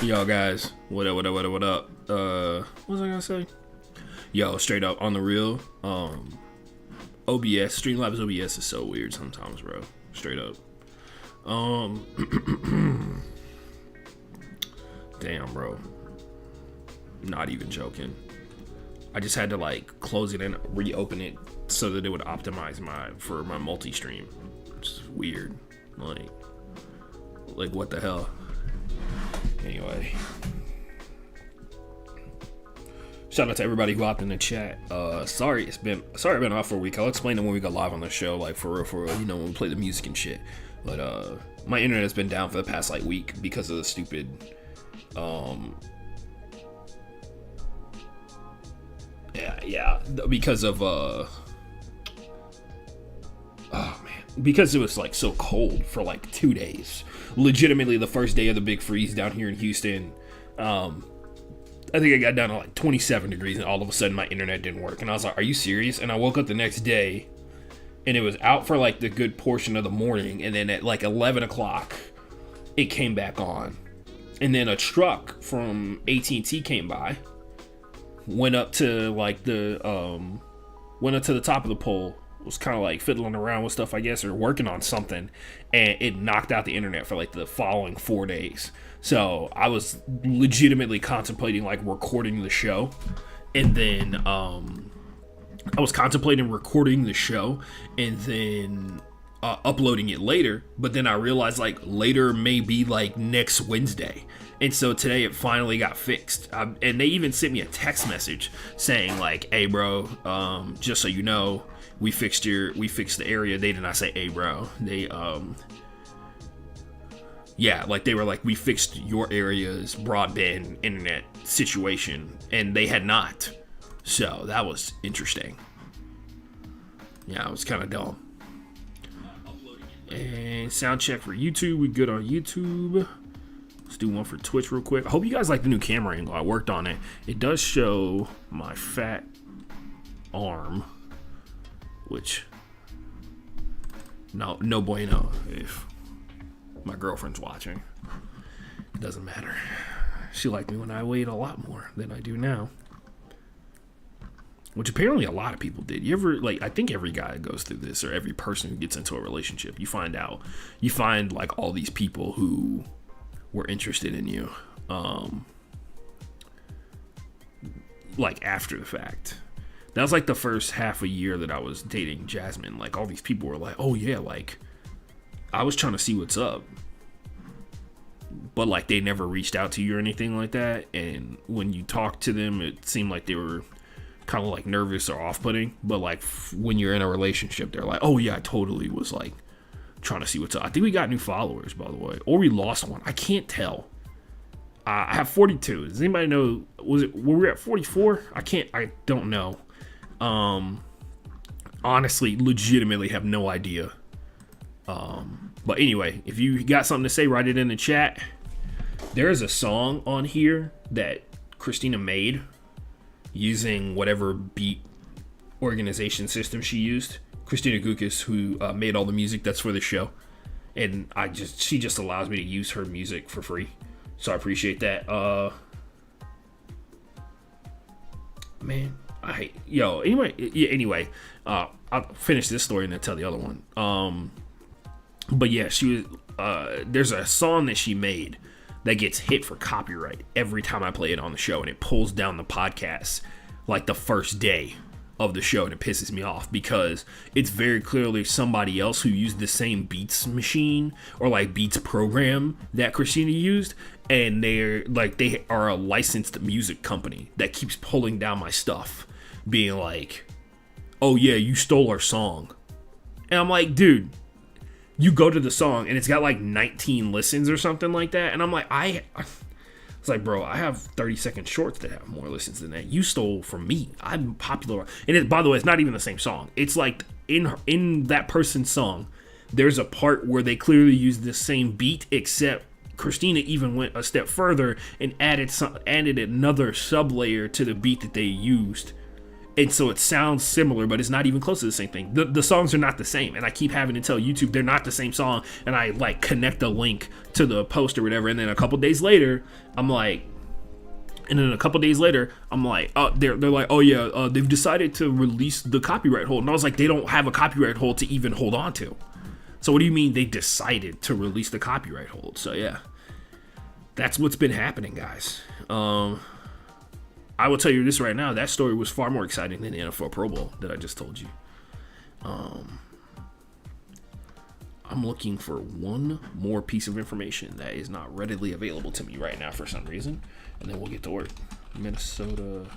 Yo, guys, what up? What was I gonna say? Yo, straight up on the real, OBS, Streamlabs OBS is so weird sometimes, bro. Straight up. Damn, bro. Not even joking. I just had to like close it and reopen it so that it would optimize for my multi-stream. It's weird. Like what the hell? Anyway, shout out to everybody who hopped in the chat. Sorry I've been off for a week. I'll explain it when we go live on the show, like for real, you know, when we play the music and shit. But my internet has been down for the past like week because of the stupid because of because it was like so cold for like 2 days. Legitimately the first day of the big freeze down here in Houston, I think I got down to like 27 degrees and all of a sudden my internet didn't work, and I was like, are you serious? And I woke up the next day and it was out for like the good portion of the morning, and then at like 11 o'clock it came back on, and then a truck from AT&T came by, went up to the top of the pole, was kind of like fiddling around with stuff, I guess, or working on something, and it knocked out the internet for like the following 4 days. So I was legitimately contemplating like recording the show, and then I was contemplating recording the show and then uploading it later, but then I realized like later may be like next Wednesday. And so today it finally got fixed. And they even sent me a text message saying like, hey bro, just so you know, we fixed the area. They did not say, hey bro. They they were like, we fixed your area's broadband internet situation, and they had not. So that was interesting. Yeah, it was kind of dumb. And sound check for YouTube. We good on YouTube. Let's do one for Twitch real quick. I hope you guys like the new camera angle. I worked on it. It does show my fat arm, which no bueno if my girlfriend's watching. It doesn't matter. She liked me when I weighed a lot more than I do now, which apparently a lot of people did. You ever, like, I think every guy goes through this, or every person who gets into a relationship, you find like all these people who were interested in you, like after the fact. That was like the first half a year that I was dating Jasmine. Like all these people were like, oh yeah, like I was trying to see what's up, but like they never reached out to you or anything like that. And when you talked to them, it seemed like they were kind of like nervous or off-putting. But like when you're in a relationship, they're like, oh yeah, I totally was like trying to see what's up. I think we got new followers, by the way, or we lost one. I can't tell. I have 42. Does anybody know? Were we at 44? I don't know. Honestly, legitimately have no idea. But anyway, if you got something to say, write it in the chat. There is a song on here that Christina made using whatever beat organization system she used. Christina Gukas, who made all the music that's for the show, and she just allows me to use her music for free, so I appreciate that. Anyway, I'll finish this story and then tell the other one. But yeah, she was there's a song that she made that gets hit for copyright every time I play it on the show, and it pulls down the podcast like the first day of the show, and it pisses me off because it's very clearly somebody else who used the same beats machine or like beats program that Christina used, and they are a licensed music company that keeps pulling down my stuff, being like, oh yeah, you stole our song. And I'm like, dude, you go to the song and it's got like 19 listens or something like that, and I'm like, it's like, bro, I have 30-second shorts that have more listens than that. You stole from me. I'm popular. And by the way, it's not even the same song. It's like in that person's song, there's a part where they clearly use the same beat, except Christina even went a step further and added another sub layer to the beat that they used And so it sounds similar, but it's not even close to the same thing. The songs are not the same, and I keep having to tell YouTube they're not the same song, and I like connect a link to the post or whatever, and then a couple days later, I'm like, oh, they're like, oh yeah, they've decided to release the copyright hold, and I was like, they don't have a copyright hold to even hold on to. So what do you mean they decided to release the copyright hold? So yeah, that's what's been happening, guys. I will tell you this right now, that story was far more exciting than the NFL Pro Bowl that I just told you. I'm looking for one more piece of information that is not readily available to me right now for some reason, and then we'll get to work. Minnesota.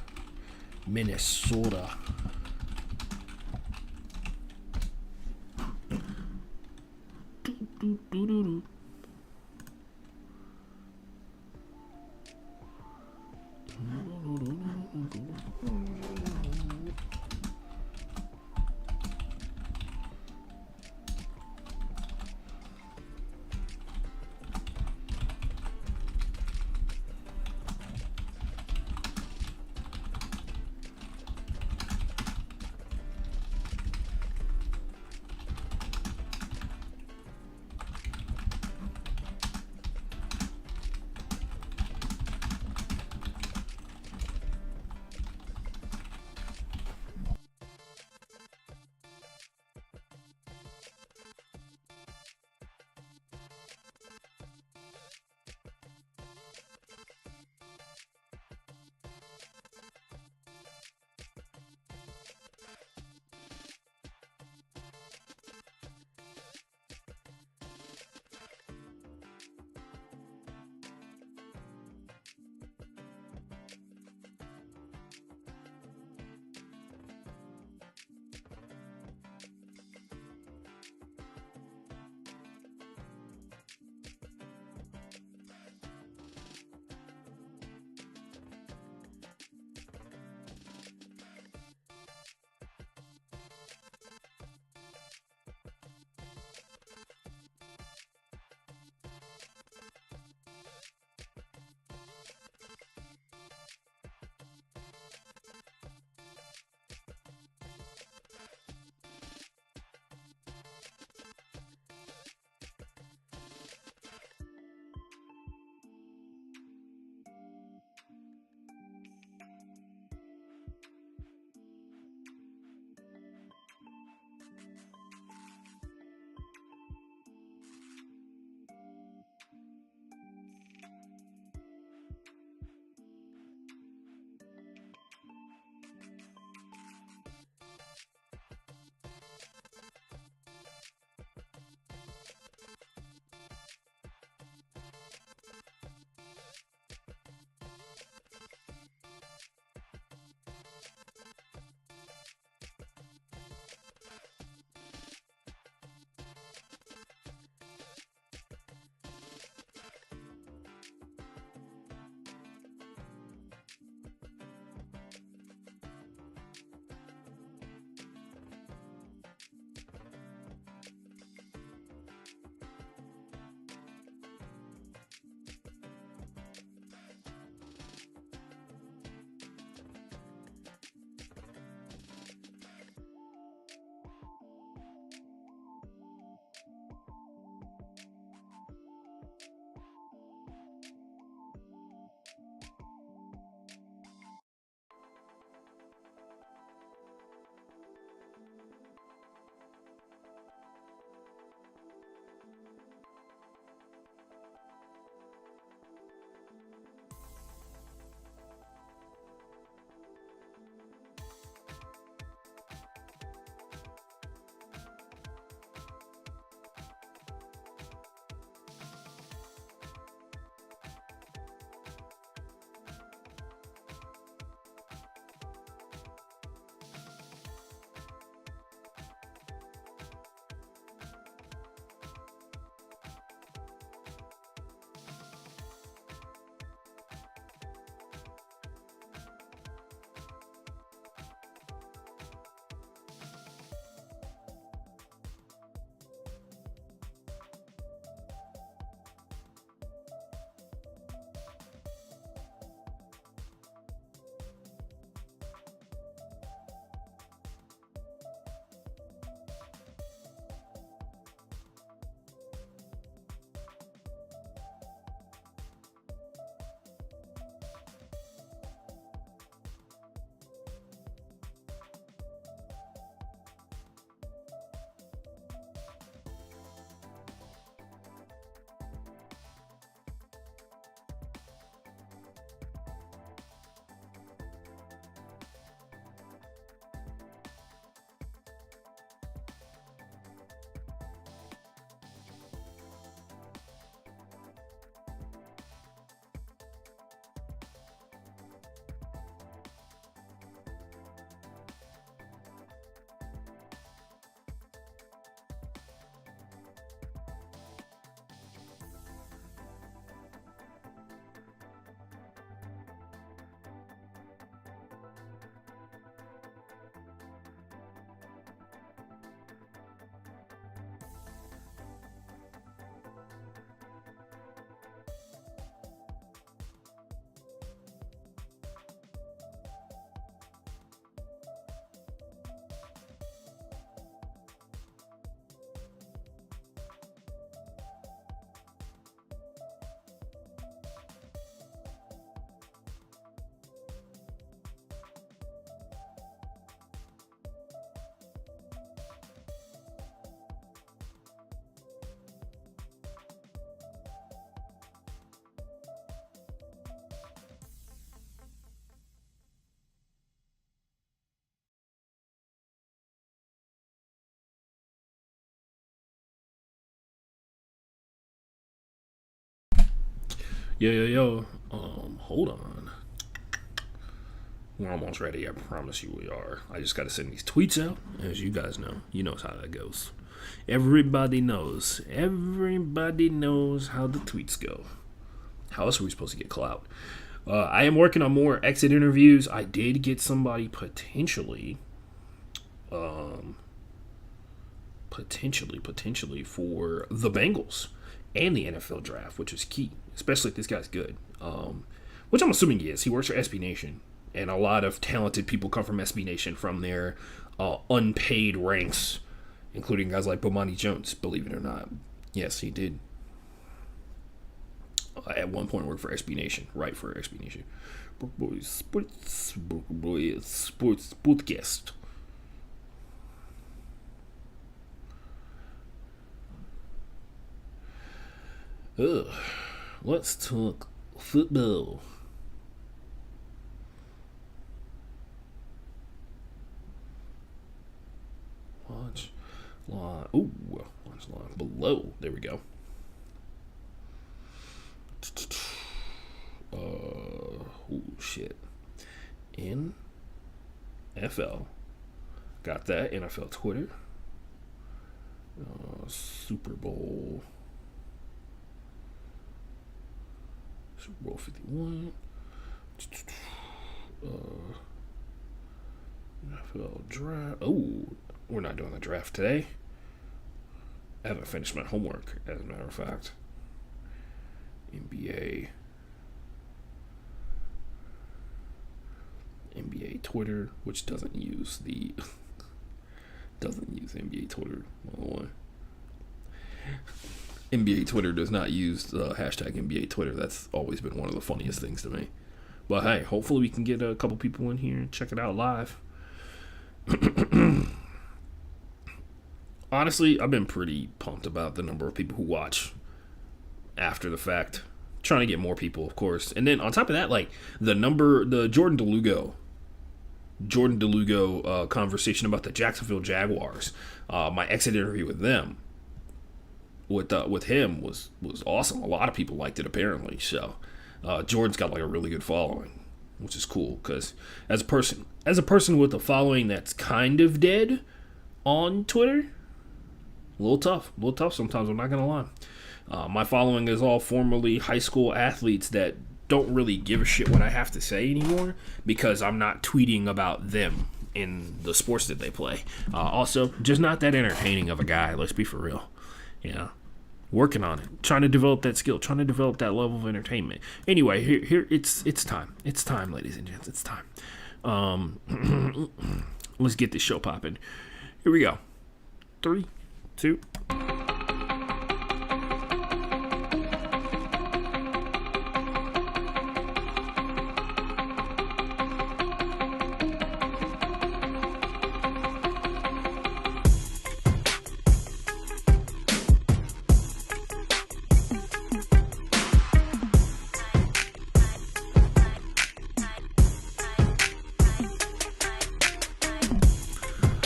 Yo. Hold on. We're almost ready. I promise you we are. I just got to send these tweets out. As you guys know. You know how that goes. Everybody knows. Everybody knows how the tweets go. How else are we supposed to get clout? I am working on more exit interviews. I did get somebody potentially for the Bengals and the NFL draft, which is key, especially if this guy's good. Which I'm assuming he is. He works for SB Nation, and a lot of talented people come from SB Nation from their unpaid ranks, including guys like Bomani Jones, believe it or not. Yes, he did. At one point worked for SB Nation, right, for SB Nation. Brook Boys Sports Podcast. Let's talk football. Watch line. Ooh, watch line below. There we go. Shit. NFL. Got that. NFL Twitter. Super Bowl 51. NFL draft. Oh, we're not doing the draft today. I haven't finished my homework, as a matter of fact. NBA Twitter, which doesn't use NBA Twitter. NBA Twitter does not use the hashtag NBA Twitter. That's always been one of the funniest things to me. But hey, hopefully we can get a couple people in here and check it out live. Honestly, I've been pretty pumped about the number of people who watch after the fact. Trying to get more people, of course. And then on top of that, like the Jordan DeLugo conversation about the Jacksonville Jaguars, my exit interview with them, with him was awesome. A lot of people liked it apparently. So Jordan's got like a really good following, which is cool because as a person with a following that's kind of dead on Twitter, a little tough sometimes. I'm not gonna lie. My following is all formerly high school athletes that don't really give a shit what I have to say anymore because I'm not tweeting about them in the sports that they play. Also, just not that entertaining of a guy. Let's be for real. Working on it, trying to develop that skill, trying to develop that level of entertainment. Anyway, here it's time, ladies and gents, it's time. Let's get this show popping. Here we go. 3, 2.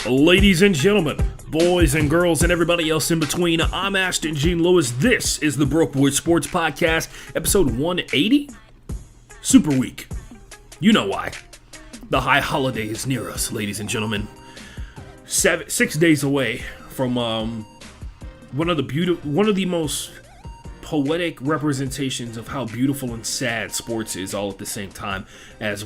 Ladies and gentlemen, boys and girls, and everybody else in between, I'm Ashton Gene Lewis. This is the Broke Boys Sports Podcast, episode 180. Super week. You know why. The high holiday is near us, ladies and gentlemen. 6 days away from one of the most poetic representations of how beautiful and sad sports is all at the same time, as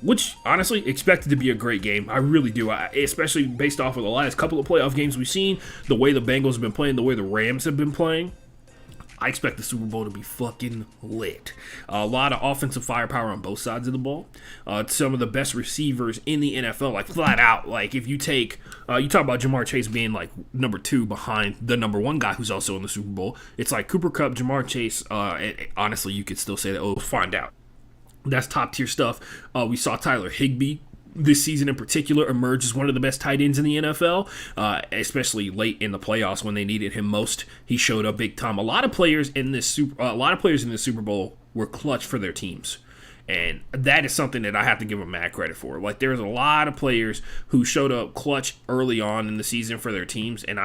which, honestly, expected to be a great game. I really do. Especially based off of the last couple of playoff games we've seen, the way the Bengals have been playing, the way the Rams have been playing. I expect the Super Bowl to be fucking lit. A lot of offensive firepower on both sides of the ball. Some of the best receivers in the NFL, like flat out. Like if you take, you talk about Jamar Chase being like number 2 behind the number 1 guy who's also in the Super Bowl. It's like Cooper Kupp, Jamar Chase. Honestly, you could still say that. We'll find out. That's top tier stuff. We saw Tyler Higbee this season in particular emerge as one of the best tight ends in the NFL, especially late in the playoffs when they needed him most. He showed up big time. A lot of players in this Super Bowl were clutch for their teams. And that is something that I have to give them mad credit for. Like, there's a lot of players who showed up clutch early on in the season for their teams, and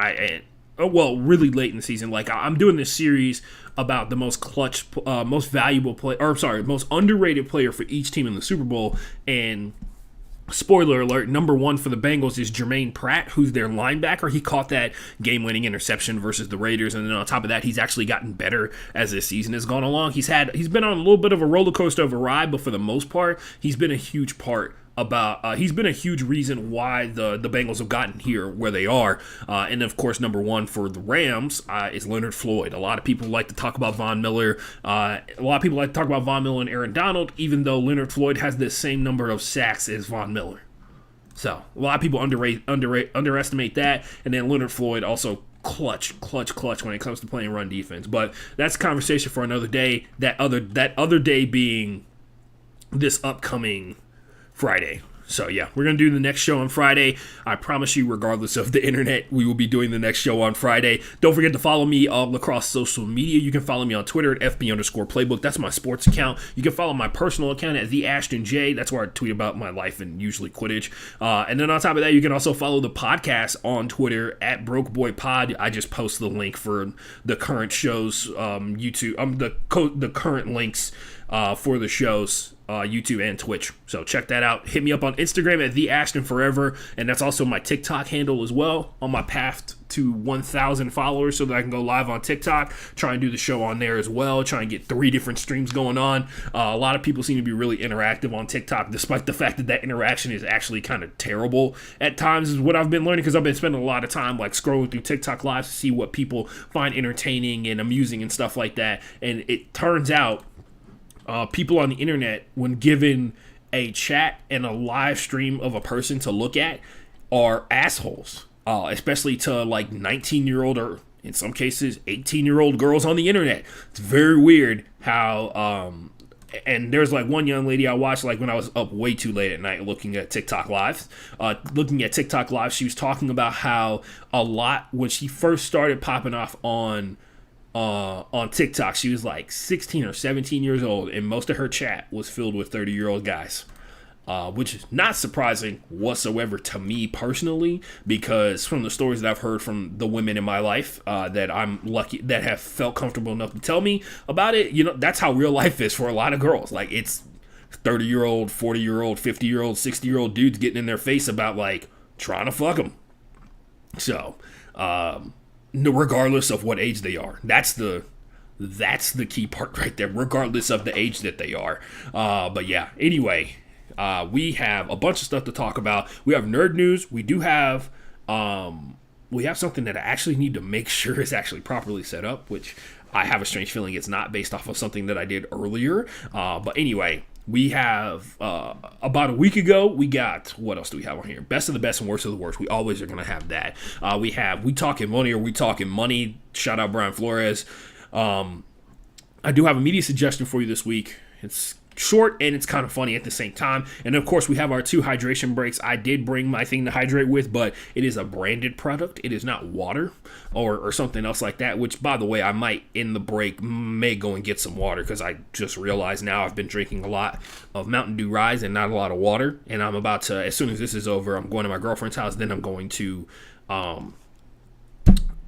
well, really late in the season. Like, I'm doing this series about the most clutch, most valuable player, or sorry, most underrated player for each team in the Super Bowl. And spoiler alert, number one for the Bengals is Jermaine Pratt, who's their linebacker. He caught that game-winning interception versus the Raiders, and then on top of that, he's actually gotten better as this season has gone along. He's been on a little bit of a roller coaster of a ride, but for the most part, he's been a huge part he's been a huge reason why the Bengals have gotten here where they are. And of course, number one for the Rams is Leonard Floyd. A lot of people like to talk about Von Miller. A lot of people like to talk about Von Miller and Aaron Donald, even though Leonard Floyd has the same number of sacks as Von Miller. So a lot of people underestimate that. And then Leonard Floyd also clutch when it comes to playing run defense. But that's a conversation for another day. That other day being this upcoming Friday. So yeah, we're going to do the next show on Friday. I promise you, regardless of the internet, we will be doing the next show on Friday. Don't forget to follow me all across social media. You can follow me on Twitter at FB_playbook. That's my sports account. You can follow my personal account at the Ashton J. That's where I tweet about my life and usually Quidditch. And then on top of that, you can also follow the podcast on Twitter at BrokeBoyPod. I just post the link for the current shows, YouTube, the current links for the shows, YouTube and Twitch. So check that out. Hit me up on Instagram at TheAshtonForever, and that's also my TikTok handle as well, on my path to 1,000 followers so that I can go live on TikTok, try and do the show on there as well, try and get 3 different streams going on. A lot of people seem to be really interactive on TikTok, despite the fact that interaction is actually kind of terrible at times, is what I've been learning, because I've been spending a lot of time like scrolling through TikTok lives to see what people find entertaining and amusing and stuff like that. And it turns out people on the internet, when given a chat and a live stream of a person to look at, are assholes, especially to like 19-year-old or in some cases 18-year-old girls on the internet. It's very weird how and there's like one young lady I watched like when I was up way too late at night looking at TikTok lives. She was talking about how a lot when she first started popping off on TikTok, she was like 16 or 17 years old, and most of her chat was filled with 30-year-old guys, which is not surprising whatsoever to me personally, because from the stories that I've heard from the women in my life that I'm lucky that have felt comfortable enough to tell me about it, that's how real life is for a lot of girls. Like, it's 30-year-old, 40-year-old, 50-year-old, 60-year-old dudes getting in their face about like trying to fuck them. So, regardless of what age they are. That's the key part right there, regardless of the age that they are. But yeah, anyway, we have a bunch of stuff to talk about. We have nerd news. We do have something that I actually need to make sure is actually properly set up, which I have a strange feeling it's not, based off of something that I did earlier. But anyway, we have, about a week ago, we got, what else do we have on here? Best of the best and worst of the worst. We always are going to have that. We have We Talking Money or We Talking Money. Shout out Brian Flores. I do have a media suggestion for you this week. It's short and it's kind of funny at the same time. And of course, we have our 2 hydration breaks. I did bring my thing to hydrate with, but it is a branded product. It is not water or something else like that, which, by the way, I might, in the break, may go and get some water, because I just realized now I've been drinking a lot of Mountain Dew Rise and not a lot of water. And I'm about to, as soon as this is over, I'm going to my girlfriend's house. Then I'm going to,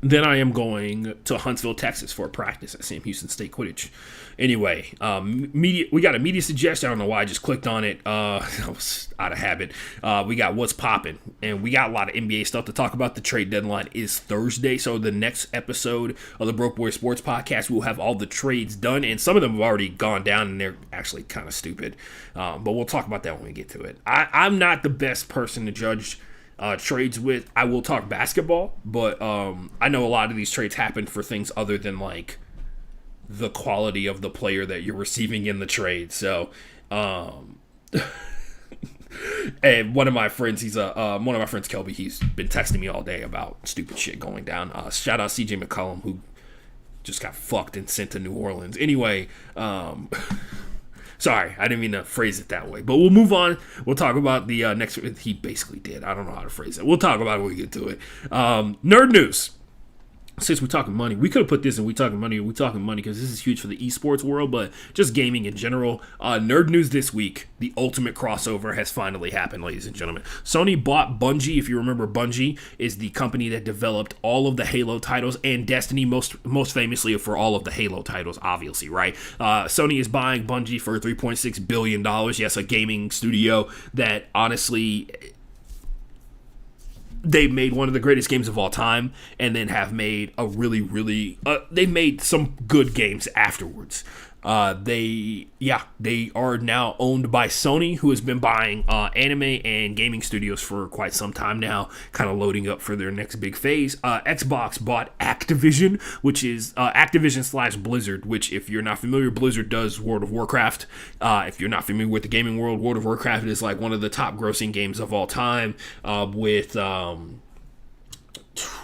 Then I am going to Huntsville, Texas for a practice at Sam Houston State Quidditch. Anyway, we got a media suggestion. I don't know why I just clicked on it. I was out of habit. We got What's Poppin', and we got a lot of NBA stuff to talk about. The trade deadline is Thursday, so the next episode of the Broke Boy Sports Podcast, we'll have all the trades done, and some of them have already gone down, and they're actually kind of stupid. But we'll talk about that when we get to it. I'm not the best person to judge trades with. I will talk basketball, but I know a lot of these trades happen for things other than like the quality of the player that you're receiving in the trade. So, and one of my friends, Kelby, he's been texting me all day about stupid shit going down. Shout out CJ McCollum, who just got fucked and sent to New Orleans. Anyway, sorry, I didn't mean to phrase it that way. But we'll move on. We'll talk about the next. He basically did. I don't know how to phrase it. We'll talk about it when we get to it. Nerd news. since we're talking money, we could have put this in We Talking Money because this is huge for the esports world, but just gaming in general. Nerd news this week: the ultimate crossover has finally happened, ladies and gentlemen. Sony bought Bungie. If you remember, Bungie is the company that developed all of the Halo titles and Destiny, most famously for all of the Halo titles, obviously, right? Sony is buying Bungie for $3.6 billion. Yes, a gaming studio that honestly, they made one of the greatest games of all time, and then have made a really, they made some good games afterwards. They are now owned by Sony, who has been buying anime and gaming studios for quite some time now, kind of loading up for their next big phase. Xbox bought Activision, which is Activision / Blizzard, which, if you're not familiar, Blizzard does World of Warcraft. If you're not familiar with the gaming world, World of Warcraft is like one of the top grossing games of all time, with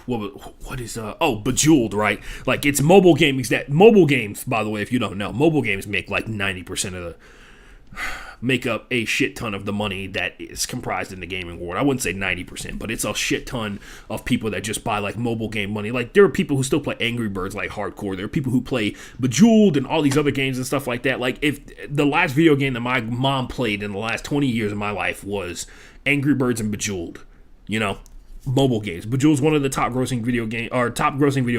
what is Bejeweled, right? Like, it's mobile games, by the way, if you don't know, mobile games make like 90% make up a shit ton of the money that is comprised in the gaming world. I wouldn't say 90%, but it's a shit ton of people that just buy like mobile game money. Like, there are people who still play Angry Birds like hardcore. There are people who play Bejeweled and all these other games and stuff like that. Like, if the last video game that my mom played in the last 20 years of my life was Angry Birds and Bejeweled, mobile games. Bejeweled's one of the top grossing video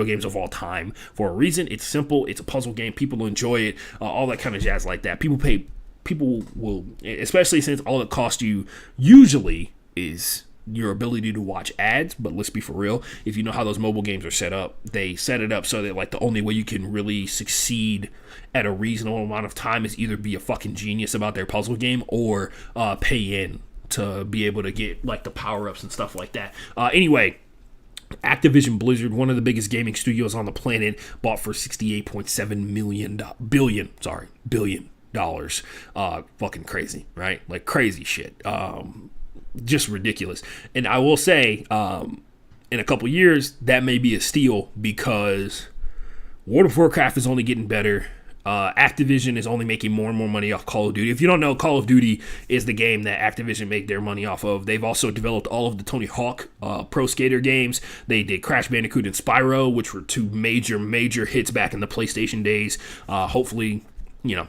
games of all time for a reason. It's simple. It's a puzzle game. People enjoy it. All that kind of jazz like that. People will, especially since all it costs you usually is your ability to watch ads. But let's be for real. If you know how those mobile games are set up, they set it up so that like the only way you can really succeed at a reasonable amount of time is either be a fucking genius about their puzzle game or pay in to be able to get like the power-ups and stuff like that. Anyway, Activision Blizzard, one of the biggest gaming studios on the planet, bought for $68.7 billion. Fucking crazy, right? Like, crazy shit. Just ridiculous. And I will say, in a couple years, that may be a steal, because World of Warcraft is only getting better. Activision is only making more and more money off Call of Duty. If you don't know, Call of Duty is the game that Activision make their money off of. They've also developed all of the Tony Hawk Pro Skater games. They did Crash Bandicoot and Spyro, which were two major hits back in the PlayStation days. Hopefully,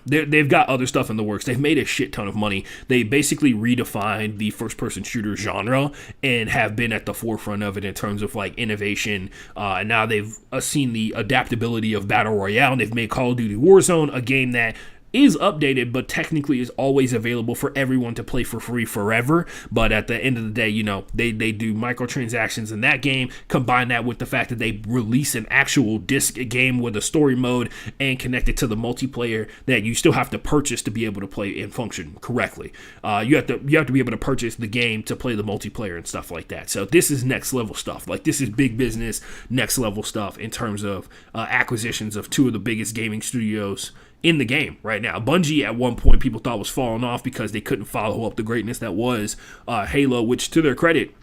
they've got other stuff in the works. They've made a shit ton of money. They basically redefined the first-person shooter genre and have been at the forefront of it in terms of like innovation. And now they've seen the adaptability of Battle Royale, and they've made Call of Duty Warzone a game that is updated, but technically is always available for everyone to play for free forever. But at the end of the day, they do microtransactions in that game. Combine that with the fact that they release an actual disc game with a story mode and connect it to the multiplayer that you still have to purchase to be able to play and function correctly. You have to be able to purchase the game to play the multiplayer and stuff like that. So this is next level stuff. Like, this is big business, next level stuff in terms of acquisitions of two of the biggest gaming studios in the game right now. Bungie, at one point, people thought was falling off because they couldn't follow up the greatness that was Halo, which, to their credit,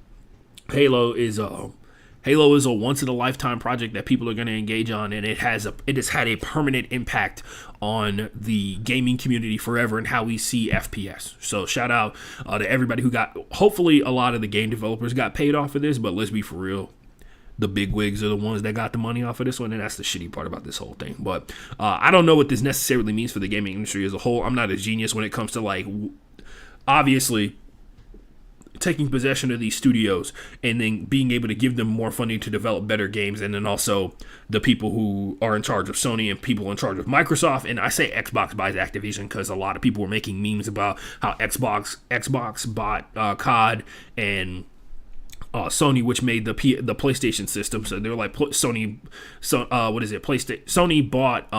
Halo is a once-in-a-lifetime project that people are going to engage on, and it has had a permanent impact on the gaming community forever and how we see FPS. So shout out to everybody who hopefully a lot of the game developers got paid off of this, but let's be for real. The big wigs are the ones that got the money off of this one, and that's the shitty part about this whole thing. But I don't know what this necessarily means for the gaming industry as a whole. I'm not a genius when it comes to, like, obviously taking possession of these studios and then being able to give them more funding to develop better games, and then also the people who are in charge of Sony and people in charge of Microsoft. And I say Xbox buys Activision because a lot of people were making memes about how Xbox bought COD and Sony, which made the PlayStation system. So they're like, Sony bought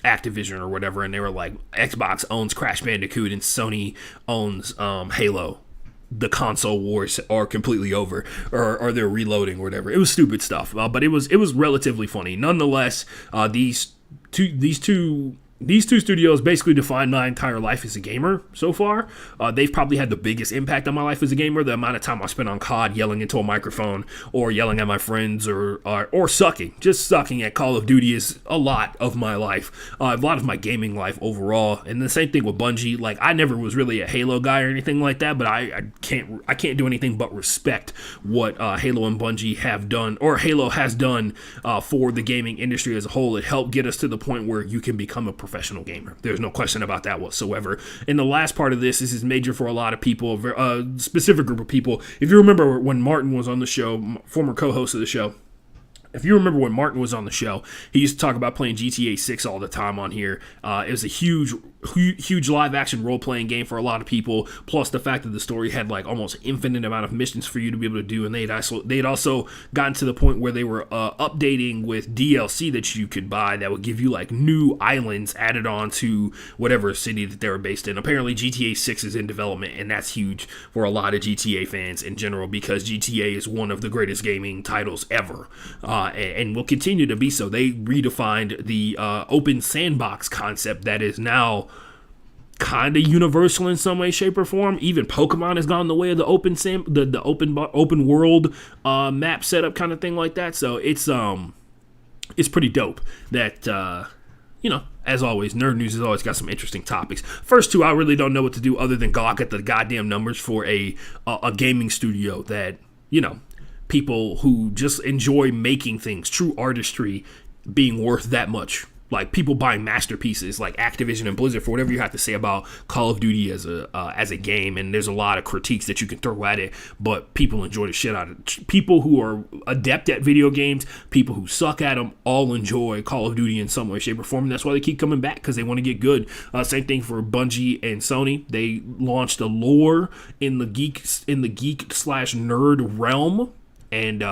Activision or whatever, and they were like, Xbox owns Crash Bandicoot and Sony owns Halo. The console wars are completely over, or they're reloading or whatever. It was stupid stuff, but it was relatively funny nonetheless. These two these two studios basically defined my entire life as a gamer so far. They've probably had the biggest impact on my life as a gamer. The amount of time I spent on COD yelling into a microphone or yelling at my friends or sucking. Just sucking at Call of Duty is a lot of my life. A lot of my gaming life overall. And the same thing with Bungie. Like, I never was really a Halo guy or anything like that, but I can't do anything but respect what Halo and Bungie have done, or Halo has done for the gaming industry as a whole. It helped get us to the point where you can become a professional gamer. There's no question about that whatsoever. And the last part of this is major for a lot of people, a specific group of people. If you remember when Martin was on the show, former co-host of the show, if you remember when Martin was on the show, he used to talk about playing GTA 6 all the time on here. It was a huge live-action role-playing game for a lot of people, plus the fact that the story had like almost infinite amount of missions for you to be able to do, and they'd also gotten to the point where they were updating with DLC that you could buy that would give you like new islands added on to whatever city that they were based in. Apparently GTA 6 is in development, and that's huge for a lot of GTA fans in general, because GTA is one of the greatest gaming titles ever. And will continue to be so. They redefined the open sandbox concept that is now kind of universal in some way, shape, or form. Even Pokemon has gone the way of the open world map setup kind of thing like that. So it's pretty dope that as always, Nerd News has always got some interesting topics. First two, I really don't know what to do other than gawk at the goddamn numbers for a gaming studio that people who just enjoy making things, true artistry, being worth that much. Like, people buying masterpieces like Activision and Blizzard for whatever you have to say about Call of Duty as a game, and there's a lot of critiques that you can throw at it, but people enjoy the shit out of it. People who are adept at video games, people who suck at them, all enjoy Call of Duty in some way, shape, or form, and that's why they keep coming back, because they want to get good. Same thing for Bungie and Sony. They launched a lore in the geek/nerd realm, and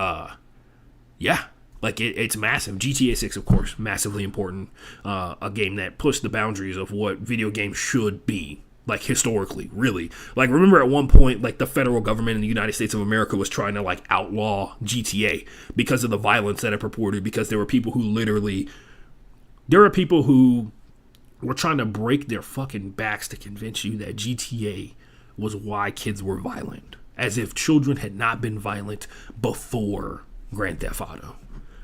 it's massive. GTA 6, of course, massively important. A game that pushed the boundaries of what video games should be, like, historically, really. Like, remember at one point, like, the federal government in the United States of America was trying to, like, outlaw GTA because of the violence that it purported, because there were people who were trying to break their fucking backs to convince you that GTA was why kids were violent, as if children had not been violent before Grand Theft Auto.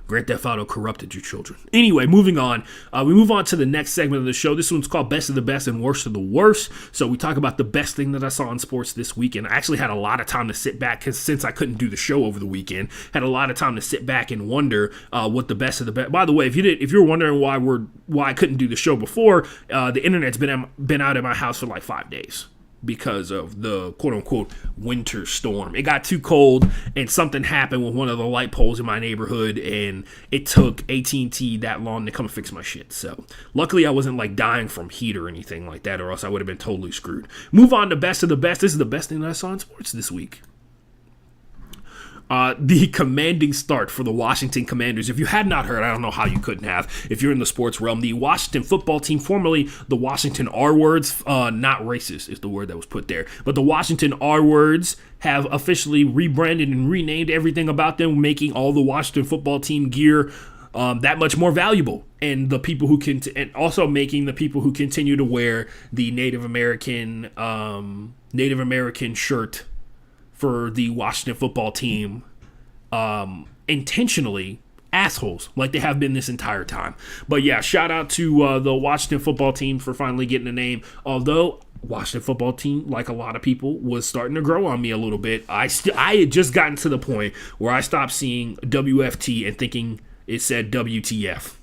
Grand Theft Auto corrupted your children. Anyway, moving on. We move on to the next segment of the show. This one's called Best of the Best and Worst of the Worst. So we talk about the best thing that I saw in sports this weekend. I actually had a lot of time to sit back, because since I couldn't do the show over the weekend, had a lot of time to sit back and wonder what the best of the best. By the way, if you're wondering why I couldn't do the show before, the internet's been out at my house for like 5 days, because of the quote-unquote winter storm. It got too cold, and something happened with one of the light poles in my neighborhood, and it took AT&T that long to come fix my shit. So luckily I wasn't like dying from heat or anything like that, or else I would have been totally screwed. Move on to best of the best. This is the best thing that I saw in sports this week. The commanding start for the Washington Commanders. If you had not heard, I don't know how you couldn't have. If you're in the sports realm, the Washington football team, formerly the Washington R-Words, not racist is the word that was put there, but the Washington R-Words have officially rebranded and renamed everything about them, making all the Washington football team gear that much more valuable, and the people who can, and also making the people who continue to wear the Native American shirt for the Washington football team intentionally assholes, like they have been this entire time. But yeah, shout out to the Washington football team for finally getting a name. Although Washington football team, like a lot of people, was starting to grow on me a little bit. I had just gotten to the point where I stopped seeing WFT and thinking it said WTF.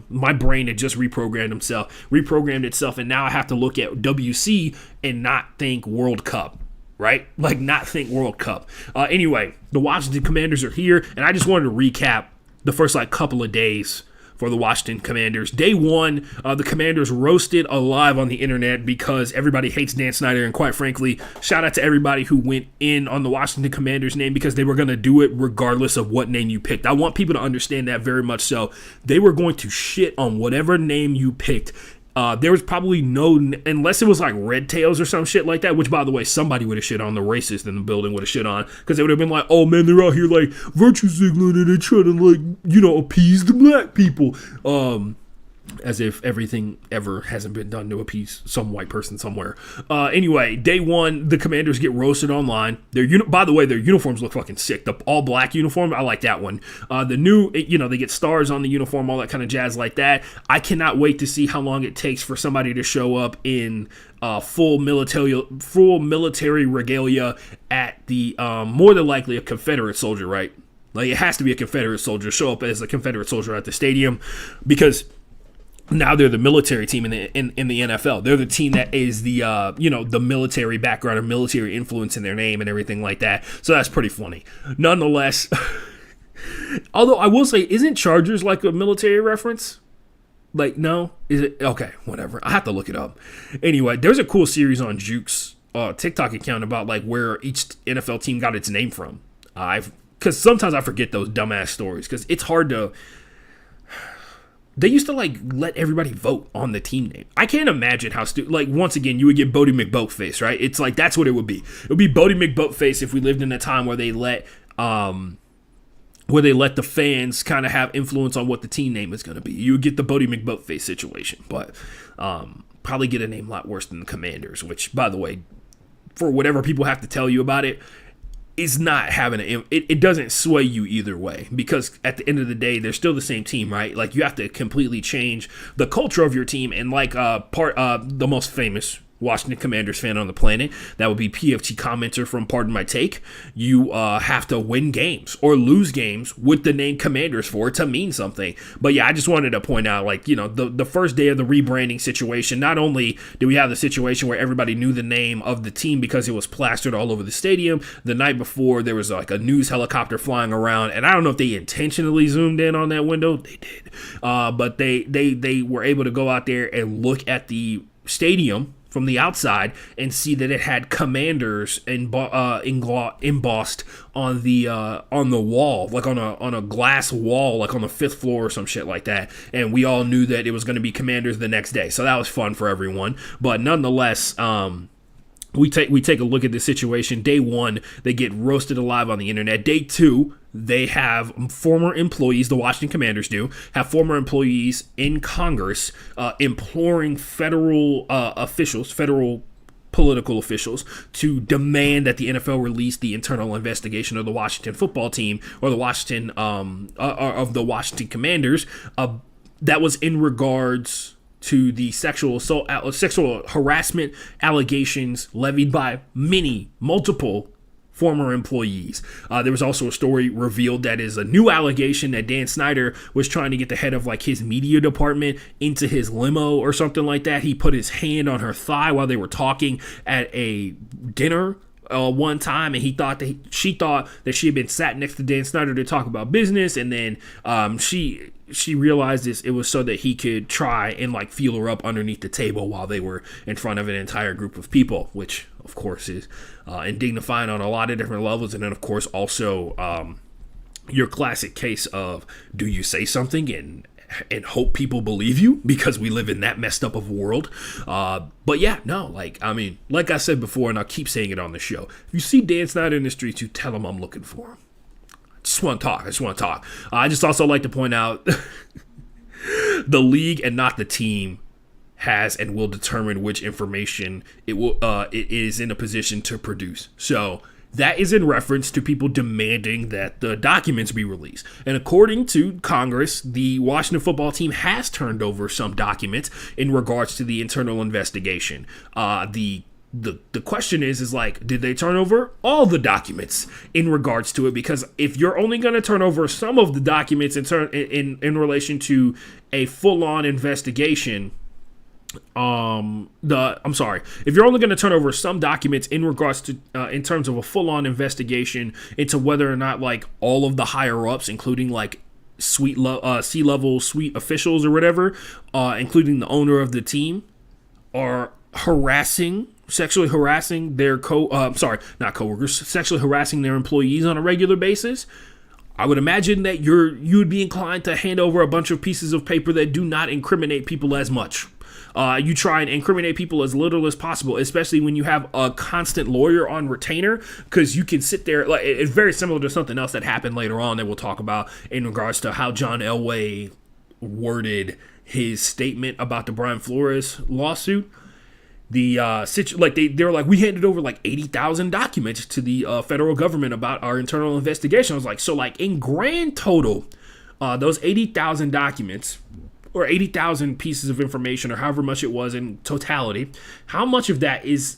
My brain had just reprogrammed itself, and now I have to look at WC and not think World Cup. Right? Like, not think World Cup. Anyway, the Washington Commanders are here, and I just wanted to recap the first, couple of days for the Washington Commanders. Day one, the Commanders roasted alive on the internet because everybody hates Dan Snyder, and quite frankly, shout out to everybody who went in on the Washington Commanders name, because they were going to do it regardless of what name you picked. I want people to understand that very much so. They were going to shit on whatever name you picked. There was probably no, unless it was like Red Tails or some shit like that, which, by the way, somebody would have shit on, the racist in the building would have shit on, because they would have been like, oh man, they're out here like virtue signaling and they're trying to appease the black people. As if everything ever hasn't been done to appease some white person somewhere. Anyway, day one, the Commanders get roasted online. By the way, their uniforms look fucking sick. The all black uniform, I like that one. The new, they get stars on the uniform, all that kind of jazz like that. I cannot wait to see how long it takes for somebody to show up in full military regalia at the more than likely a Confederate soldier, right? Like, it has to be a Confederate soldier. Show up as a Confederate soldier at the stadium, because now they're the military team in the NFL. They're the team that is the the military background or military influence in their name and everything like that. So that's pretty funny. Nonetheless, although I will say, isn't Chargers like a military reference? Like, no? Is it? Okay, whatever. I have to look it up. Anyway, there's a cool series on Juke's TikTok account about like where each NFL team got its name from. Because sometimes I forget those dumbass stories because it's hard to. They used to like let everybody vote on the team name. I can't imagine how once again, you would get Bodie McBoatface, right? It's like, that's what it would be. It would be Bodie McBoatface if we lived in a time where they let the fans kind of have influence on what the team name is going to be. You would get the Bodie McBoatface situation, but probably get a name a lot worse than the Commanders, which, by the way, for whatever people have to tell you about it, is not having it doesn't sway you either way, because at the end of the day, they're still the same team, right? Like, you have to completely change the culture of your team, and like the most famous Washington Commanders fan on the planet, that would be PFT commenter from Pardon My Take. You have to win games or lose games with the name Commanders for it to mean something. But yeah, I just wanted to point out, like, the first day of the rebranding situation, not only did we have the situation where everybody knew the name of the team because it was plastered all over the stadium, the night before there was like a news helicopter flying around, and I don't know if they intentionally zoomed in on that window. They did. But they were able to go out there and look at the stadium from the outside and see that it had Commanders embossed on the wall, like on a glass wall, like on the 5th floor or some shit like that. And we all knew that it was going to be Commanders the next day, so that was fun for everyone. But nonetheless, we take a look at the situation. Day one, they get roasted alive on the internet. Day two, they have former employees, the Washington Commanders have former employees in Congress imploring federal political officials to demand that the NFL release the internal investigation of the Washington football team, or the Washington of the Washington Commanders, that was in regards to the sexual harassment allegations levied by multiple former employees. There was also a story revealed that is a new allegation that Dan Snyder was trying to get the head of like his media department into his limo or something like that. He put his hand on her thigh while they were talking at a dinner one time, and she thought that she had been sat next to Dan Snyder to talk about business, and then she realized it was so that he could try and like feel her up underneath the table while they were in front of an entire group of people, which of course is indignifying on a lot of different levels. And then of course also your classic case of, do you say something and hope people believe you, because we live in that messed up of a world. But yeah, no, like I said before, and I'll keep saying it on the show, if you see Dan Snyder in the streets, you tell him I'm looking for him. I just want to talk. I just also like to point out the league and not the team has and will determine which information it is in a position to produce. So that is in reference to people demanding that the documents be released. And according to Congress, the Washington football team has turned over some documents in regards to the internal investigation. The question is like, did they turn over all the documents in regards to it? Because if you're only going to turn over some of the documents in relation to a full-on investigation, if you're only going to turn over some documents in regards to in terms of a full-on investigation into whether or not like all of the higher ups, including like C-level suite officials or whatever, including the owner of the team, are sexually harassing their sexually harassing their employees on a regular basis, I would imagine that you'd be inclined to hand over a bunch of pieces of paper that do not incriminate people as much. You try and incriminate people as little as possible, especially when you have a constant lawyer on retainer, because you can sit there. Like, it's very similar to something else that happened later on that we'll talk about in regards to how John Elway worded his statement about the Brian Flores lawsuit. They were like, we handed over like 80,000 documents to the federal government about our internal investigation. I was like, so like in grand total, those 80,000 documents or 80,000 pieces of information or however much it was in totality, how much of that is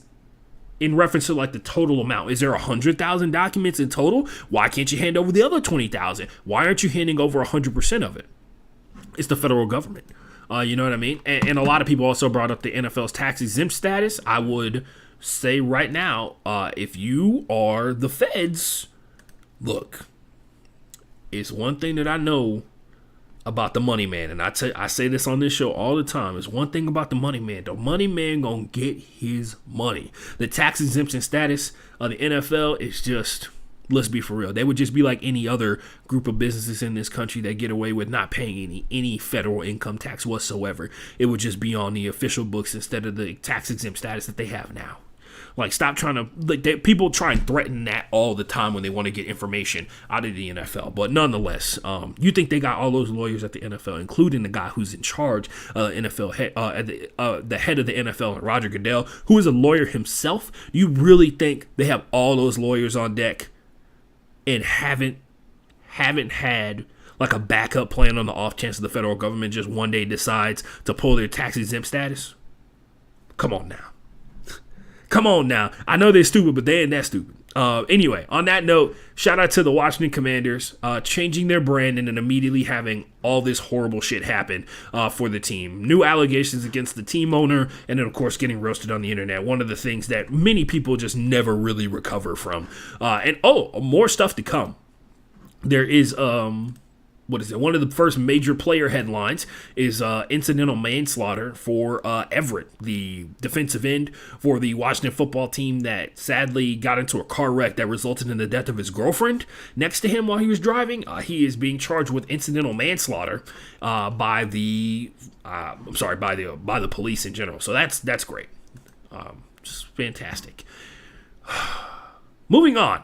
in reference to like the total amount? Is there 100,000 documents in total? Why can't you hand over the other 20,000? Why aren't you handing over 100% of it? It's the federal government. You know what I mean? And a lot of people also brought up the NFL's tax exempt status. I would say right now, if you are the feds, look, it's one thing that I know about the money man, and I say this on this show all the time. It's one thing about the money man. The money man gonna get his money. The tax exemption status of the NFL is just, let's be for real. They would just be like any other group of businesses in this country that get away with not paying any federal income tax whatsoever. It would just be on the official books instead of the tax exempt status that they have now. Like, stop trying to, people try and threaten that all the time when they want to get information out of the NFL. But nonetheless, you think they got all those lawyers at the NFL, including the guy who's in charge of NFL head, the head of the NFL, Roger Goodell, who is a lawyer himself. You really think they have all those lawyers on deck and haven't had like a backup plan on the off chance the federal government just one day decides to pull their tax exempt status? Come on now. Come on now. I know they're stupid, but they ain't that stupid. Anyway, on that note, shout out to the Washington Commanders changing their brand and then immediately having all this horrible shit happen for the team. New allegations against the team owner, and then, of course, getting roasted on the internet. One of the things that many people just never really recover from. More stuff to come. There is one of the first major player headlines is incidental manslaughter for Everett, the defensive end for the Washington football team that sadly got into a car wreck that resulted in the death of his girlfriend next to him while he was driving. He is being charged with incidental manslaughter by the police in general. So that's great. Just fantastic. Moving on.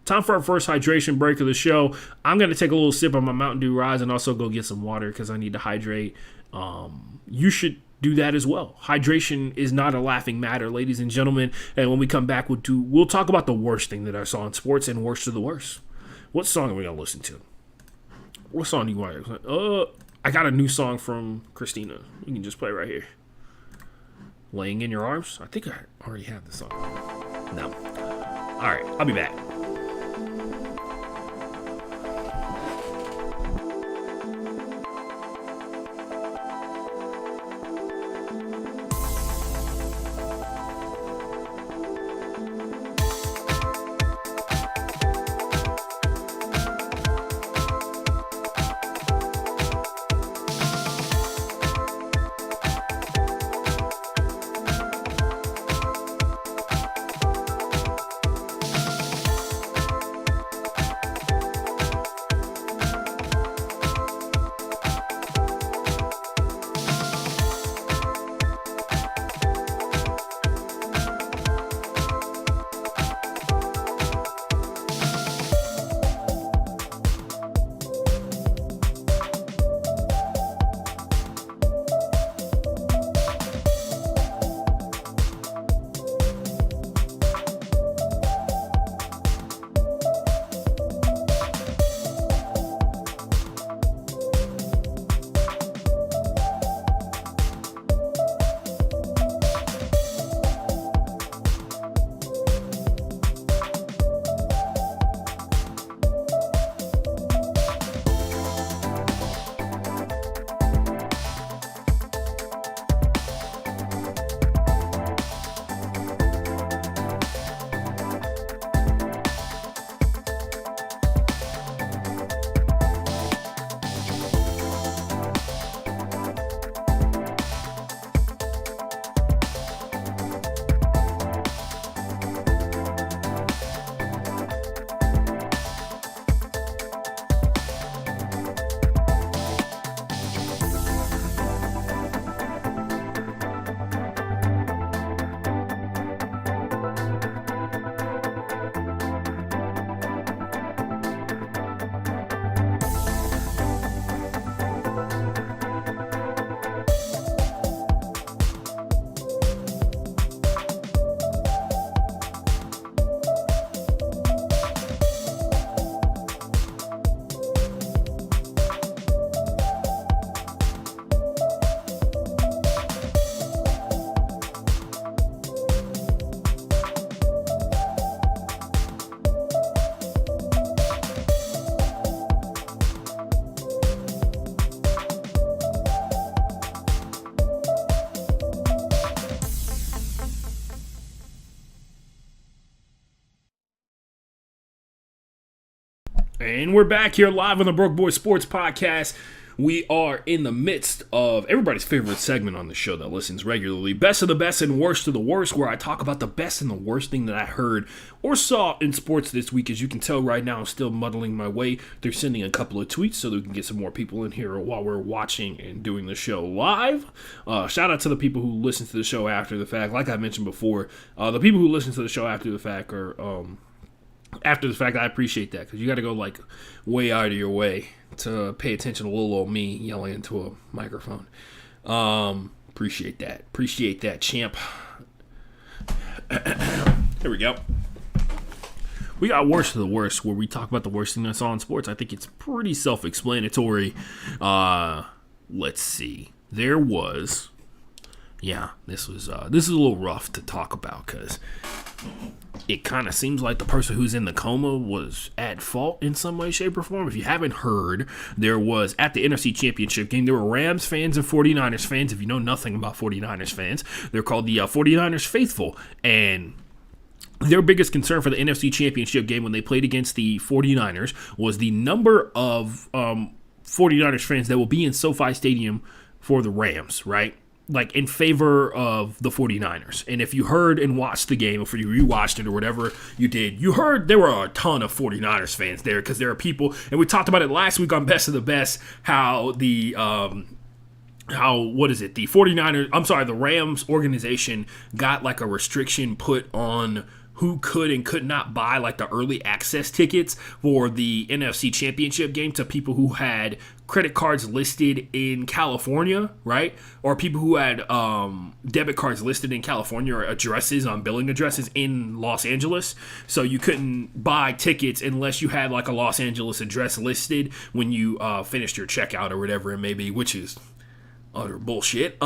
Time for our first hydration break of the show. I'm going to take a little sip of my Mountain Dew Rise and also go get some water because I need to hydrate. You should do that as well. Hydration is not a laughing matter, ladies and gentlemen. And when we come back, we'll talk about the worst thing that I saw in sports and worst of the worst. What song are we going to listen to? What song do you want? I got a new song from Christina. You can just play right here. Laying in Your Arms. I think I already have the song. No. All right, I'll be back. And we're back here live on the Broke Boy Sports Podcast. We are in the midst of everybody's favorite segment on the show that listens regularly, Best of the Best and Worst of the Worst, where I talk about the best and the worst thing that I heard or saw in sports this week. As you can tell right now, I'm still muddling my way through sending a couple of tweets so that we can get some more people in here while we're watching and doing the show live. Shout out to the people who listen to the show after the fact. Like I mentioned before, the people who listen to the show after the fact are... After the fact, I appreciate that, because you got to go like way out of your way to pay attention to little old me yelling into a microphone. Appreciate that, champ. Here we go. We got Worst of the Worst, where we talk about the worst thing that's on sports. I think it's pretty self-explanatory. Let's see. There was... Yeah, this is a little rough to talk about, because it kind of seems like the person who's in the coma was at fault in some way, shape, or form. If you haven't heard, there was, at the NFC Championship game, there were Rams fans and 49ers fans. If you know nothing about 49ers fans, they're called the 49ers Faithful. And their biggest concern for the NFC Championship game when they played against the 49ers was the number of 49ers fans that will be in SoFi Stadium for the Rams, right? Like in favor of the 49ers. And if you heard and watched the game, or if you rewatched it or whatever you did, you heard there were a ton of 49ers fans there, because there are people, and we talked about it last week on Best of the Best, how the the 49ers, I'm sorry, the Rams organization got like a restriction put on who could and could not buy like the early access tickets for the NFC Championship game to people who had credit cards listed in California, right? Or people who had debit cards listed in California, or addresses on billing addresses in Los Angeles. So you couldn't buy tickets unless you had like a Los Angeles address listed when you finished your checkout or whatever it may be, which is utter bullshit.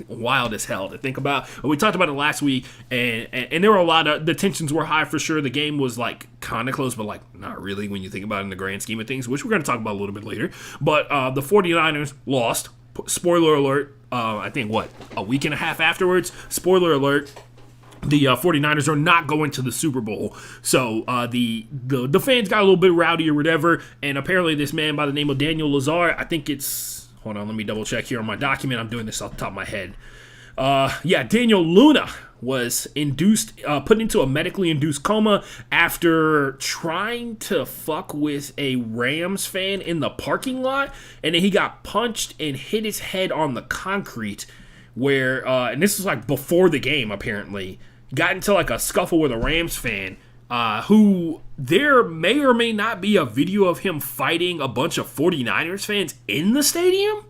Wild as hell to think about. We talked about it last week, and there were a lot of, the tensions were high for sure. The game was like kind of close, but like not really when you think about it in the grand scheme of things, which we're going to talk about a little bit later. But the 49ers lost. Spoiler alert. I think a week and a half afterwards. Spoiler alert. The 49ers are not going to the Super Bowl. So the fans got a little bit rowdy or whatever, and apparently this man by the name of Daniel Lazare, I think it's... Hold on, let me double check here on my document. I'm doing this off the top of my head. Daniel Luna was put into a medically induced coma after trying to fuck with a Rams fan in the parking lot, and then he got punched and hit his head on the concrete where, and this was like before the game apparently, got into like a scuffle with a Rams fan, who there may or may not be a video of him fighting a bunch of 49ers fans in the stadium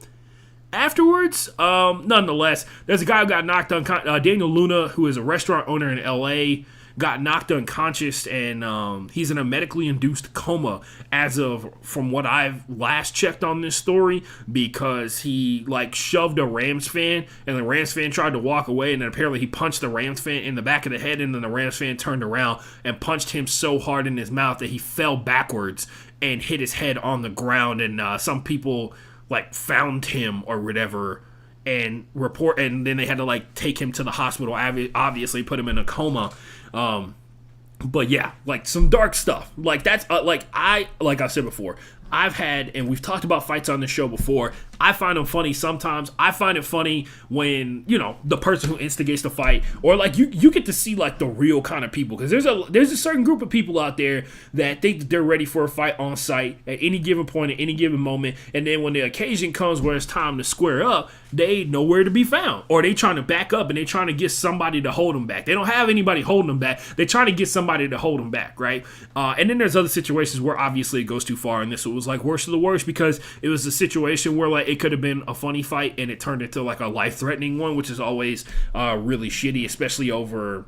afterwards. Nonetheless, there's a guy who got knocked unconscious. Daniel Luna, who is a restaurant owner in LA, got knocked unconscious, and he's in a medically induced coma as of from what I've last checked on this story, because he like shoved a Rams fan, and the Rams fan tried to walk away, and then apparently he punched the Rams fan in the back of the head, and then the Rams fan turned around and punched him so hard in his mouth that he fell backwards and hit his head on the ground, and some people like found him or whatever and then they had to like take him to the hospital, obviously put him in a coma. But yeah, like some dark stuff. Like that's like I said before, I've had, and we've talked about fights on the show before. I find them funny sometimes. I find it funny when, you know, the person who instigates the fight, or like you get to see like the real kind of people, because there's a certain group of people out there that think that they're ready for a fight on site at any given point, at any given moment, and then when the occasion comes where it's time to square up, they nowhere to be found, or they trying to back up and they trying to get somebody to hold them back. They don't have anybody holding them back. They're trying to get somebody to hold them back, right? And then there's other situations where obviously it goes too far, and this was like worst of the worst, because it was a situation where like it could have been a funny fight and it turned into like a life-threatening one, which is always really shitty, especially over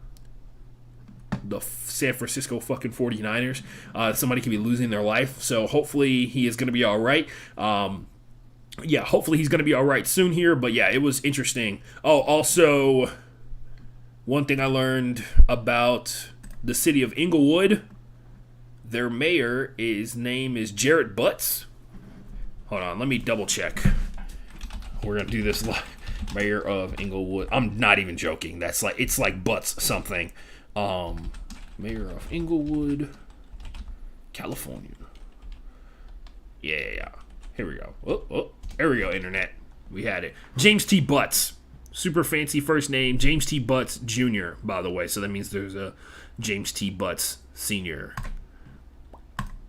the San Francisco fucking 49ers. Somebody could be losing their life, so hopefully he is going to be all right. Hopefully he's going to be all right soon here, but yeah, it was interesting. Oh, also, one thing I learned about the city of Inglewood, their mayor, his name is Jarrett Butts. Hold on, let me double check. We're going to do this live. Mayor of Inglewood. I'm not even joking. It's like Butts something. Mayor of Inglewood, California. Yeah. Here we go. There we go, internet. We had it. James T. Butts. Super fancy first name. James T. Butts Jr., by the way. So that means there's a James T. Butts Sr.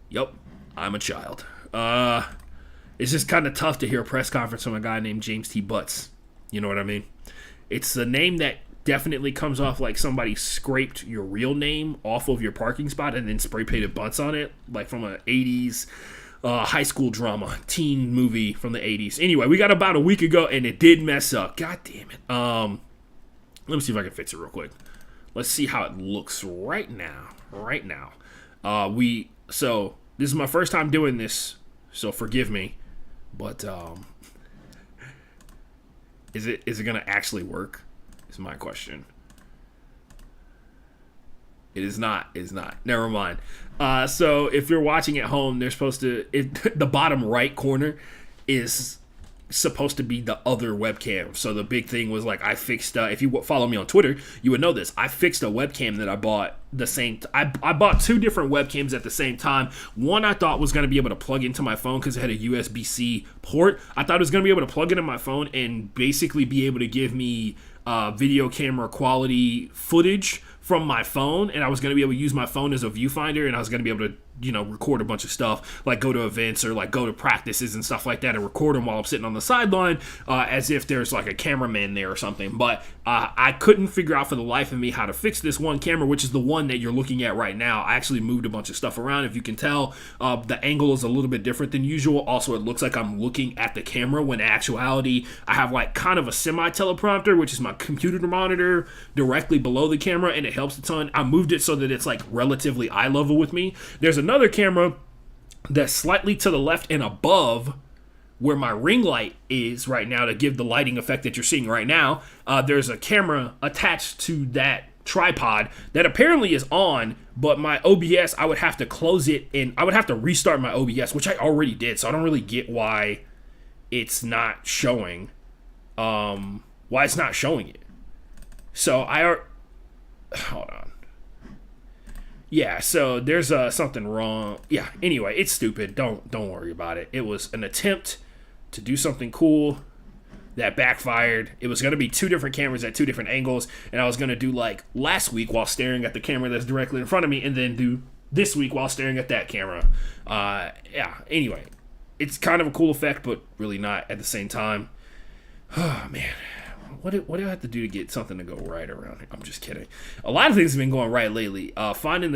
Yup. I'm a child. It's just kind of tough to hear a press conference from a guy named James T. Butts. You know what I mean? It's a name that definitely comes off like somebody scraped your real name off of your parking spot and then spray painted Butts on it, like from an 80s high school drama, teen movie from the 80s. Anyway, we got about a week ago, and it did mess up. God damn it. Let me see if I can fix it real quick. Let's see how it looks right now. So this is my first time doing this, so forgive me. But is it gonna actually work? Is my question. It is not. It's not. Never mind. So if you're watching at home, they're supposed to. The bottom right corner is supposed to be the other webcam. So the big thing was like I fixed. If you follow me on Twitter, you would know this. I fixed a webcam that I bought the same. I bought two different webcams at the same time. One I thought was going to be able to plug into my phone because it had a USB-C port. I thought it was going to be able to plug into my phone and basically be able to give me video camera quality footage from my phone, and I was going to be able to use my phone as a viewfinder, and I was going to be able to, record a bunch of stuff, like go to events or like go to practices and stuff like that and record them while I'm sitting on the sideline as if there's like a cameraman there or something. But I couldn't figure out for the life of me how to fix this one camera, which is the one that you're looking at right now. I actually moved a bunch of stuff around. If you can tell, the angle is a little bit different than usual. Also, it looks like I'm looking at the camera when in actuality I have like kind of a semi-teleprompter, which is my computer monitor directly below the camera, and it helps a ton. I moved it so that it's like relatively eye level with me. There's another camera that's slightly to the left and above where my ring light is right now to give the lighting effect that you're seeing right now. There's a camera attached to that tripod that apparently is on, but my OBS, I would have to close it and I would have to restart my OBS, which I already did, so I don't really get why it's not showing. Why it's not showing it. So hold on. Yeah, so there's something wrong. Yeah, anyway, it's stupid. Don't worry about it. It was an attempt to do something cool that backfired. It was going to be two different cameras at two different angles, and I was going to do like last week while staring at the camera that's directly in front of me, and then do this week while staring at that camera. Anyway, it's kind of a cool effect, but really not at the same time. Oh, man. What do I have to do to get something to go right around here? I'm just kidding. A lot of things have been going right lately. Finding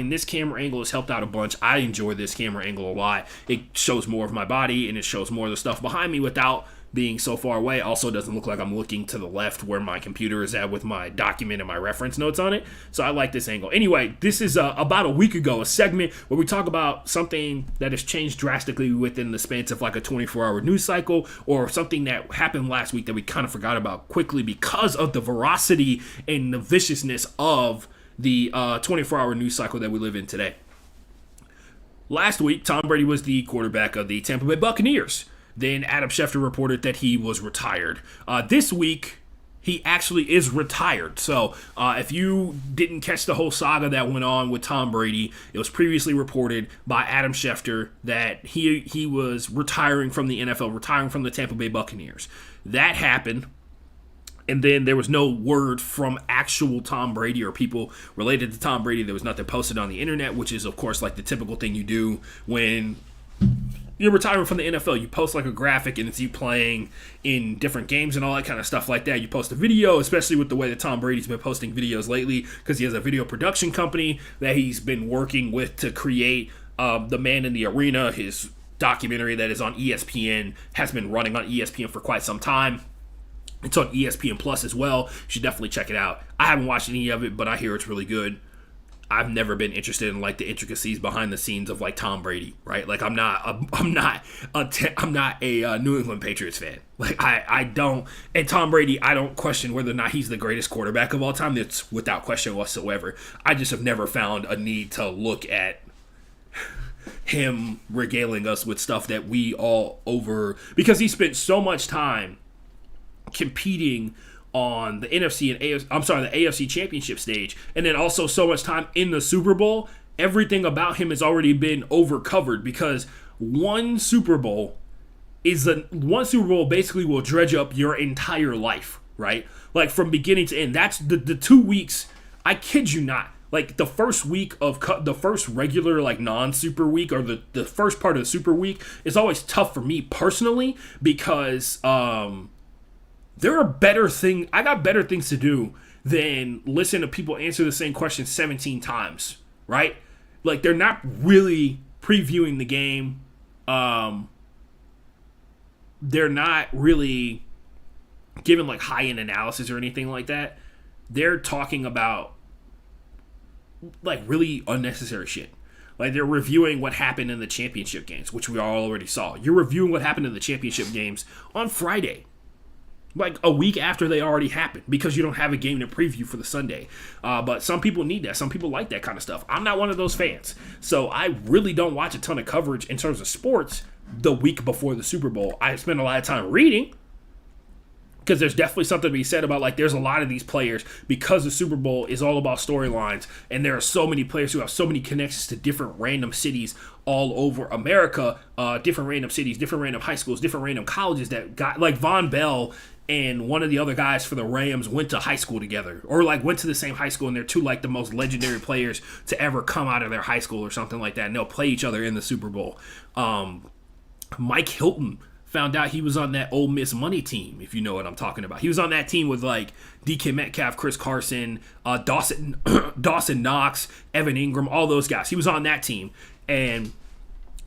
this camera angle has helped out a bunch. I enjoy this camera angle a lot. It shows more of my body, and it shows more of the stuff behind me without being so far away. Also doesn't look like I'm looking to the left where my computer is at with my document and my reference notes on it. So I like this angle. Anyway, this is about a week ago, a segment where we talk about something that has changed drastically within the span of like a 24-hour news cycle, or something that happened last week that we kind of forgot about quickly because of the veracity and the viciousness of the 24-hour news cycle that we live in today. Last week, Tom Brady was the quarterback of the Tampa Bay Buccaneers. Then Adam Schefter reported that he was retired. This week, he actually is retired. So if you didn't catch the whole saga that went on with Tom Brady, it was previously reported by Adam Schefter that he was retiring from the NFL, retiring from the Tampa Bay Buccaneers. That happened. And then there was no word from actual Tom Brady or people related to Tom Brady. There was nothing posted on the internet, which is, of course, like the typical thing you do when you're retiring from the NFL. You post like a graphic and it's you playing in different games and all that kind of stuff like that. You post a video, especially with the way that Tom Brady's been posting videos lately, because he has a video production company that he's been working with to create The Man in the Arena. His documentary that is on ESPN has been running on ESPN for quite some time. It's on ESPN Plus as well. You should definitely check it out. I haven't watched any of it, but I hear it's really good. I've never been interested in like the intricacies behind the scenes of like Tom Brady, right? Like I'm not a New England Patriots fan. Like I don't, and Tom Brady, I don't question whether or not he's the greatest quarterback of all time. That's without question whatsoever. I just have never found a need to look at him regaling us with stuff that we all over, because he spent so much time competing on the NFC and the AFC championship stage, and then also so much time in the Super Bowl. Everything about him has already been overcovered, because one Super Bowl one Super Bowl basically will dredge up your entire life, right? Like from beginning to end. That's the 2 weeks. I kid you not. Like the first week of the first regular like non-super week, or the first part of the super week, is always tough for me personally because there are better things. I got better things to do than listen to people answer the same question 17 times, right? Like they're not really previewing the game. They're not really giving like high-end analysis or anything like that. They're talking about like really unnecessary shit. Like they're reviewing what happened in the championship games, which we all already saw. You're reviewing what happened in the championship games on Friday, like a week after they already happened, because you don't have a game to preview for the Sunday. But some people need that. Some people like that kind of stuff. I'm not one of those fans. So I really don't watch a ton of coverage in terms of sports the week before the Super Bowl. I spend a lot of time reading, because there's definitely something to be said about, like, there's a lot of these players, because the Super Bowl is all about storylines, and there are so many players who have so many connections to different random cities all over America, different random cities, different random high schools, different random colleges that got, like, Von Bell and one of the other guys for the Rams went to high school together, or, like, went to the same high school, and they're two, like, the most legendary players to ever come out of their high school or something like that, and they'll play each other in the Super Bowl. Mike Hilton found out he was on that Ole Miss money team, if you know what I'm talking about. He was on that team with like DK Metcalf, Chris Carson, Dawson Knox, Evan Ingram, all those guys. He was on that team, and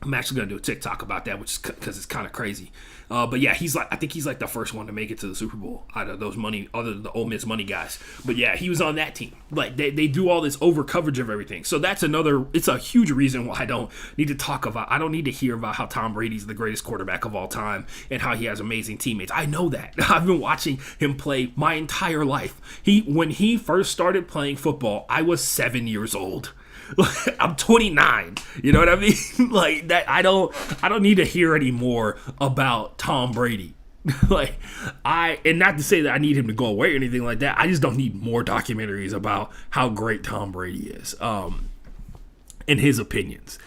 I'm actually gonna do a TikTok about that, which is because it's kind of crazy. But yeah, I think he's like the first one to make it to the Super Bowl out of those other than the Ole Miss money guys. But yeah, he was on that team. Like they do all this over coverage of everything. So that's it's a huge reason why I don't need to hear about how Tom Brady's the greatest quarterback of all time and how he has amazing teammates. I know that. I've been watching him play my entire life. When he first started playing football, I was 7 years old. I'm 29. You know what I mean? Like that. I don't need to hear any more about Tom Brady. And not to say that I need him to go away or anything like that. I just don't need more documentaries about how great Tom Brady is, and his opinions.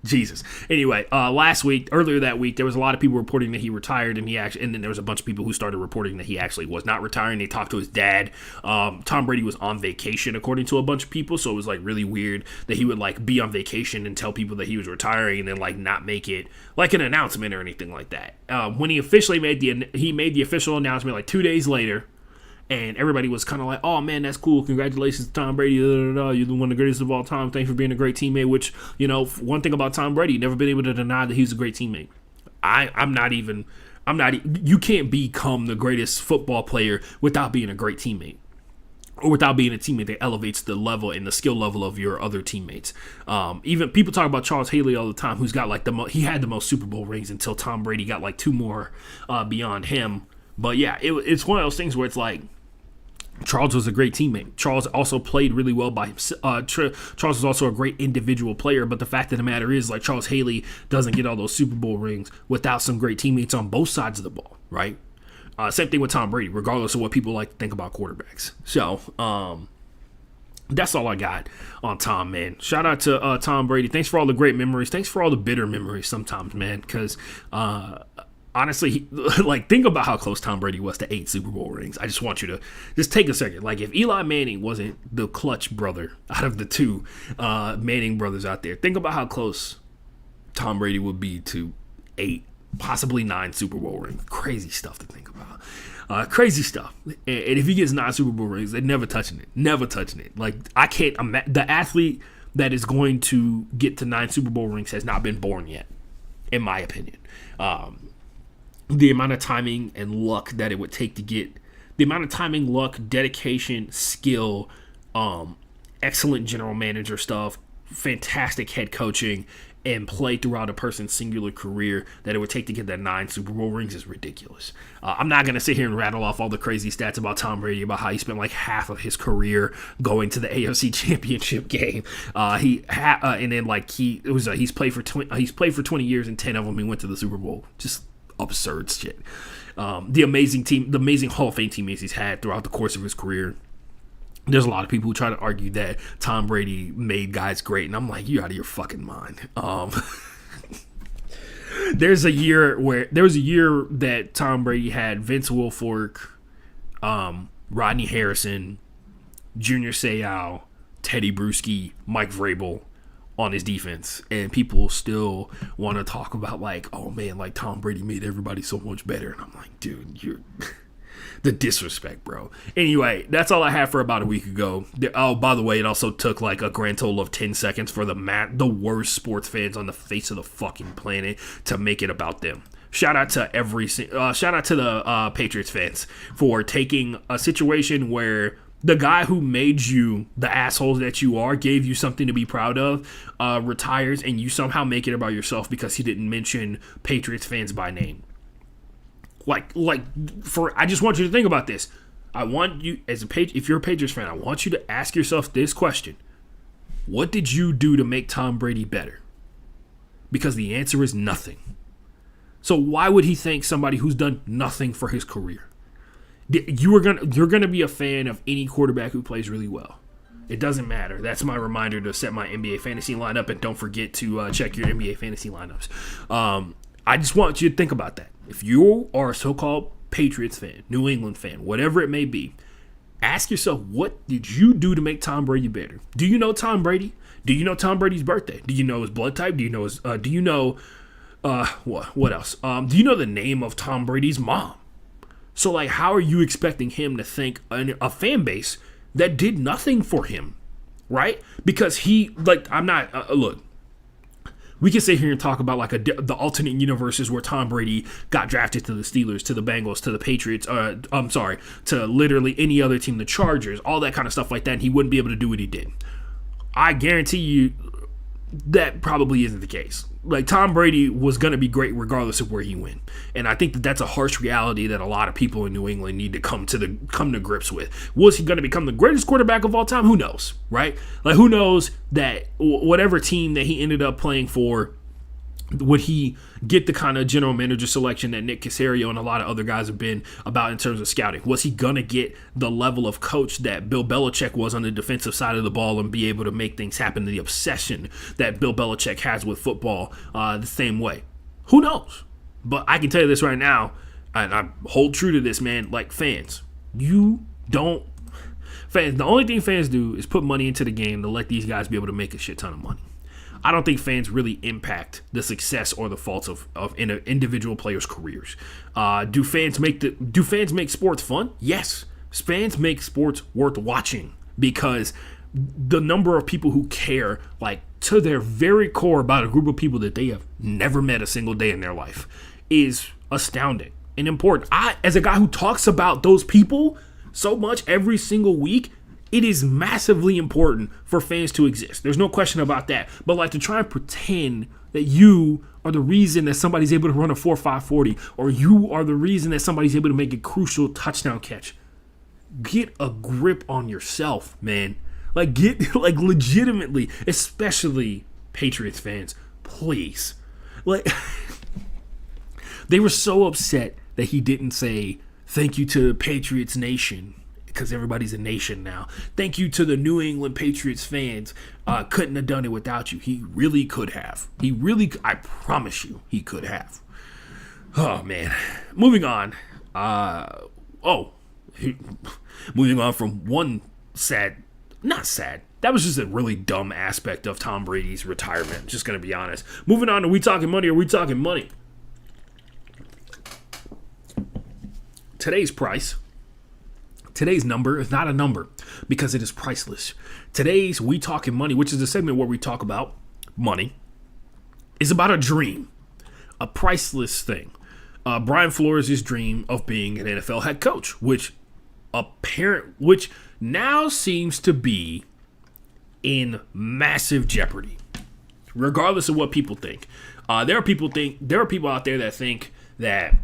Jesus. Anyway, earlier that week, there was a lot of people reporting that he retired, and then there was a bunch of people who started reporting that he actually was not retiring. They talked to his dad. Tom Brady was on vacation, according to a bunch of people, so it was like really weird that he would like be on vacation and tell people that he was retiring, and then like not make it like an announcement or anything like that. When he officially made the official announcement like 2 days later. And everybody was kind of like, oh, man, that's cool. Congratulations to Tom Brady. You're the one of the greatest of all time. Thanks for being a great teammate, which, you know, one thing about Tom Brady, never been able to deny that he's a great teammate. You can't become the greatest football player without being a great teammate, or without being a teammate that elevates the level and the skill level of your other teammates. Even people talk about Charles Haley all the time, who's got like he had the most Super Bowl rings until Tom Brady got like 2 more beyond him. But yeah, it's one of those things where it's like, Charles was a great teammate. Charles also played really well by himself. Charles was also a great individual player, but the fact of the matter is, like, Charles Haley doesn't get all those Super Bowl rings without some great teammates on both sides of the ball, right? Same thing with Tom Brady, regardless of what people like to think about quarterbacks. So, that's all I got on Tom, man. Shout out to Tom Brady. Thanks for all the great memories. Thanks for all the bitter memories sometimes, man, because honestly, like, think about how close Tom Brady was to 8 Super Bowl rings. I just want you to just take a second. Like, if Eli Manning wasn't the clutch brother out of the 2 Manning brothers out there, think about how close Tom Brady would be to 8, possibly 9 Super Bowl rings. Crazy stuff to think about. Crazy stuff. And if he gets 9 Super Bowl rings, they're never touching it. Never touching it. Like, I can't imagine. The athlete that is going to get to 9 Super Bowl rings has not been born yet, in my opinion. The amount of timing and luck that it would take to get, the amount of timing, luck, dedication, skill, excellent general manager stuff, fantastic head coaching, and play throughout a person's singular career that it would take to get that 9 Super Bowl rings is ridiculous. I'm not going to sit here and rattle off all the crazy stats about Tom Brady, about how he spent like half of his career going to the AFC Championship game. And then like he's played for 20 years, and 10 of them he went to the Super Bowl. Just absurd shit. The amazing Hall of Fame teammates he's had throughout the course of his career. There's a lot of people who try to argue that Tom Brady made guys great, and I'm like, you're out of your fucking mind. There was a year that Tom Brady had Vince Wilfork, Rodney Harrison, Junior Seau, Teddy Bruschi, Mike Vrabel on his defense, and people still want to talk about like, oh man, like Tom Brady made everybody so much better, and I'm like, dude, you're the disrespect, bro. Anyway, that's all I had for about a week ago. Oh, by the way, it also took like a grand total of 10 seconds for the worst sports fans on the face of the fucking planet to make it about them. Shout out to the Patriots fans for taking a situation where the guy who made you the assholes that you are, gave you something to be proud of, retires, and you somehow make it about yourself because he didn't mention Patriots fans by name. I just want you to think about this. I want you, if you're a Patriots fan, I want you to ask yourself this question: what did you do to make Tom Brady better? Because the answer is nothing. So why would he thank somebody who's done nothing for his career? You're gonna be a fan of any quarterback who plays really well. It doesn't matter. That's my reminder to set my NBA fantasy lineup, and don't forget to check your NBA fantasy lineups. I just want you to think about that. If you are a so-called Patriots fan, New England fan, whatever it may be, ask yourself, what did you do to make Tom Brady better? Do you know Tom Brady? Do you know Tom Brady's birthday? Do you know his blood type? Do you know his? What else? Do you know the name of Tom Brady's mom? So, like, how are you expecting him to thank a fan base that did nothing for him, right? Because look, we can sit here and talk about, like, the alternate universes where Tom Brady got drafted to the Steelers, to the Bengals, to the Patriots, to literally any other team, the Chargers, all that kind of stuff like that, and he wouldn't be able to do what he did. I guarantee you that probably isn't the case. Like, Tom Brady was going to be great regardless of where he went. And I think that that's a harsh reality that a lot of people in New England need to come to grips with. Was he going to become the greatest quarterback of all time? Who knows, right? Like, who knows that whatever team that he ended up playing for, would he get the kind of general manager selection that Nick Caserio and a lot of other guys have been about in terms of scouting? Was he going to get the level of coach that Bill Belichick was on the defensive side of the ball and be able to make things happen? The obsession that Bill Belichick has with football the same way. Who knows? But I can tell you this right now, and I hold true to this, man, like, fans, the only thing fans do is put money into the game to let these guys be able to make a shit ton of money. I don't think fans really impact the success or the faults of individual players' careers. Do fans make sports fun? Yes. Fans make sports worth watching because the number of people who care, like, to their very core about a group of people that they have never met a single day in their life is astounding and important. As a guy who talks about those people so much every single week, it is massively important for fans to exist. There's no question about that. But, like, to try and pretend that you are the reason that somebody's able to run a 4.5 40, or you are the reason that somebody's able to make a crucial touchdown catch. Get a grip on yourself, man. Like, legitimately, especially Patriots fans, please. Like, they were so upset that he didn't say thank you to the Patriots Nation, because everybody's a nation now. Thank you to the New England Patriots fans. Couldn't have done it without you. He really could have. I promise you, he could have. Oh, man. Moving on. Moving on from one not sad. That was just a really dumb aspect of Tom Brady's retirement. Just going to be honest. Moving on to We Talking Money or We Talking Money. Today's number is not a number because it is priceless. Today's We Talking Money, which is a segment where we talk about money, is about a dream, a priceless thing. Brian Flores' dream of being an NFL head coach, which now seems to be in massive jeopardy, regardless of what people think. There are people out there that think that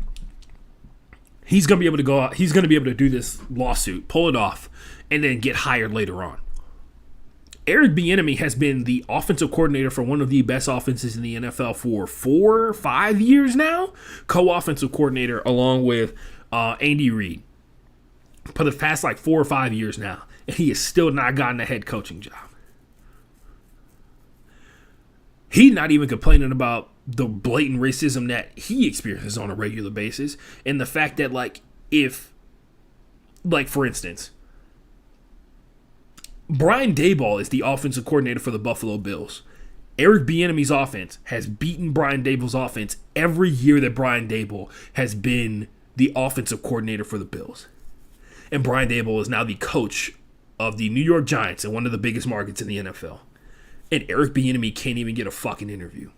he's going to be able to go out, he's going to be able to do this lawsuit, pull it off, and then get hired later on. Eric Bieniemy has been the offensive coordinator for one of the best offenses in the NFL for 4 or 5 years now. Co-offensive coordinator along with Andy Reid for the past 4 or 5 years now. And he has still not gotten a head coaching job. He's not even complaining about the blatant racism that he experiences on a regular basis, and the fact that, like, if, like, for instance, Brian Daboll is the offensive coordinator for the Buffalo Bills. Eric Bieniemy's offense has beaten Brian Daboll's offense every year that Brian Daboll has been the offensive coordinator for the Bills. And Brian Daboll is now the coach of the New York Giants in one of the biggest markets in the NFL. And Eric Bieniemy can't even get a fucking interview.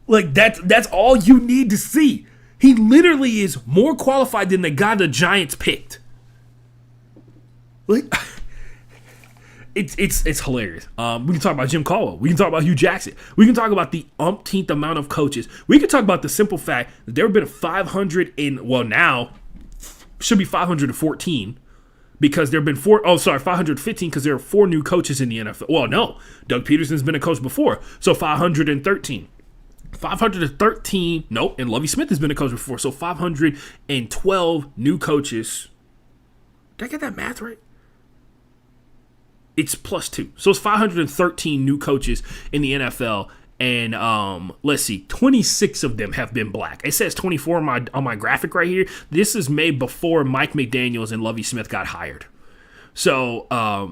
Like, that's all you need to see. He literally is more qualified than the guy the Giants picked. Like, it's hilarious. We can talk about Jim Caldwell. We can talk about Hugh Jackson. We can talk about the umpteenth amount of coaches. We can talk about the simple fact that there have been now should be 514 because there have been 515 because there are 4 new coaches in the NFL. Well, no, Doug Peterson's been a coach before, so 513. 513, nope, and Lovie Smith has been a coach before, so 512 new coaches. Did I get that math right? It's +2. So it's 513 new coaches in the NFL. And let's see, 26 of them have been black. It says 24 on my graphic right here. This is made before Mike McDaniels and Lovie Smith got hired. So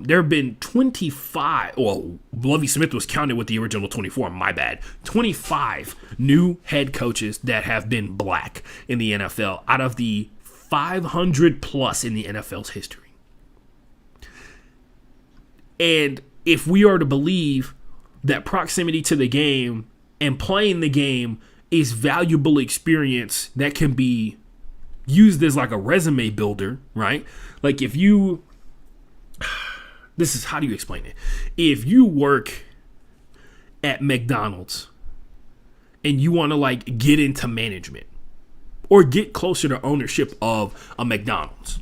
there have been 25. Well, Lovie Smith was counted with the original 24. My bad. 25 new head coaches that have been black in the NFL out of the 500 plus in the NFL's history. And if we are to believe that proximity to the game and playing the game is valuable experience that can be used as like a resume builder, right? Like if you, how do you explain it? If you work at McDonald's and you want to like get into management or get closer to ownership of a McDonald's,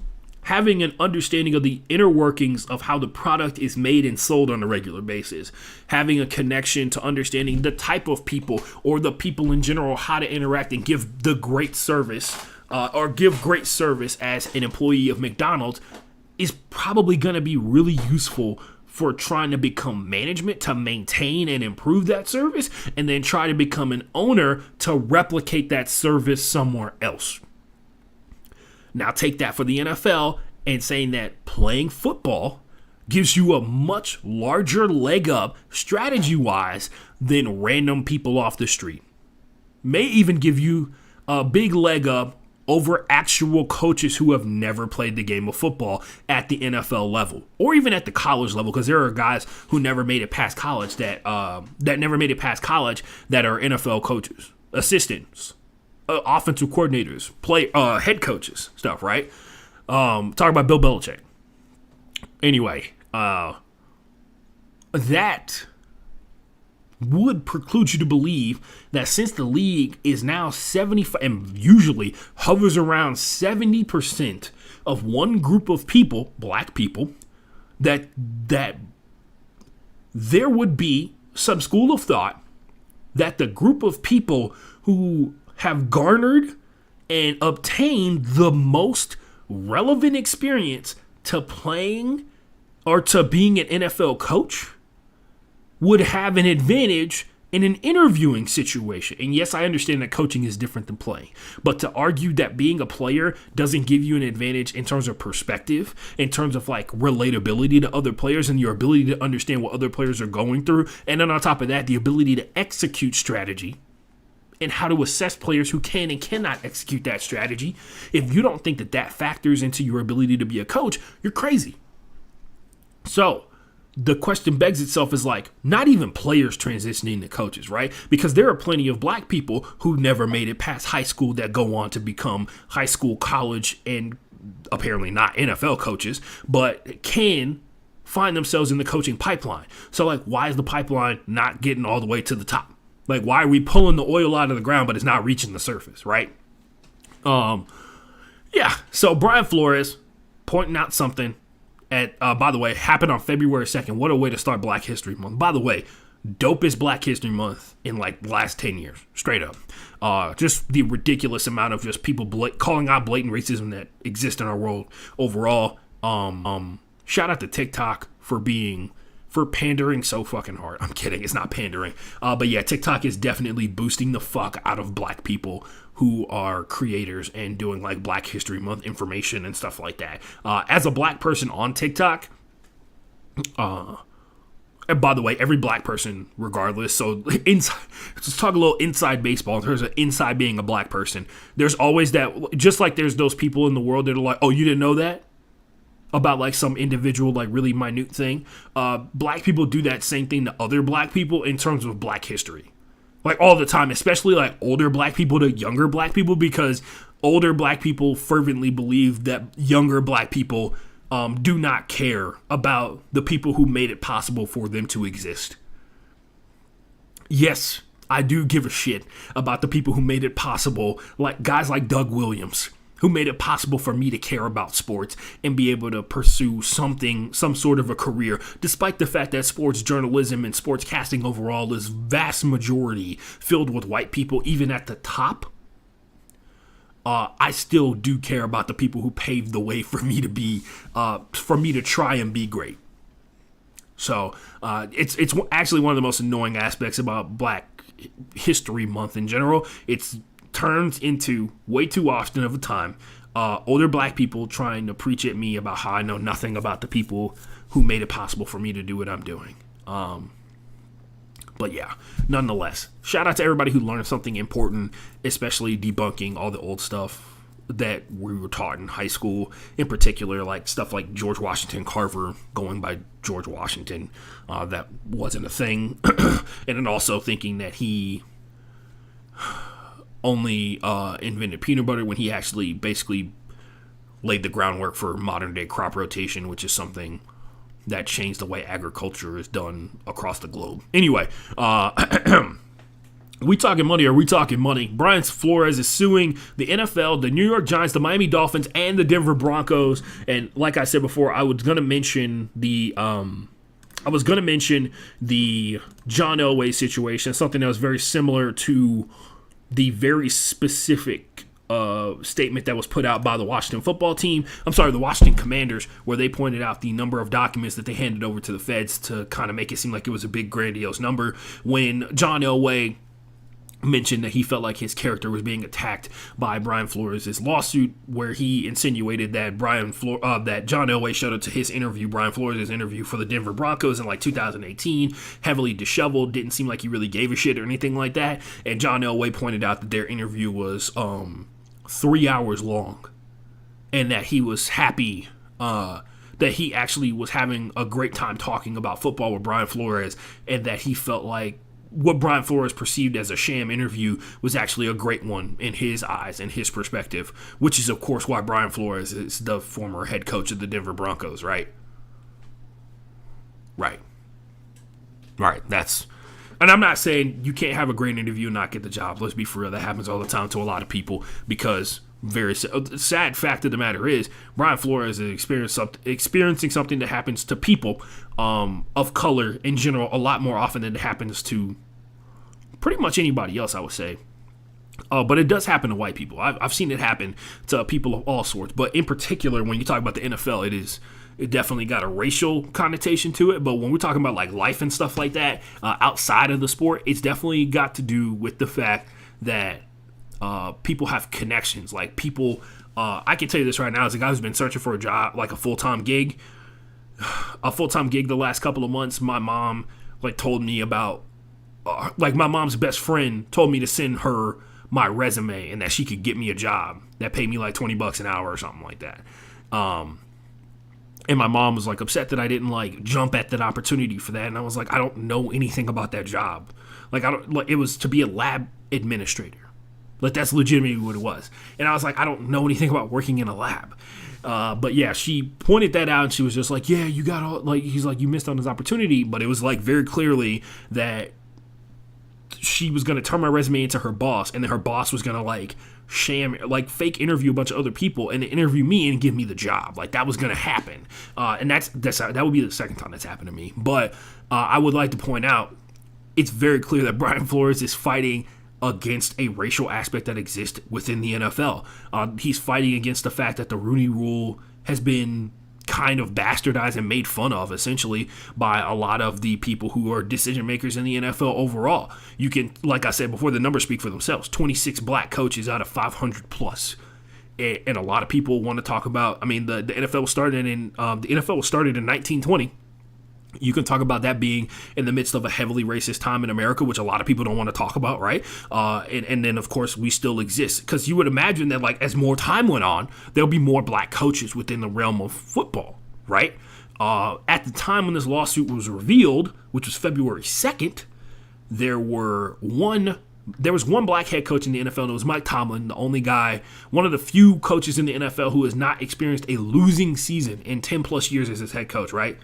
having an understanding of the inner workings of how the product is made and sold on a regular basis, having a connection to understanding the type of people or the people in general, how to interact and give the great service or give great service as an employee of McDonald's is probably going to be really useful for trying to become management to maintain and improve that service and then try to become an owner to replicate that service somewhere else. Now take that for the NFL and saying that playing football gives you a much larger leg up strategy-wise than random people off the street. May even give you a big leg up over actual coaches who have never played the game of football at the NFL level or even at the college level, because there are guys who never made it past college that never made it past college that are NFL coaches, assistants, offensive coordinators, head coaches, stuff, right? Talk about Bill Belichick. Anyway, that would preclude you to believe that since the league is now 75 and usually hovers around 70% of one group of people, black people, that there would be some school of thought that the group of people who have garnered and obtained the most relevant experience to playing or to being an NFL coach would have an advantage in an interviewing situation. And yes, I understand that coaching is different than playing, but to argue that being a player doesn't give you an advantage in terms of perspective, in terms of like relatability to other players and your ability to understand what other players are going through, and then on top of that, the ability to execute strategy and how to assess players who can and cannot execute that strategy. If you don't think that factors into your ability to be a coach, you're crazy. So the question begs itself is like, not even players transitioning to coaches, right? Because there are plenty of black people who never made it past high school that go on to become high school, college, and apparently not NFL coaches, but can find themselves in the coaching pipeline. So like, why is the pipeline not getting all the way to the top? Like, why are we pulling the oil out of the ground, but it's not reaching the surface, right? Yeah. So Brian Flores pointing out something by the way, happened on February 2nd. What a way to start Black History Month. By the way, dopest Black History Month in like the last 10 years, straight up. Just the ridiculous amount of just people calling out blatant racism that exists in our world overall. Shout out to TikTok for for pandering so fucking hard. I'm kidding. It's not pandering. But yeah, TikTok is definitely boosting the fuck out of black people who are creators and doing like Black History Month information and stuff like that. As a black person on TikTok, and by the way, every black person, regardless, so inside, let's talk a little inside baseball in terms of inside being a black person. There's always that, just like there's those people in the world that are like, oh, you didn't know that? About like some individual, like really minute thing. Black people do that same thing to other black people in terms of black history. Like all the time, especially like older black people to younger black people, because older black people fervently believe that younger black people do not care about the people who made it possible for them to exist. Yes, I do give a shit about the people who made it possible, like guys like Doug Williams, who made it possible for me to care about sports and be able to pursue some sort of a career, despite the fact that sports journalism and sports casting overall is vast majority filled with white people, even at the top. I still do care about the people who paved the way for me to try and be great. So it's actually one of the most annoying aspects about Black History Month in general. It's turned into way too often of a time older black people trying to preach at me about how I know nothing about the people who made it possible for me to do what I'm doing. But yeah, nonetheless, shout out to everybody who learned something important, especially debunking all the old stuff that we were taught in high school, in particular, like stuff like George Washington Carver going by George Washington. That wasn't a thing. And then also thinking that he only invented peanut butter when he actually basically laid the groundwork for modern day crop rotation, which is something that changed the way agriculture is done across the globe. Anyway, we talking money or we talking money? Brian Flores is suing the NFL, the New York Giants, the Miami Dolphins, and the Denver Broncos. And like I said before, I was gonna mention the John Elway situation, something that was very similar to the very specific statement that was put out by the Washington the Washington Commanders, where they pointed out the number of documents that they handed over to the feds to kind of make it seem like it was a big grandiose number, when John Elway mentioned that he felt like his character was being attacked by Brian Flores' lawsuit, where he insinuated that that John Elway showed up to his interview, Brian Flores' interview for the Denver Broncos in like 2018, heavily disheveled, didn't seem like he really gave a shit or anything like that. And John Elway pointed out that their interview was 3 hours long, and that he was happy that he actually was having a great time talking about football with Brian Flores, and that he felt like what Brian Flores perceived as a sham interview was actually a great one in his eyes and his perspective, which is, of course, why Brian Flores is the former head coach of the Denver Broncos, right? Right. And I'm not saying you can't have a great interview and not get the job. Let's be for real. That happens all the time to a lot of people, because very sad fact of the matter is Brian Flores is experiencing something that happens to people of color in general a lot more often than it happens to pretty much anybody else, I would say. But it does happen to white people. I've seen it happen to people of all sorts. But in particular, when you talk about the NFL, it definitely got a racial connotation to it. But when we're talking about like life and stuff like that outside of the sport, it's definitely got to do with the fact that people have connections. Like people, I can tell you this right now, as a guy who's been searching for a job, like a full-time gig the last couple of months. My mom told me about, my mom's best friend told me to send her my resume and that she could get me a job that paid me like $20 an hour or something like that. And my mom was upset that I didn't jump at that opportunity for that. And I was like, I don't know anything about that job. It was to be a lab administrator. That's legitimately what it was. And I was like, I don't know anything about working in a lab. But yeah, she pointed that out and she was just like, yeah, you got all, he's like, you missed on this opportunity. But it was very clearly that she was going to turn my resume into her boss, and then her boss was going to sham, fake interview a bunch of other people and interview me and give me the job. That was going to happen. And that would be the second time that's happened to me. But I would like to point out, it's very clear that Brian Flores is fighting against a racial aspect that exists within the NFL. He's fighting against the fact that the Rooney Rule has been kind of bastardized and made fun of, essentially, by a lot of the people who are decision makers in the NFL overall. You can, like I said before, the numbers speak for themselves. 26 black coaches out of 500 plus. And a lot of people want to talk about, I mean, the NFL was started in 1920. You can talk about that being in the midst of a heavily racist time in America, which a lot of people don't want to talk about, right? And then, of course, we still exist. Because you would imagine that, like, as more time went on, there'll be more black coaches within the realm of football, right? At the time when this lawsuit was revealed, which was February 2nd, there was one black head coach in the NFL, and it was Mike Tomlin, the only guy, one of the few coaches in the NFL who has not experienced a losing season in 10 plus years as his head coach, right?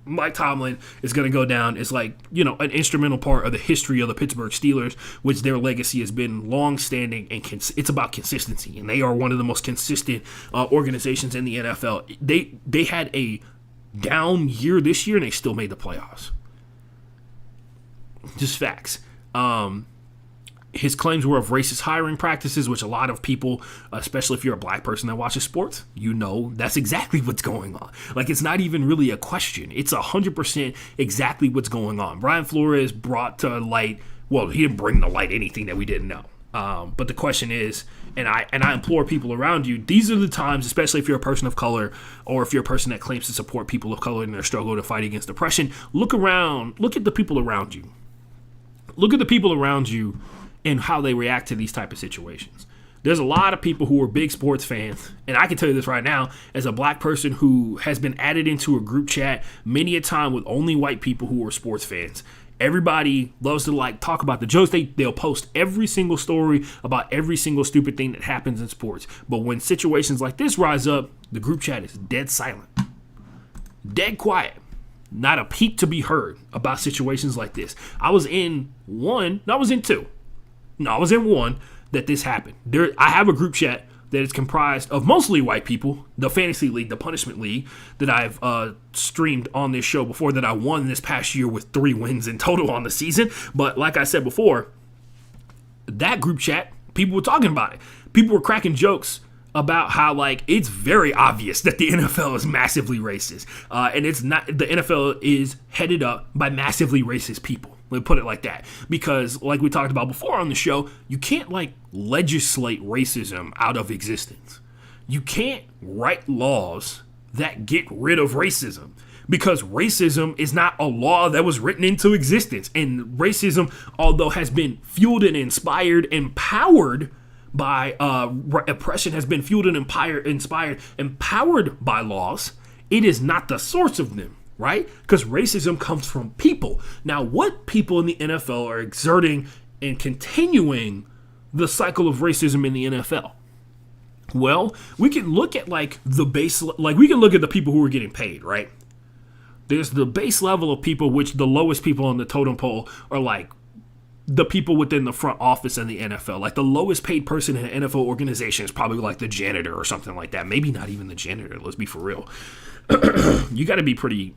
Mike Tomlin is going to go down as, like, you know, an instrumental part of the history of the Pittsburgh Steelers, which their legacy has been long-standing, and it's about consistency, and they are one of the most consistent organizations in the NFL. They had a down year this year, and they still made the playoffs. Just facts. His claims were of racist hiring practices, which a lot of people, especially if you're a black person that watches sports, you know that's exactly what's going on. Like, it's not even really a question. It's 100% exactly what's going on. Brian Flores brought to light, well, he didn't bring to light anything that we didn't know. But the question is, and I implore people around you, these are the times, especially if you're a person of color or if you're a person that claims to support people of color in their struggle to fight against oppression, look around, look at the people around you. Look at the people around you and how they react to these type of situations. There's a lot of people who are big sports fans, and I can tell you this right now, as a black person who has been added into a group chat many a time with only white people who are sports fans. Everybody loves to, like, talk about the jokes. They'll post every single story about every single stupid thing that happens in sports. But when situations like this rise up, the group chat is dead silent. Dead quiet. Not a peep to be heard about situations like this. I was in one that this happened. I have a group chat that is comprised of mostly white people, the fantasy league, the punishment league that I've streamed on this show before, that I won this past year with 3 wins in total on the season. But like I said before, that group chat, people were talking about it. People were cracking jokes about how, like, it's very obvious that the NFL is massively racist. And it's not, the NFL is headed up by massively racist people. Let me put it like that. Because, like we talked about before on the show, you can't, like, legislate racism out of existence. You can't write laws that get rid of racism. Because racism is not a law that was written into existence. And racism, although has been fueled and inspired, empowered by oppression, has been fueled and inspired, empowered by laws, it is not the source of them, right? Because racism comes from people. Now, what people in the NFL are exerting and continuing the cycle of racism in the NFL? Well, we can look at, like, the base, like, we can look at the people who are getting paid, right? There's the base level of people, which the lowest people on the totem pole are, like, the people within the front office in the NFL. Like, the lowest paid person in an NFL organization is probably like the janitor or something like that. Maybe not even the janitor. Let's be for real. You got to be pretty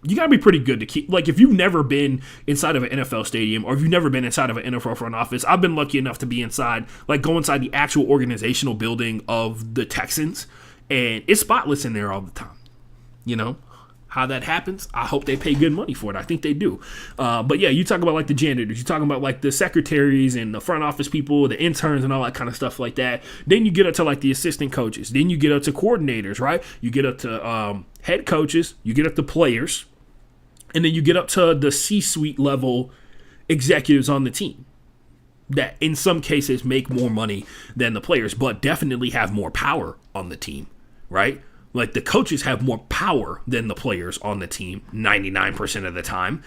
good to keep, like, if you've never been inside of an NFL stadium, or if you've never been inside of an NFL front office. I've been lucky enough to be inside, like, go inside the actual organizational building of the Texans, and it's spotless in there all the time. You know how that happens? I hope they pay good money for it. I think they do. But yeah, you talk about, like, the janitors, you talking about, like, the secretaries and the front office people, the interns and all that kind of stuff like that. Then you get up to, like, the assistant coaches. Then you get up to coordinators, right? You get up to head coaches. You get up to players. And then you get up to the C-suite level executives on the team that in some cases make more money than the players, but definitely have more power on the team, right? Like, the coaches have more power than the players on the team 99% of the time.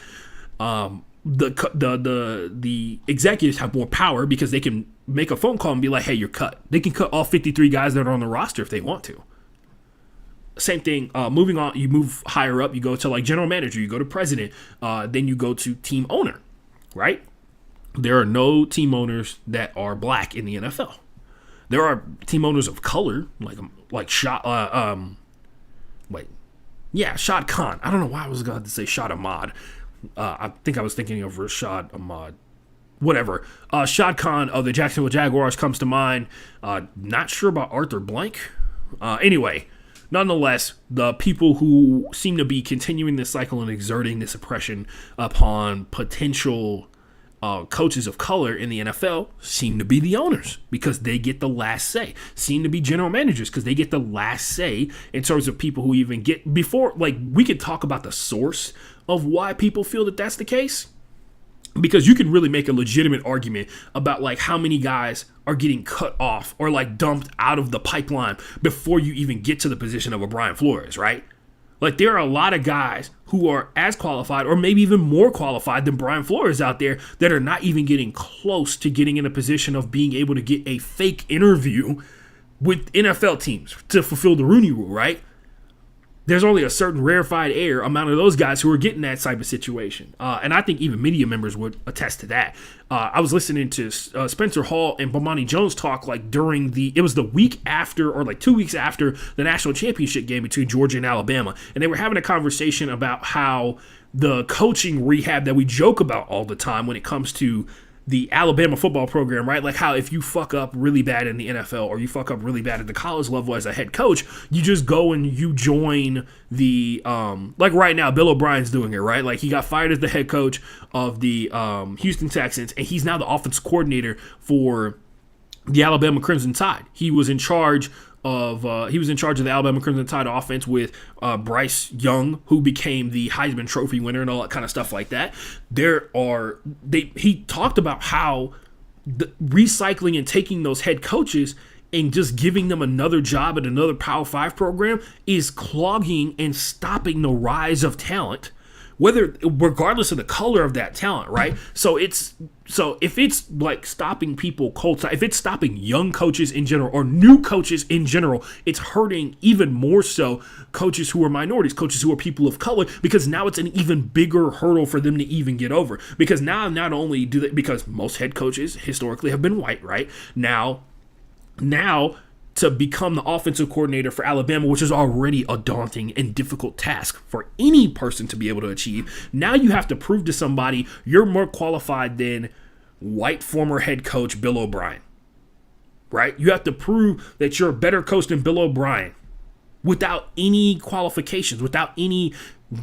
The executives have more power because they can make a phone call and be like, hey, you're cut. They can cut all 53 guys that are on the roster if they want to. Same thing, moving on, you move higher up, you go to, like, general manager, you go to president, then you go to team owner, right? There are no team owners that are black in the NFL. There are team owners of color, like Shad Khan. I don't know why I was going to say Shad Ahmad. I think I was thinking of Rashad Ahmad. Whatever. Shad Khan of the Jacksonville Jaguars comes to mind. Not sure about Arthur Blank. Anyway, nonetheless, the people who seem to be continuing this cycle and exerting this oppression upon potential coaches of color in the NFL seem to be the owners because they get the last say. Seem to be general managers because they get the last say in terms of people who even get before. Like, we could talk about the source of why people feel that that's the case, because you can really make a legitimate argument about like how many guys are getting cut off or like dumped out of the pipeline before you even get to the position of a Brian Flores, right? Like, there are a lot of guys who are as qualified or maybe even more qualified than Brian Flores out there that are not even getting close to getting in a position of being able to get a fake interview with NFL teams to fulfill the Rooney Rule, right? There's only a certain rarefied air amount of those guys who are getting that type of situation. And I think even media members would attest to that. I was listening to Spencer Hall and Bomani Jones talk like it was the week after or like 2 weeks after the national championship game between Georgia and Alabama. And they were having a conversation about how the coaching rehab that we joke about all the time when it comes to the Alabama football program, right? Like how if you fuck up really bad in the NFL or you fuck up really bad at the college level as a head coach, you just go and you join the, like right now, Bill O'Brien's doing it, right? Like he got fired as the head coach of the Houston Texans, and he's now the offense coordinator for the Alabama Crimson Tide. He was in charge of the Alabama Crimson Tide offense with Bryce Young, who became the Heisman Trophy winner and all that kind of stuff like that. He talked about how recycling and taking those head coaches and just giving them another job at another Power 5 program is clogging and stopping the rise of talent, regardless of the color of that talent, right? So if it's like stopping people cold, if it's stopping young coaches in general or new coaches in general, it's hurting even more so coaches who are minorities, coaches who are people of color, because now it's an even bigger hurdle for them to even get over. Because now not only do they, because most head coaches historically have been white, right? Now to become the offensive coordinator for Alabama, which is already a daunting and difficult task for any person to be able to achieve. Now you have to prove to somebody you're more qualified than white former head coach Bill O'Brien, right? You have to prove that you're a better coach than Bill O'Brien without any qualifications, without any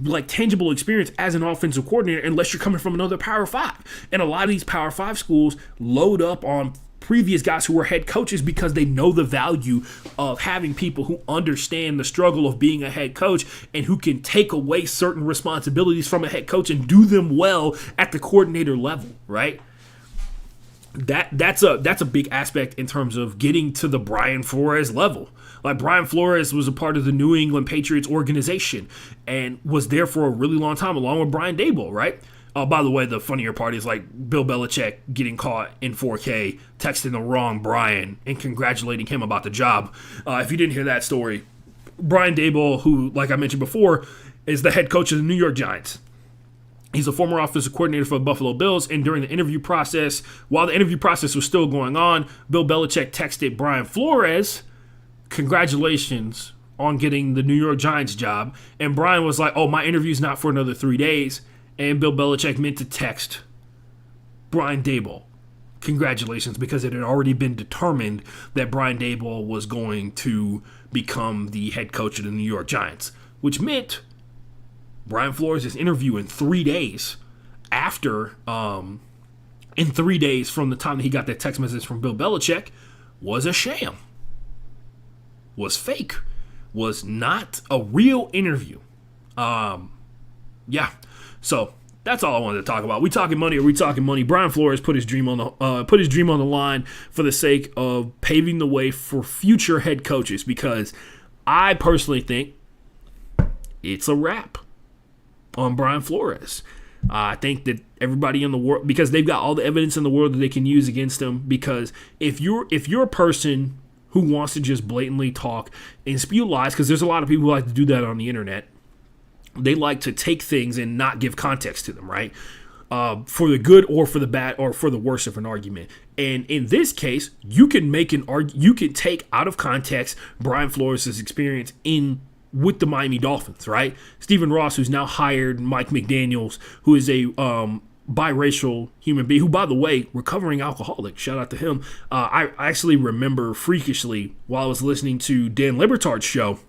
like tangible experience as an offensive coordinator, unless you're coming from another Power 5. And a lot of these Power 5 schools load up on previous guys who were head coaches because they know the value of having people who understand the struggle of being a head coach and who can take away certain responsibilities from a head coach and do them well at the coordinator level, right? That's a big aspect in terms of getting to the Brian Flores level. Like, Brian Flores was a part of the New England Patriots organization and was there for a really long time along with Brian Daboll, right? By the way, the funnier part is like Bill Belichick getting caught in 4K, texting the wrong Brian and congratulating him about the job. If you didn't hear that story, Brian Daboll, who, like I mentioned before, is the head coach of the New York Giants. He's a former offensive coordinator for the Buffalo Bills, and during the interview process, while the interview process was still going on, Bill Belichick texted Brian Flores, congratulations on getting the New York Giants job. And Brian was like, oh, my interview's not for another 3 days. And Bill Belichick meant to text Brian Daboll, congratulations, because it had already been determined that Brian Daboll was going to become the head coach of the New York Giants, which meant Brian Flores' interview in 3 days from the time that he got that text message from Bill Belichick was a sham, was fake, was not a real interview. Yeah. So that's all I wanted to talk about. We talking money? Are we talking money? Brian Flores put his dream on the line for the sake of paving the way for future head coaches, because I personally think it's a wrap on Brian Flores. I think that everybody in the world, because they've got all the evidence in the world that they can use against him. Because if you're a person who wants to just blatantly talk and spew lies, because there's a lot of people who like to do that on the internet. They like to take things and not give context to them, right? For the good or for the bad or for the worse of an argument. And in this case, you can take out of context Brian Flores' experience with the Miami Dolphins, right? Stephen Ross, who's now hired Mike McDaniels, who is a biracial human being, who, by the way, recovering alcoholic. Shout out to him. I actually remember freakishly while I was listening to Dan Le Batard's show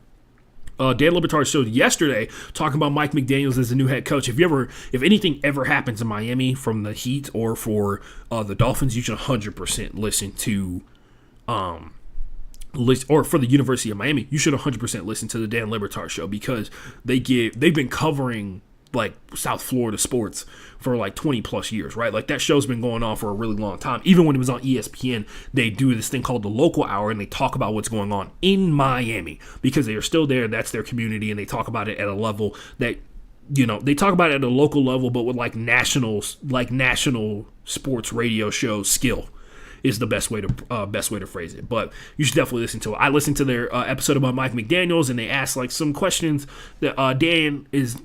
Dan Libertard showed yesterday talking about Mike McDaniels as the new head coach. If anything ever happens in Miami from the Heat or for the Dolphins, you should 100% listen to, or for the University of Miami, you should 100% listen to the Dan Libertard show, because they've been covering like South Florida sports for like 20 plus years, right? Like that show's been going on for a really long time. Even when it was on ESPN, they do this thing called the local hour, and they talk about what's going on in Miami because they are still there. That's their community, and they talk about it at a level that, they talk about it at a local level, but with like national sports radio show skill is the best way to phrase it. But you should definitely listen to it. I listened to their episode about Mike McDaniels, and they asked like some questions that Dan is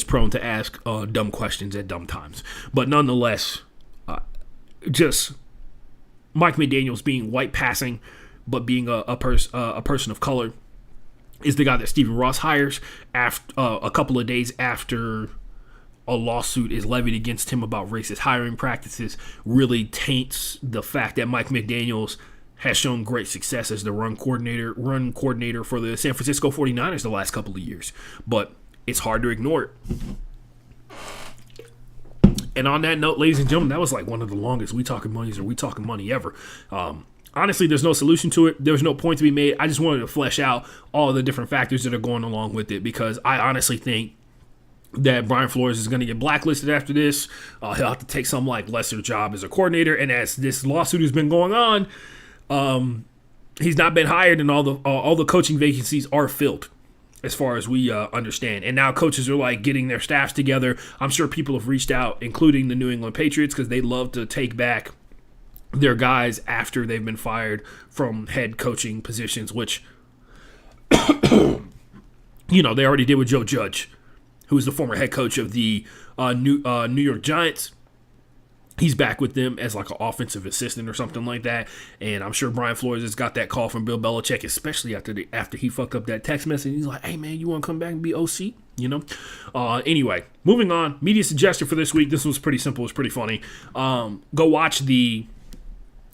prone to ask dumb questions at dumb times. But nonetheless, just Mike McDaniels being white passing, but being a person of color, is the guy that Stephen Ross hires after a couple of days after a lawsuit is levied against him about racist hiring practices. Really taints the fact that Mike McDaniels has shown great success as the run coordinator for the San Francisco 49ers the last couple of years. But it's hard to ignore it. And on that note, ladies and gentlemen, that was like one of the longest We Talking Money ever. Honestly, there's no solution to it. There's no point to be made. I just wanted to flesh out all the different factors that are going along with it, because I honestly think that Brian Flores is going to get blacklisted after this. He'll have to take some like lesser job as a coordinator. And as this lawsuit has been going on, he's not been hired, and all the coaching vacancies are filled, as far as we understand. And now coaches are like getting their staffs together. I'm sure people have reached out, including the New England Patriots, because they love to take back their guys after they've been fired from head coaching positions, which, they already did with Joe Judge, who is the former head coach of the New York Giants. He's back with them as like an offensive assistant or something like that. And I'm sure Brian Flores has got that call from Bill Belichick, especially after he fucked up that text message. He's like, hey, man, you want to come back and be OC? Anyway, moving on. Media suggestion for this week. This was pretty simple. It's pretty funny. Go watch the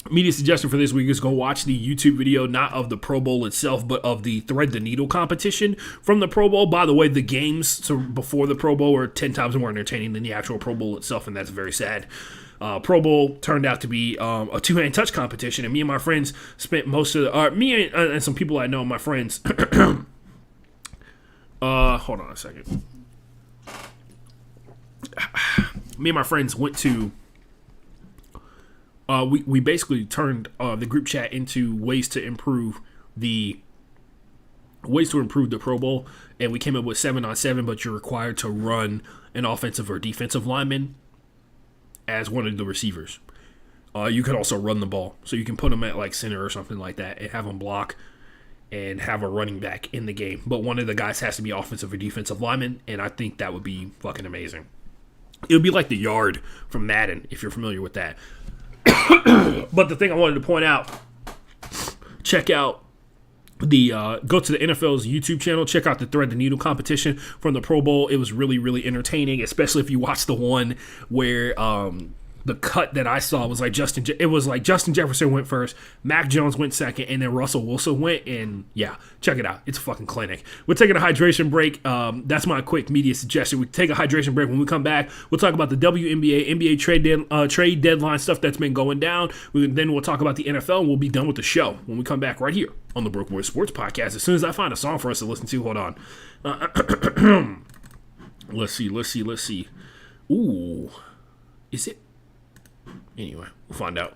media suggestion for this week is go watch the YouTube video, not of the Pro Bowl itself, but of the Thread the Needle competition from the Pro Bowl. By the way, the games before the Pro Bowl are 10 times more entertaining than the actual Pro Bowl itself, and that's very sad. Pro Bowl turned out to be a two-hand touch competition, and me and my friends spent most of me and some people I know, my friends. Hold on a second. Me and my friends went to. We basically turned the group chat into ways to improve the Pro Bowl, and we came up with 7-on-7, but you're required to run an offensive or defensive lineman as one of the receivers. You could also run the ball, so you can put them at like center or something like that and have them block and have a running back in the game. But one of the guys has to be offensive or defensive lineman, and I think that would be fucking amazing. It would be like the yard from Madden, if you're familiar with that. But the thing I wanted to point out, check out go to the NFL's YouTube channel, check out the Thread the Needle competition from the Pro Bowl. It was really, really entertaining, especially if you watch the one where the cut that I saw was like Justin Jefferson went first, Mac Jones went second, and then Russell Wilson went. And yeah, check it out. It's a fucking clinic. We're taking a hydration break. That's my quick media suggestion. We take a hydration break. When we come back, we'll talk about the WNBA, NBA trade deadline stuff that's been going down. Then we'll talk about the NFL, and we'll be done with the show when we come back right here on the Broke Boy Sports Podcast. As soon as I find a song for us to listen to, hold on. Let's see. Ooh, is it? Anyway, we'll find out.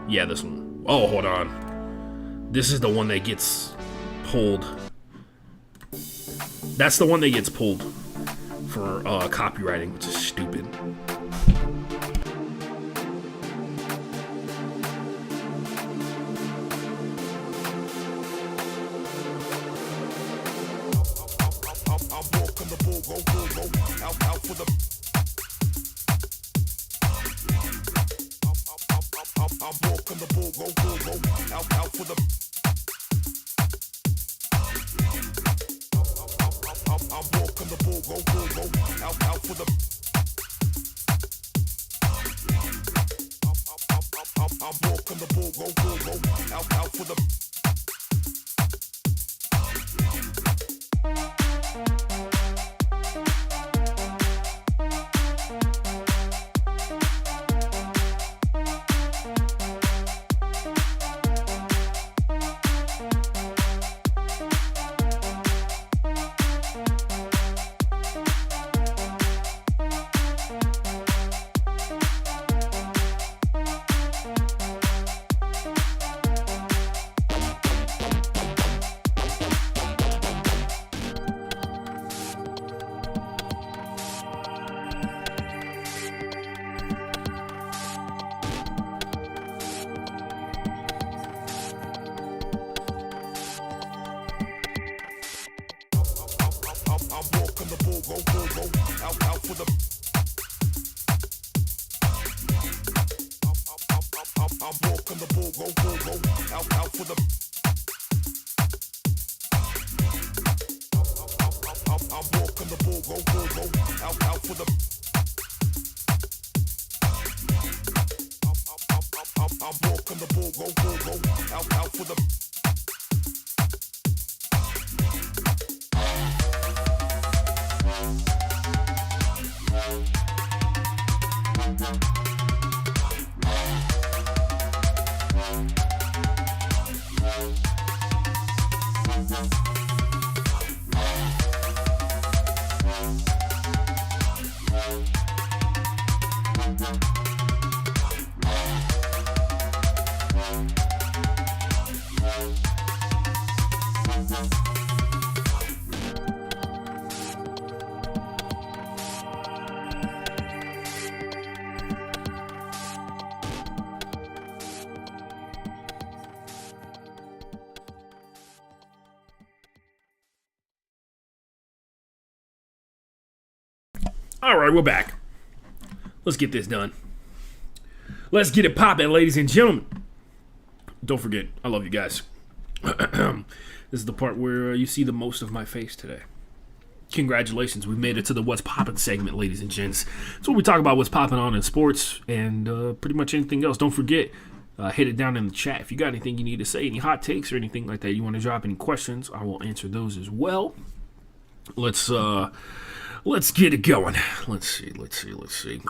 Yeah, this one. Oh, hold on. This is the one that gets pulled. That's the one that gets pulled for copywriting, which is stupid. All right, we're back. Let's get this done. Let's get it popping, ladies and gentlemen. Don't forget, I love you guys. This is the part where you see the most of my face today. Congratulations, we've made it to the What's Poppin' segment, ladies and gents. It's where we talk about what's popping on in sports and pretty much anything else. Don't forget, hit it down in the chat. If you got anything you need to say, any hot takes or anything like that, you want to drop any questions, I will answer those as well. Let's get it going. Let's see.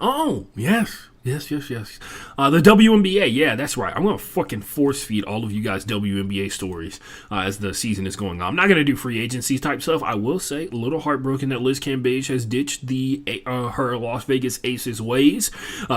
Oh, yes. The WNBA, yeah, that's right. I'm going to fucking force feed all of you guys WNBA stories as the season is going on. I'm not going to do free agency type stuff. I will say, a little heartbroken that Liz Cambage has ditched her Las Vegas Aces ways.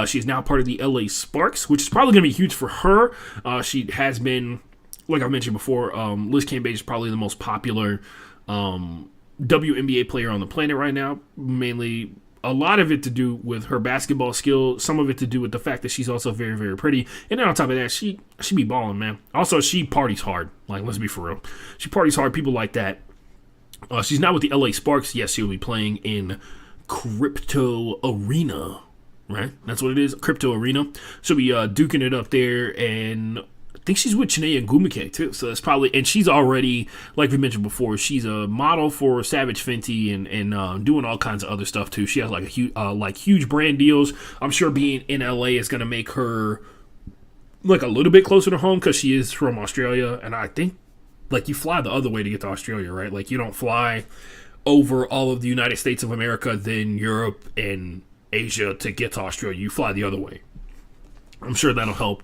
She's now part of the LA Sparks, which is probably going to be huge for her. She has been, like I mentioned before, Liz Cambage is probably the most popular WNBA player on the planet right now, mainly a lot of it to do with her basketball skill, some of it to do with the fact that she's also very, very pretty, and then on top of that, she be balling, man. Also, she parties hard, like, let's be for real. She parties hard, people like that. She's not with the LA Sparks. Yes, she'll be playing in Crypto Arena, right? That's what it is, Crypto Arena. She'll be duking it up there, and I think she's with Chiney Gumake too, so that's probably, and she's already, like we mentioned before, she's a model for Savage Fenty and doing all kinds of other stuff too. She has like a huge brand deals. I'm sure being in LA is gonna make her like a little bit closer to home because she is from Australia, and I think like you fly the other way to get to Australia, right? Like you don't fly over all of the United States of America, then Europe and Asia to get to Australia. You fly the other way. I'm sure that'll help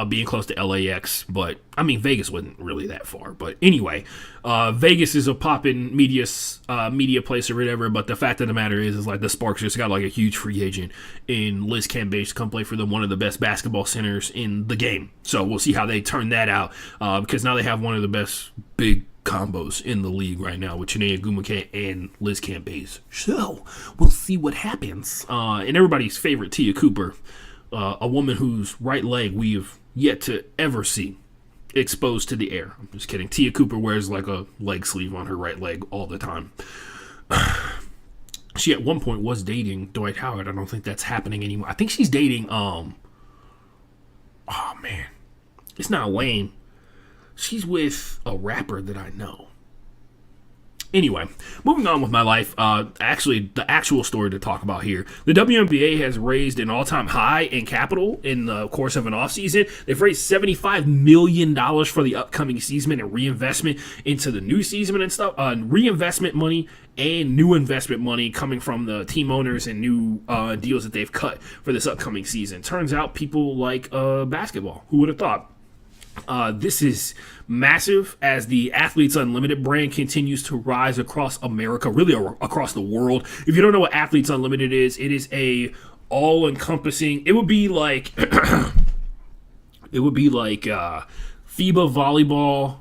being close to LAX, but I mean Vegas wasn't really that far. But anyway, Vegas is a poppin' media place or whatever. But the fact of the matter is like the Sparks just got like a huge free agent in Liz Cambage to come play for them, one of the best basketball centers in the game. So we'll see how they turn that out because now they have one of the best big combos in the league right now with Chiney Gumake and Liz Cambage. So we'll see what happens. And everybody's favorite Tia Cooper. A woman whose right leg we have yet to ever see exposed to the air. I'm just kidding. Tia Cooper wears like a leg sleeve on her right leg all the time. She at one point was dating Dwight Howard. I don't think that's happening anymore. I think she's dating, oh man, it's not Wayne. She's with a rapper that I know. Anyway, moving on with my life, actually, the actual story to talk about here. The WNBA has raised an all-time high in capital in the course of an offseason. They've raised $75 million for the upcoming season and reinvestment into the new season and stuff. Reinvestment money and new investment money coming from the team owners and new deals that they've cut for this upcoming season. Turns out people like basketball. Who would have thought? This is massive as the Athletes Unlimited brand continues to rise across America, really across the world. If you don't know what Athletes Unlimited is, it is a all-encompassing. It would be like FIBA volleyball.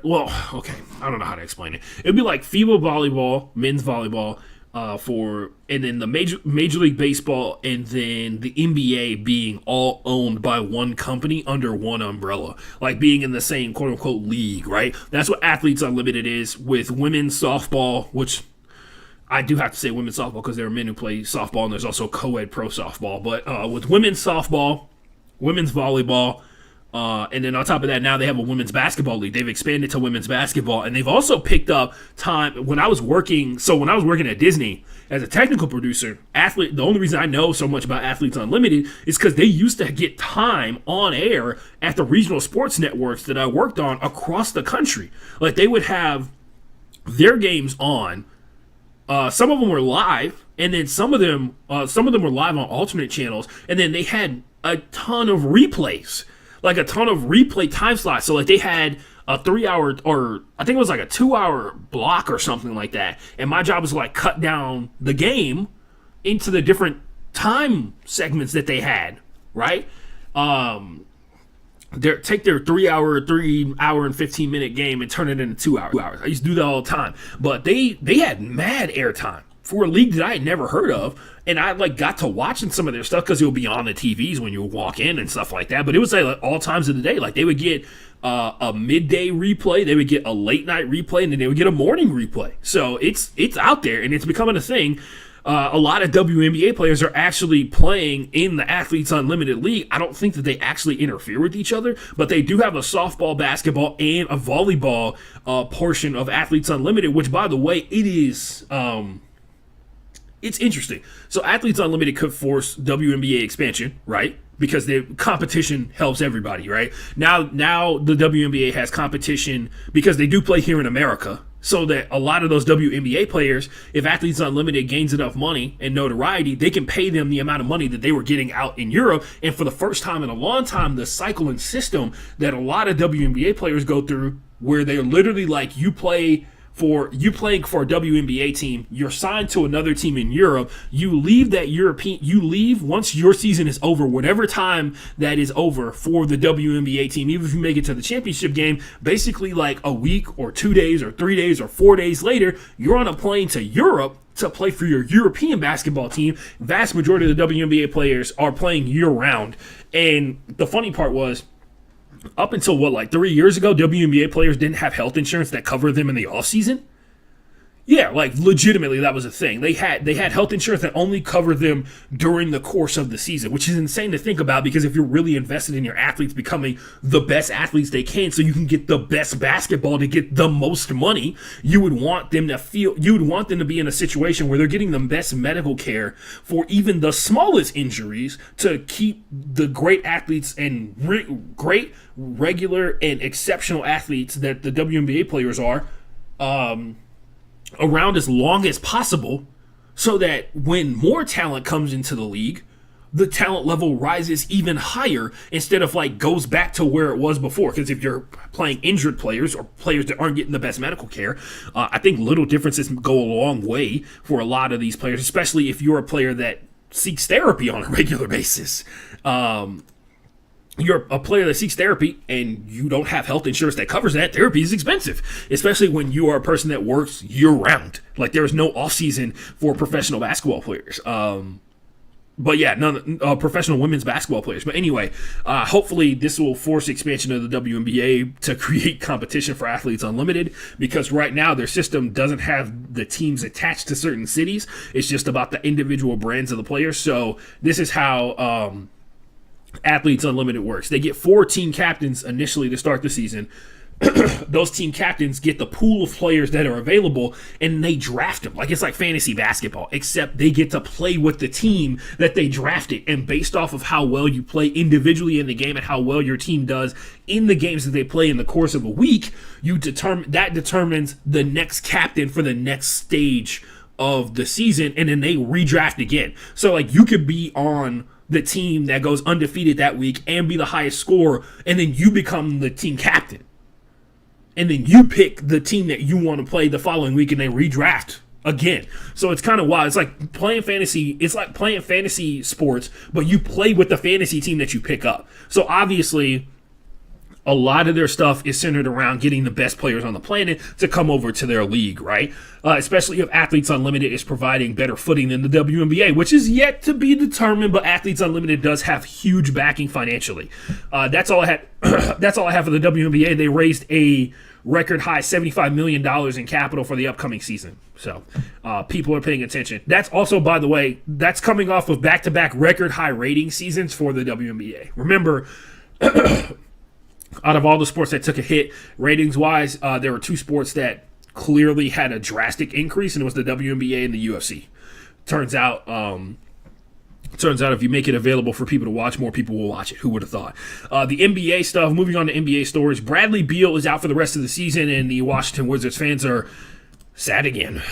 Well, okay, I don't know how to explain it. It would be like FIBA volleyball, men's volleyball, and then the Major League Baseball and then the NBA being all owned by one company under one umbrella, like being in the same quote unquote league, right? That's what Athletes Unlimited is with women's softball, which I do have to say women's softball because there are men who play softball and there's also co-ed pro softball. But with women's softball, women's volleyball, and then on top of that, now they have a women's basketball league. They've expanded to women's basketball, and they've also picked up time. When I was working at Disney as a technical producer, the only reason I know so much about Athletes Unlimited is because they used to get time on air at the regional sports networks that I worked on across the country. Like they would have their games on. Some of them were live, and then some of them were live on alternate channels, and then they had a ton of replays. Like a ton of replay time slots. So like they had a 3 hour, or I think it was like a 2 hour block or something like that. And my job was to like cut down the game into the different time segments that they had, right? Take their 3 hour and 15-minute game and turn it into 2 hours. I used to do that all the time. But they had mad airtime for a league that I had never heard of, and I like got to watching some of their stuff because it would be on the TVs when you would walk in and stuff like that. But it was like all times of the day. Like they would get a midday replay, they would get a late night replay, and then they would get a morning replay. So it's out there and it's becoming a thing. A lot of WNBA players are actually playing in the Athletes Unlimited League. I don't think that they actually interfere with each other, but they do have a softball, basketball, and a volleyball portion of Athletes Unlimited, which, by the way, it is it's interesting. So Athletes Unlimited could force WNBA expansion, right? Because the competition helps everybody, right? Now the WNBA has competition because they do play here in America. So that a lot of those WNBA players, if Athletes Unlimited gains enough money and notoriety, they can pay them the amount of money that they were getting out in Europe. And for the first time in a long time, the cycle and system that a lot of WNBA players go through, where they're literally like, you playing for a WNBA team, you're signed to another team in Europe, you leave once your season is over, whatever time that is over for the WNBA team, even if you make it to the championship game, basically like a week or 2 days or 3 days or 4 days later, you're on a plane to Europe to play for your European basketball team. Vast majority of the WNBA players are playing year round. And the funny part was, up until 3 years ago, WNBA players didn't have health insurance that covered them in the offseason. Yeah, like legitimately that was a thing. They had health insurance that only covered them during the course of the season, which is insane to think about, because if you're really invested in your athletes becoming the best athletes they can so you can get the best basketball to get the most money, you would want them to be in a situation where they're getting the best medical care for even the smallest injuries to keep the great athletes and great regular and exceptional athletes that the WNBA players are around as long as possible, so that when more talent comes into the league, the talent level rises even higher instead of goes back to where it was before. Because if you're playing injured players or players that aren't getting the best medical care, I think little differences go a long way for a lot of these players, especially if you're a player that seeks therapy on a regular basis. You're a player that seeks therapy and you don't have health insurance that covers that. Therapy is expensive, especially when you are a person that works year round. Like, there is no off season for professional basketball players. But yeah, professional women's basketball players. But anyway, hopefully this will force expansion of the WNBA to create competition for Athletes Unlimited, because right now their system doesn't have the teams attached to certain cities. It's just about the individual brands of the players. So this is how Athletes Unlimited works. They get 4 team captains initially to start the season. Those team captains get the pool of players that are available and they draft them. Like, it's like fantasy basketball, except they get to play with the team that they drafted. And based off of how well you play individually in the game and how well your team does in the games that they play in the course of a week, that determines the next captain for the next stage of the season. And then they redraft again. So you could be on the team that goes undefeated that week and be the highest scorer, and then you become the team captain. And then you pick the team that you want to play the following week, and they redraft again. So it's kind of wild. It's like playing fantasy. It's like playing fantasy sports, but you play with the fantasy team that you pick up. So obviously, a lot of their stuff is centered around getting the best players on the planet to come over to their league, right? Especially if Athletes Unlimited is providing better footing than the WNBA, which is yet to be determined, but Athletes Unlimited does have huge backing financially. That's all I had. That's all I have for the WNBA. They raised a record high $75 million in capital for the upcoming season. So people are paying attention. That's also, by the way, that's coming off of back-to-back record high rating seasons for the WNBA. Remember, out of all the sports that took a hit ratings-wise, there were two sports that clearly had a drastic increase, and it was the WNBA and the UFC. Turns out if you make it available for people to watch, more people will watch it. Who would have thought? The NBA stuff, moving on to NBA stories. Bradley Beal is out for the rest of the season, and the Washington Wizards fans are sad again.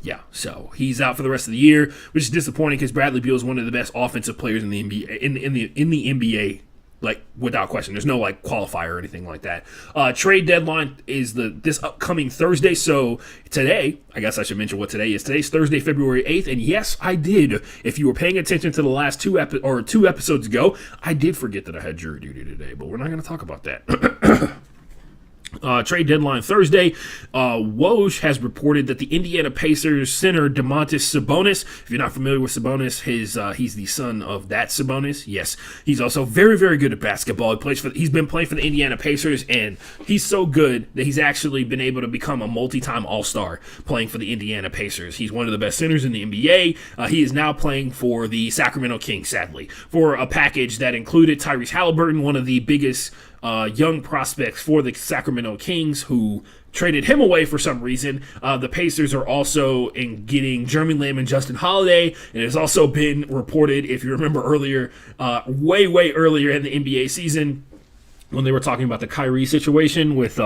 Yeah, so he's out for the rest of the year, which is disappointing because Bradley Beal is one of the best offensive players in the NBA. In the NBA, like, without question. There's no like qualifier or anything like that. Trade deadline is this upcoming Thursday. So today, I guess I should mention what today is. Today's Thursday, February 8th. And yes, I did. If you were paying attention to the last two episodes ago, I did forget that I had jury duty today, but we're not going to talk about that. Trade deadline Thursday. Woj has reported that the Indiana Pacers center Domantas Sabonis. If you're not familiar with Sabonis, he's the son of that Sabonis. Yes, he's also very, very good at basketball. He's been playing for the Indiana Pacers, and he's so good that he's actually been able to become a multi-time All-Star playing for the Indiana Pacers. He's one of the best centers in the NBA. He is now playing for the Sacramento Kings, sadly, for a package that included Tyrese Halliburton, one of the biggest young prospects for the Sacramento Kings, who traded him away for some reason. The Pacers are also in getting Jeremy Lamb and Justin Holiday. And it has also been reported, if you remember earlier, way earlier in the NBA season, when they were talking about the Kyrie situation with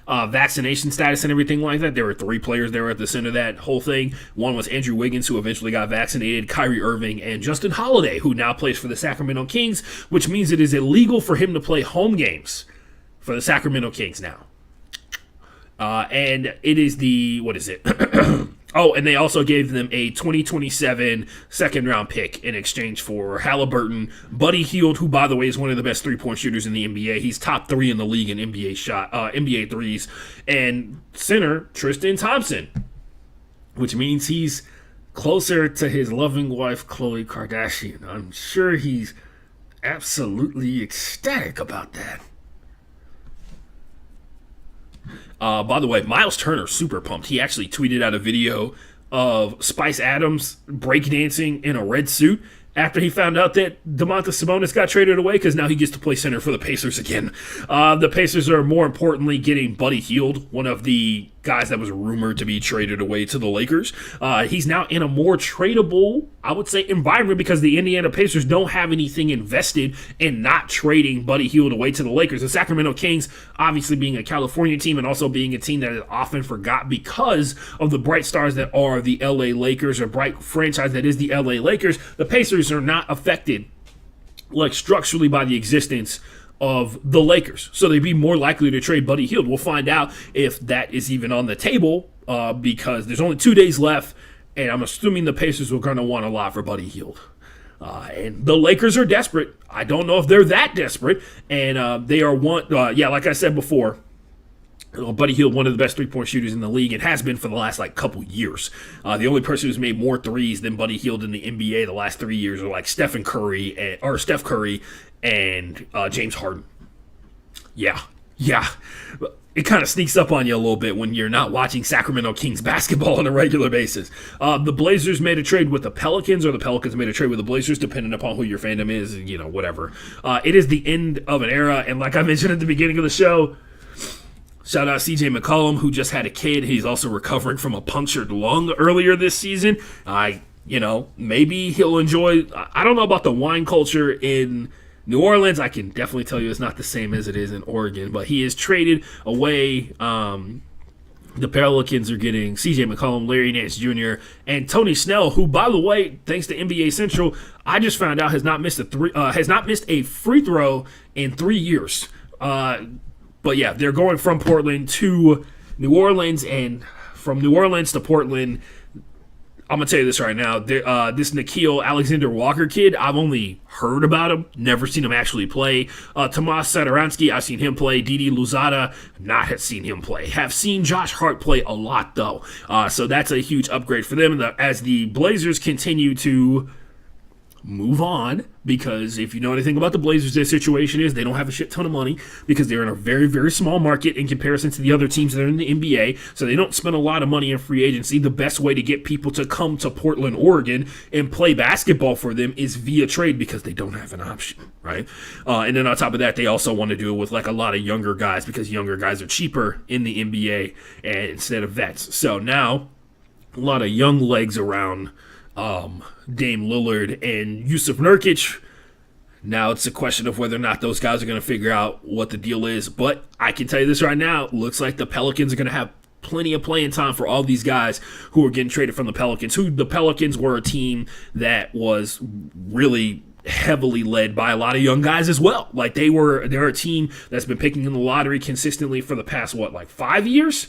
vaccination status and everything like that. There were three players there at the center of that whole thing. One was Andrew Wiggins, who eventually got vaccinated, Kyrie Irving, and Justin Holiday, who now plays for the Sacramento Kings, which means it is illegal for him to play home games for the Sacramento Kings now. And it is what is it? Oh, and they also gave them a 2027 second-round pick in exchange for Halliburton, Buddy Hield, who, by the way, is one of the best three-point shooters in the NBA. He's top 3 in the league in NBA threes, and center Tristan Thompson, which means he's closer to his loving wife, Khloe Kardashian. I'm sure he's absolutely ecstatic about that. By the way, Miles Turner, super pumped. He actually tweeted out a video of Spice Adams breakdancing in a red suit after he found out that Domantas Sabonis got traded away, because now he gets to play center for the Pacers again. The Pacers are, more importantly, getting Buddy Hield, one of the guys that was rumored to be traded away to the Lakers. He's now in a more tradable, I would say, environment, because the Indiana Pacers don't have anything invested in not trading Buddy Hield away to the Lakers. The Sacramento Kings, obviously being a California team and also being a team that is often forgot because of the bright stars that are the LA Lakers, or bright franchise that is the LA Lakers, the Pacers are not affected, like, structurally by the existence of the Lakers. So they'd be more likely to trade Buddy Hield. We'll find out if that is even on the table, because there's only 2 days left, and I'm assuming the Pacers are going to want a lot for Buddy Hield. And the Lakers are desperate. I don't know if they're that desperate, and they are like I said before, Buddy Hield, one of the best three-point shooters in the league, and has been for the last couple years. The only person who's made more threes than Buddy Hield in the NBA the last 3 years are like Steph Curry and James Harden. Yeah. It kind of sneaks up on you a little bit when you're not watching Sacramento Kings basketball on a regular basis. The Blazers made a trade with the Pelicans, or the Pelicans made a trade with the Blazers, depending upon who your fandom is, whatever. It is the end of an era, and like I mentioned at the beginning of the show, shout out CJ McCollum, who just had a kid. He's also recovering from a punctured lung earlier this season. Maybe he'll enjoy, I don't know about the wine culture in New Orleans. I can definitely tell you it's not the same as it is in Oregon, but he is traded away. The Pelicans are getting CJ McCollum, Larry Nance Jr., and Tony Snell, who, by the way, thanks to NBA Central, I just found out has not missed a free throw in 3 years. But yeah, they're going from Portland to New Orleans, and from New Orleans to Portland, I'm going to tell you this right now. This Nikhil Alexander-Walker kid, I've only heard about him, never seen him actually play. Tomas Sadaransky, I've seen him play. Didi Luzada, not have seen him play. Have seen Josh Hart play a lot, though. So that's a huge upgrade for them as the Blazers continue to move on, because if you know anything about the Blazers, their situation is they don't have a shit ton of money because they're in a very, very small market in comparison to the other teams that are in the NBA, so they don't spend a lot of money in free agency. The best way to get people to come to Portland, Oregon and play basketball for them is via trade because they don't have an option, right? And then on top of that, they also want to do it with like a lot of younger guys because younger guys are cheaper in the NBA instead of vets. So now a lot of young legs around Dame Lillard and Yusuf Nurkic. Now it's a question of whether or not those guys are going to figure out what the deal is. But I can tell you this right now, it looks like the Pelicans are going to have plenty of playing time for all these guys who are getting traded from the Pelicans. The Pelicans were a team that was really heavily led by a lot of young guys as well. Like they're a team that's been picking in the lottery consistently for the past 5 years?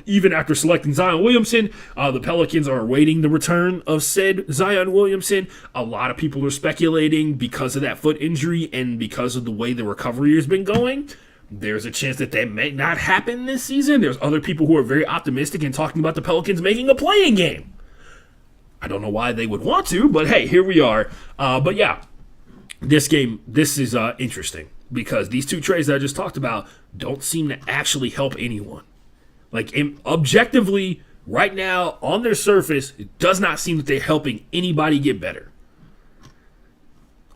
Even after selecting Zion Williamson, the Pelicans are awaiting the return of said Zion Williamson. A lot of people are speculating because of that foot injury and because of the way the recovery has been going. There's a chance that may not happen this season. There's other people who are very optimistic and talking about the Pelicans making a play-in game. I don't know why they would want to, but hey, here we are. But yeah, this is interesting because these two trades that I just talked about don't seem to actually help anyone. Like, objectively, right now, on their surface, it does not seem that they're helping anybody get better.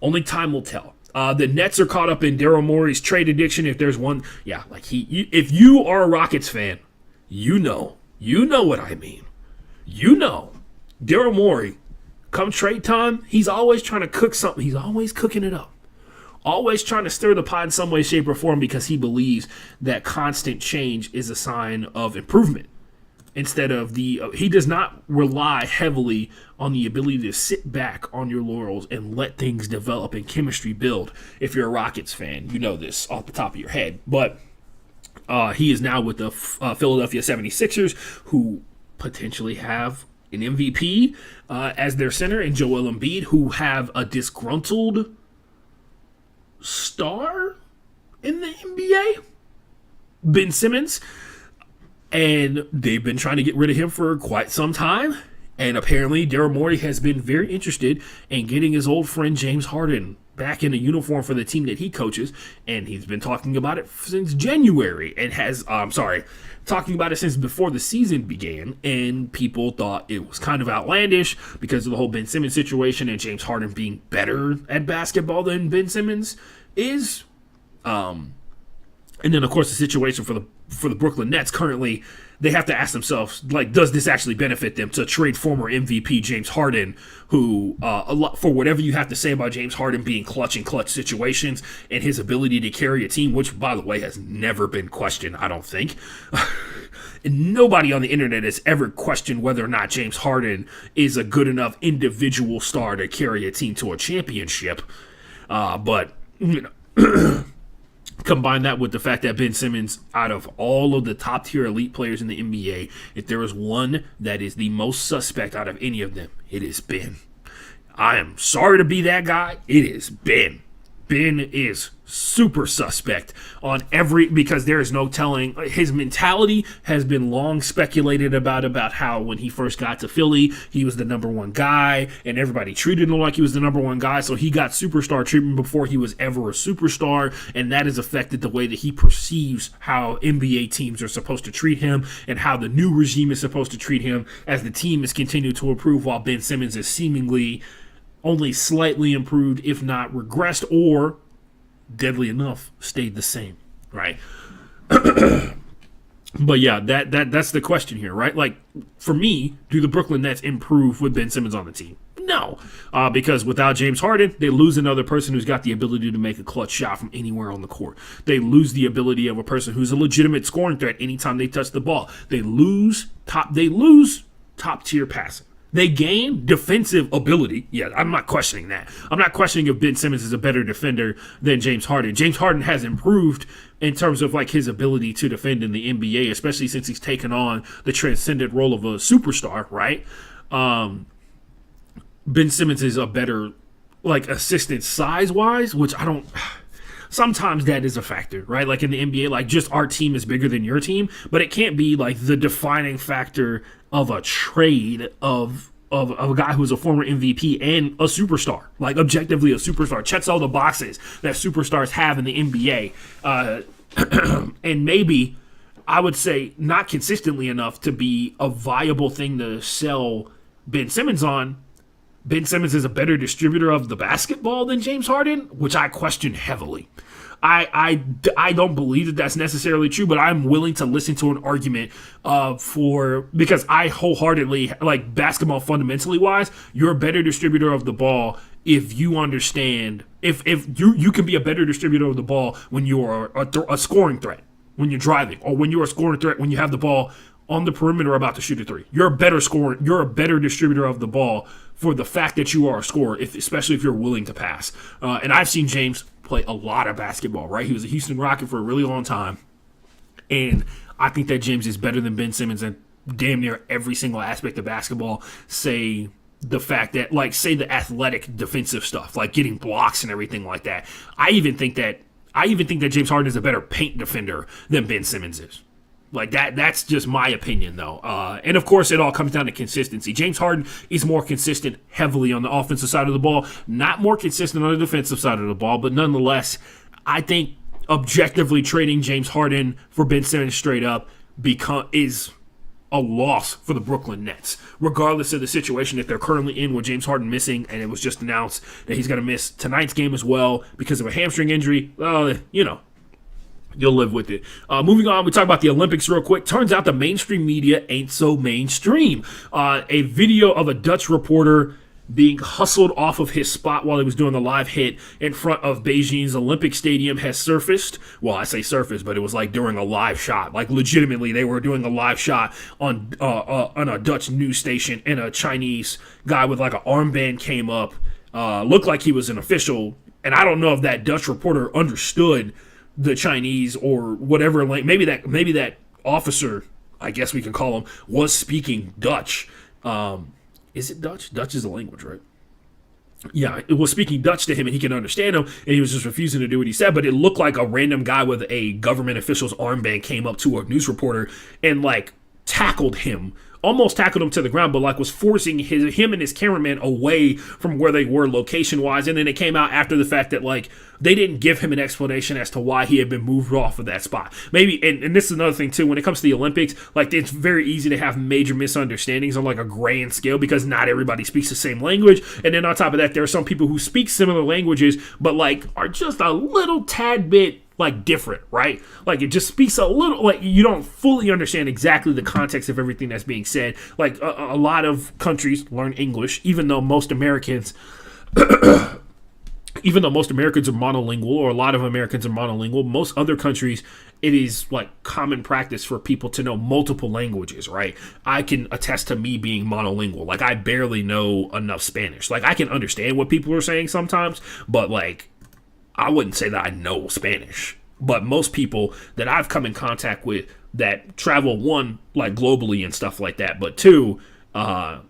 Only time will tell. The Nets are caught up in Daryl Morey's trade addiction. If there's one, if you are a Rockets fan, you know what I mean. Daryl Morey, come trade time, he's always trying to cook something. He's always cooking it up. Always trying to stir the pot in some way, shape, or form because he believes that constant change is a sign of improvement. Instead of he does not rely heavily on the ability to sit back on your laurels and let things develop and chemistry build. If you're a Rockets fan, you know this off the top of your head. But he is now with the Philadelphia 76ers, who potentially have an MVP as their center, and Joel Embiid, who have a disgruntled star in the NBA, Ben Simmons, and they've been trying to get rid of him for quite some time. And apparently Daryl Morey has been very interested in getting his old friend James Harden back in a uniform for the team that he coaches, and he's been talking about it since January and talking about it since before the season began, and people thought it was kind of outlandish because of the whole Ben Simmons situation and James Harden being better at basketball than Ben Simmons is. And then, of course, the situation for the Brooklyn Nets currently, they have to ask themselves, does this actually benefit them to trade former MVP James Harden, who, for whatever you have to say about James Harden being clutch in clutch situations and his ability to carry a team, which, by the way, has never been questioned, I don't think. And nobody on the internet has ever questioned whether or not James Harden is a good enough individual star to carry a team to a championship. But, combine that with the fact that Ben Simmons, out of all of the top-tier elite players in the NBA, if there is one that is the most suspect out of any of them, it is Ben. I am sorry to be that guy. It is Ben. Ben is super suspect on because there is no telling. His mentality has been long speculated about how when he first got to Philly, he was the number one guy and everybody treated him like he was the number one guy. So he got superstar treatment before he was ever a superstar. And that has affected the way that he perceives how NBA teams are supposed to treat him and how the new regime is supposed to treat him as the team has continued to improve while Ben Simmons is seemingly only slightly improved, if not regressed, or deadly enough, stayed the same, right? But yeah, that's the question here, right? Like, for me, do the Brooklyn Nets improve with Ben Simmons on the team? No, because without James Harden, they lose another person who's got the ability to make a clutch shot from anywhere on the court. They lose the ability of a person who's a legitimate scoring threat anytime they touch the ball. They lose top-tier passing. They gain defensive ability. Yeah, I'm not questioning that. I'm not questioning if Ben Simmons is a better defender than James Harden. James Harden has improved in terms of his ability to defend in the NBA, especially since he's taken on the transcendent role of a superstar, right? Ben Simmons is a better like assistant size wise, which I don't. Sometimes that is a factor, right? Like in the NBA, like just our team is bigger than your team, but it can't be like the defining factor of a trade of a guy who's a former MVP and a superstar, like objectively a superstar, checks all the boxes that superstars have in the NBA, and maybe I would say not consistently enough to be a viable thing to sell Ben Simmons on. Ben Simmons is a better distributor of the basketball than James Harden, which I question heavily. I don't believe that that's necessarily true, but I'm willing to listen to an argument because I wholeheartedly, like basketball fundamentally wise, you're a better distributor of the ball if you understand, if you can be a better distributor of the ball when you're a scoring threat, when you're driving, or when you're a scoring threat when you have the ball on the perimeter about to shoot a three. You're a better scorer. You're a better distributor of the ball for the fact that you are a scorer, especially if you're willing to pass. And I've seen James play a lot of basketball, right? He was a Houston Rocket for a really long time. And I think that James is better than Ben Simmons in damn near every single aspect of basketball. Say the fact that, like, say the athletic defensive stuff, like getting blocks and everything like that. I even think that James Harden is a better paint defender than Ben Simmons is. Like that's just my opinion, though. And of course, it all comes down to consistency. James Harden is more consistent heavily on the offensive side of the ball, not more consistent on the defensive side of the ball. But nonetheless, I think objectively trading James Harden for Ben Simmons straight up is a loss for the Brooklyn Nets, regardless of the situation that they're currently in with James Harden missing. And it was just announced that he's going to miss tonight's game as well because of a hamstring injury. You'll live with it. Moving on, we talk about the Olympics real quick. Turns out the mainstream media ain't so mainstream. A video of a Dutch reporter being hustled off of his spot while he was doing the live hit in front of Beijing's Olympic Stadium has surfaced. Well, I say surfaced, but it was like during a live shot. Like legitimately, they were doing a live shot on a Dutch news station, and a Chinese guy with like an armband came up. Looked like he was an official, and I don't know if that Dutch reporter understood the Chinese or whatever. Like maybe that officer, I guess we can call him, was speaking Dutch. Is it Dutch? Dutch is a language, right? Yeah, it was speaking Dutch to him and he can understand him, and he was just refusing to do what he said. But it looked like a random guy with a government official's armband came up to a news reporter and like almost tackled him to the ground, but like was forcing him and his cameraman away from where they were location wise. And then it came out after the fact that like they didn't give him an explanation as to why he had been moved off of that spot. Maybe, and this is another thing too, when it comes to the Olympics, like it's very easy to have major misunderstandings on like a grand scale because not everybody speaks the same language. And then on top of that, there are some people who speak similar languages, but like are just a little tad bit like different, right? Like it just speaks a little, like you don't fully understand exactly the context of everything that's being said. Like a lot of countries learn English, even though most Americans are monolingual, or a lot of Americans are monolingual. Most other countries, it is like common practice for people to know multiple languages, right? I can attest to me being monolingual. Like I barely know enough Spanish. Like I can understand what people are saying sometimes, but like I wouldn't say that I know Spanish. But most people that I've come in contact with that travel, one, like globally and stuff like that, but two, like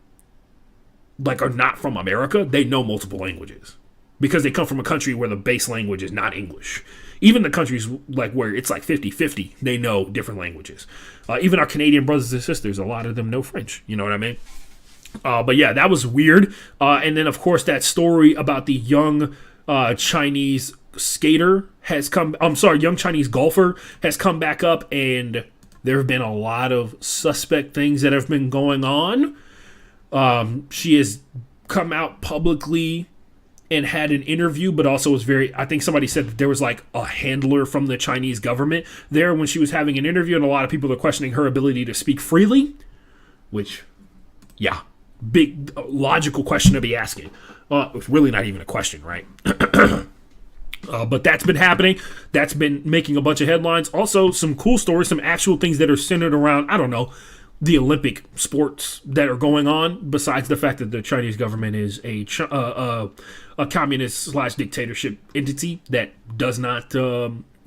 are not from America, they know multiple languages because they come from a country where the base language is not English. Even the countries like where it's like 50-50, they know different languages. Even our Canadian brothers and sisters, a lot of them know French. You know what I mean? But yeah, that was weird. And then, of course, that story about the young Chinese young Chinese golfer has come back up, and there have been a lot of suspect things that have been going on. She has come out publicly and had an interview, but also was I think somebody said that there was like a handler from the Chinese government there when she was having an interview, and a lot of people are questioning her ability to speak freely, which, yeah, big logical question to be asking. It's really not even a question, right? But that's been happening. That's been making a bunch of headlines. Also, some cool stories, some actual things that are centered around, I don't know, the Olympic sports that are going on, besides the fact that the Chinese government is a communist slash dictatorship entity that does not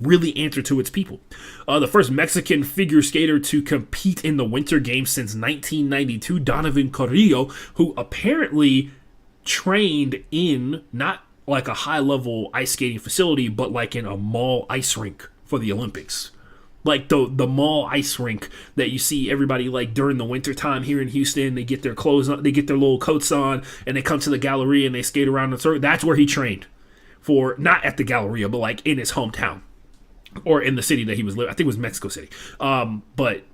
really answer to its people. The first Mexican figure skater to compete in the Winter Games since 1992, Donovan Carrillo, who apparently trained in not like a high level ice skating facility, but like in a mall ice rink for the Olympics. Like the mall ice rink that you see everybody like during the winter time here in Houston. They get their clothes on, they get their little coats on, and they come to the Galleria and they skate around the circuit. That's where he trained for, not at the Galleria, but like in his hometown or in the city that he was living. I think it was Mexico City. But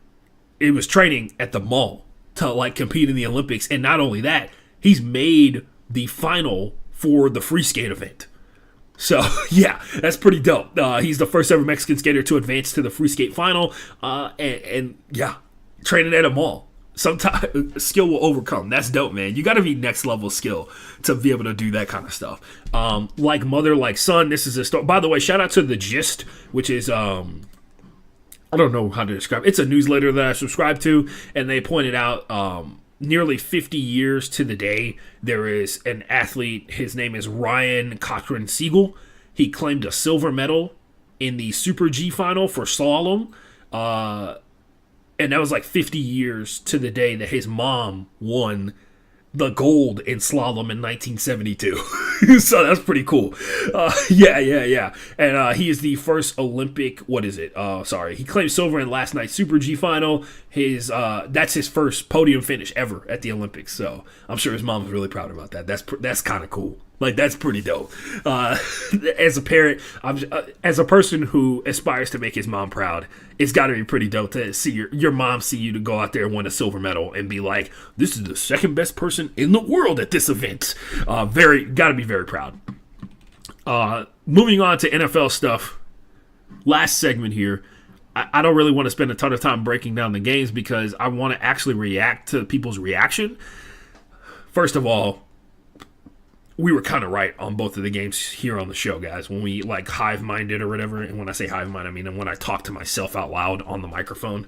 it was training at the mall to like compete in the Olympics. And not only that, he's made the final for the free skate event. So, yeah, that's pretty dope. He's the first ever Mexican skater to advance to the free skate final. And yeah, training at a mall. Sometimes skill will overcome. That's dope, man. You got to be next level skill to be able to do that kind of stuff. Like mother, like son. This is a story. By the way, shout out to The Gist, which is, I don't know how to describe it. It's a newsletter that I subscribe to. And they pointed out, nearly 50 years to the day, there is an athlete. His name is Ryan Cochran Siegel. He claimed a silver medal in the Super G final for slalom. And that was like 50 years to the day that his mom won the gold in slalom in 1972. So that's pretty cool. Yeah. And he is the first Olympic, he claimed silver in last night's Super G final. That's his first podium finish ever at the Olympics. So I'm sure his mom was really proud about that. That's kind of cool. Like, that's pretty dope. As a parent, as a person who aspires to make his mom proud, it's got to be pretty dope to see your mom see you to go out there and win a silver medal and be like, this is the second best person in the world at this event. Got to be very proud. Moving on to NFL stuff. Last segment here. I don't really want to spend a ton of time breaking down the games because I want to actually react to people's reaction. First of all, we were kind of right on both of the games here on the show, guys, when we like hive-minded or whatever. And when I say hive-mind, I mean when I talk to myself out loud on the microphone.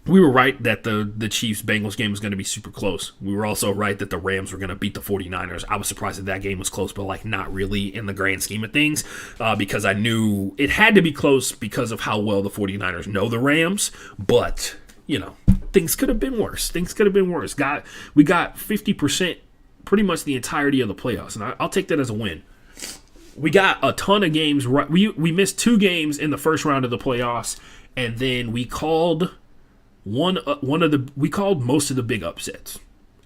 We were right that the Chiefs-Bengals game was going to be super close. We were also right that the Rams were going to beat the 49ers. I was surprised that game was close, but like not really in the grand scheme of things, because I knew it had to be close because of how well the 49ers know the Rams. But, things could have been worse. We got 50%. Pretty much the entirety of the playoffs, and I'll take that as a win. We got a ton of games. We missed 2 games in the first round of the playoffs, and then we called we called most of the big upsets.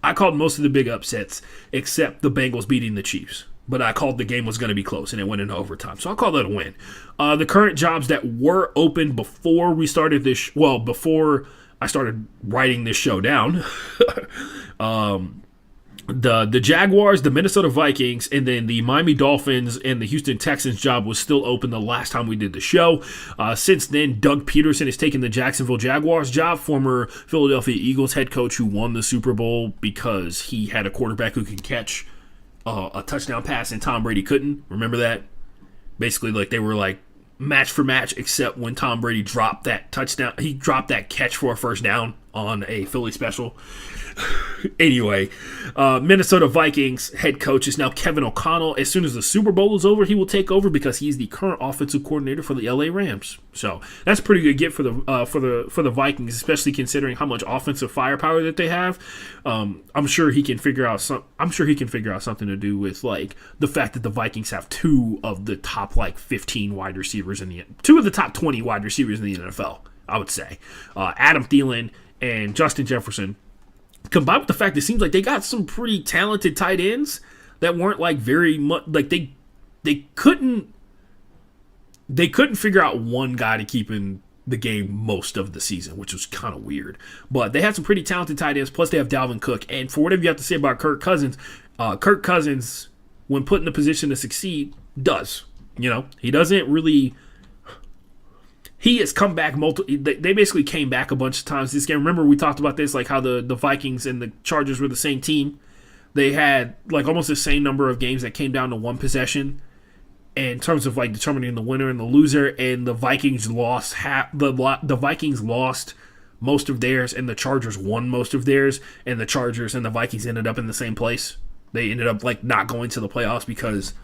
I called most of the big upsets except the Bengals beating the Chiefs, but I called the game was going to be close and it went into overtime, so I'll call that a win. The current jobs that were open before we started before I started writing this show down. The Jaguars, the Minnesota Vikings, and then the Miami Dolphins and the Houston Texans job was still open the last time we did the show. Since then, Doug Peterson has taken the Jacksonville Jaguars job, former Philadelphia Eagles head coach who won the Super Bowl because he had a quarterback who could catch a touchdown pass and Tom Brady couldn't. Remember that? Basically, like they were like match for match, except when Tom Brady dropped that touchdown, he dropped that catch for a first down on a Philly special. Anyway, Minnesota Vikings head coach is now Kevin O'Connell. As soon as the Super Bowl is over, he will take over because he's the current offensive coordinator for the LA Rams. So that's a pretty good get for the Vikings, especially considering how much offensive firepower that they have. I'm sure he can figure out something to do with like the fact that the Vikings have 2 of the top like 15 wide receivers 2 of the top 20 wide receivers in the NFL. I would say Adam Thielen and Justin Jefferson. Combined with the fact it seems like they got some pretty talented tight ends that weren't like very much like they couldn't figure out one guy to keep in the game most of the season, which was kind of weird. But they had some pretty talented tight ends. Plus they have Dalvin Cook, and for whatever you have to say about Kirk Cousins, when put in a position to succeed, does. He doesn't really. He has come back they basically came back a bunch of times this game. Remember we talked about this, like how the Vikings and the Chargers were the same team. They had like almost the same number of games that came down to one possession in terms of like determining the winner and the loser. And the Vikings lost the Vikings lost most of theirs, and the Chargers won most of theirs, and the Chargers and the Vikings ended up in the same place. They ended up like not going to the playoffs because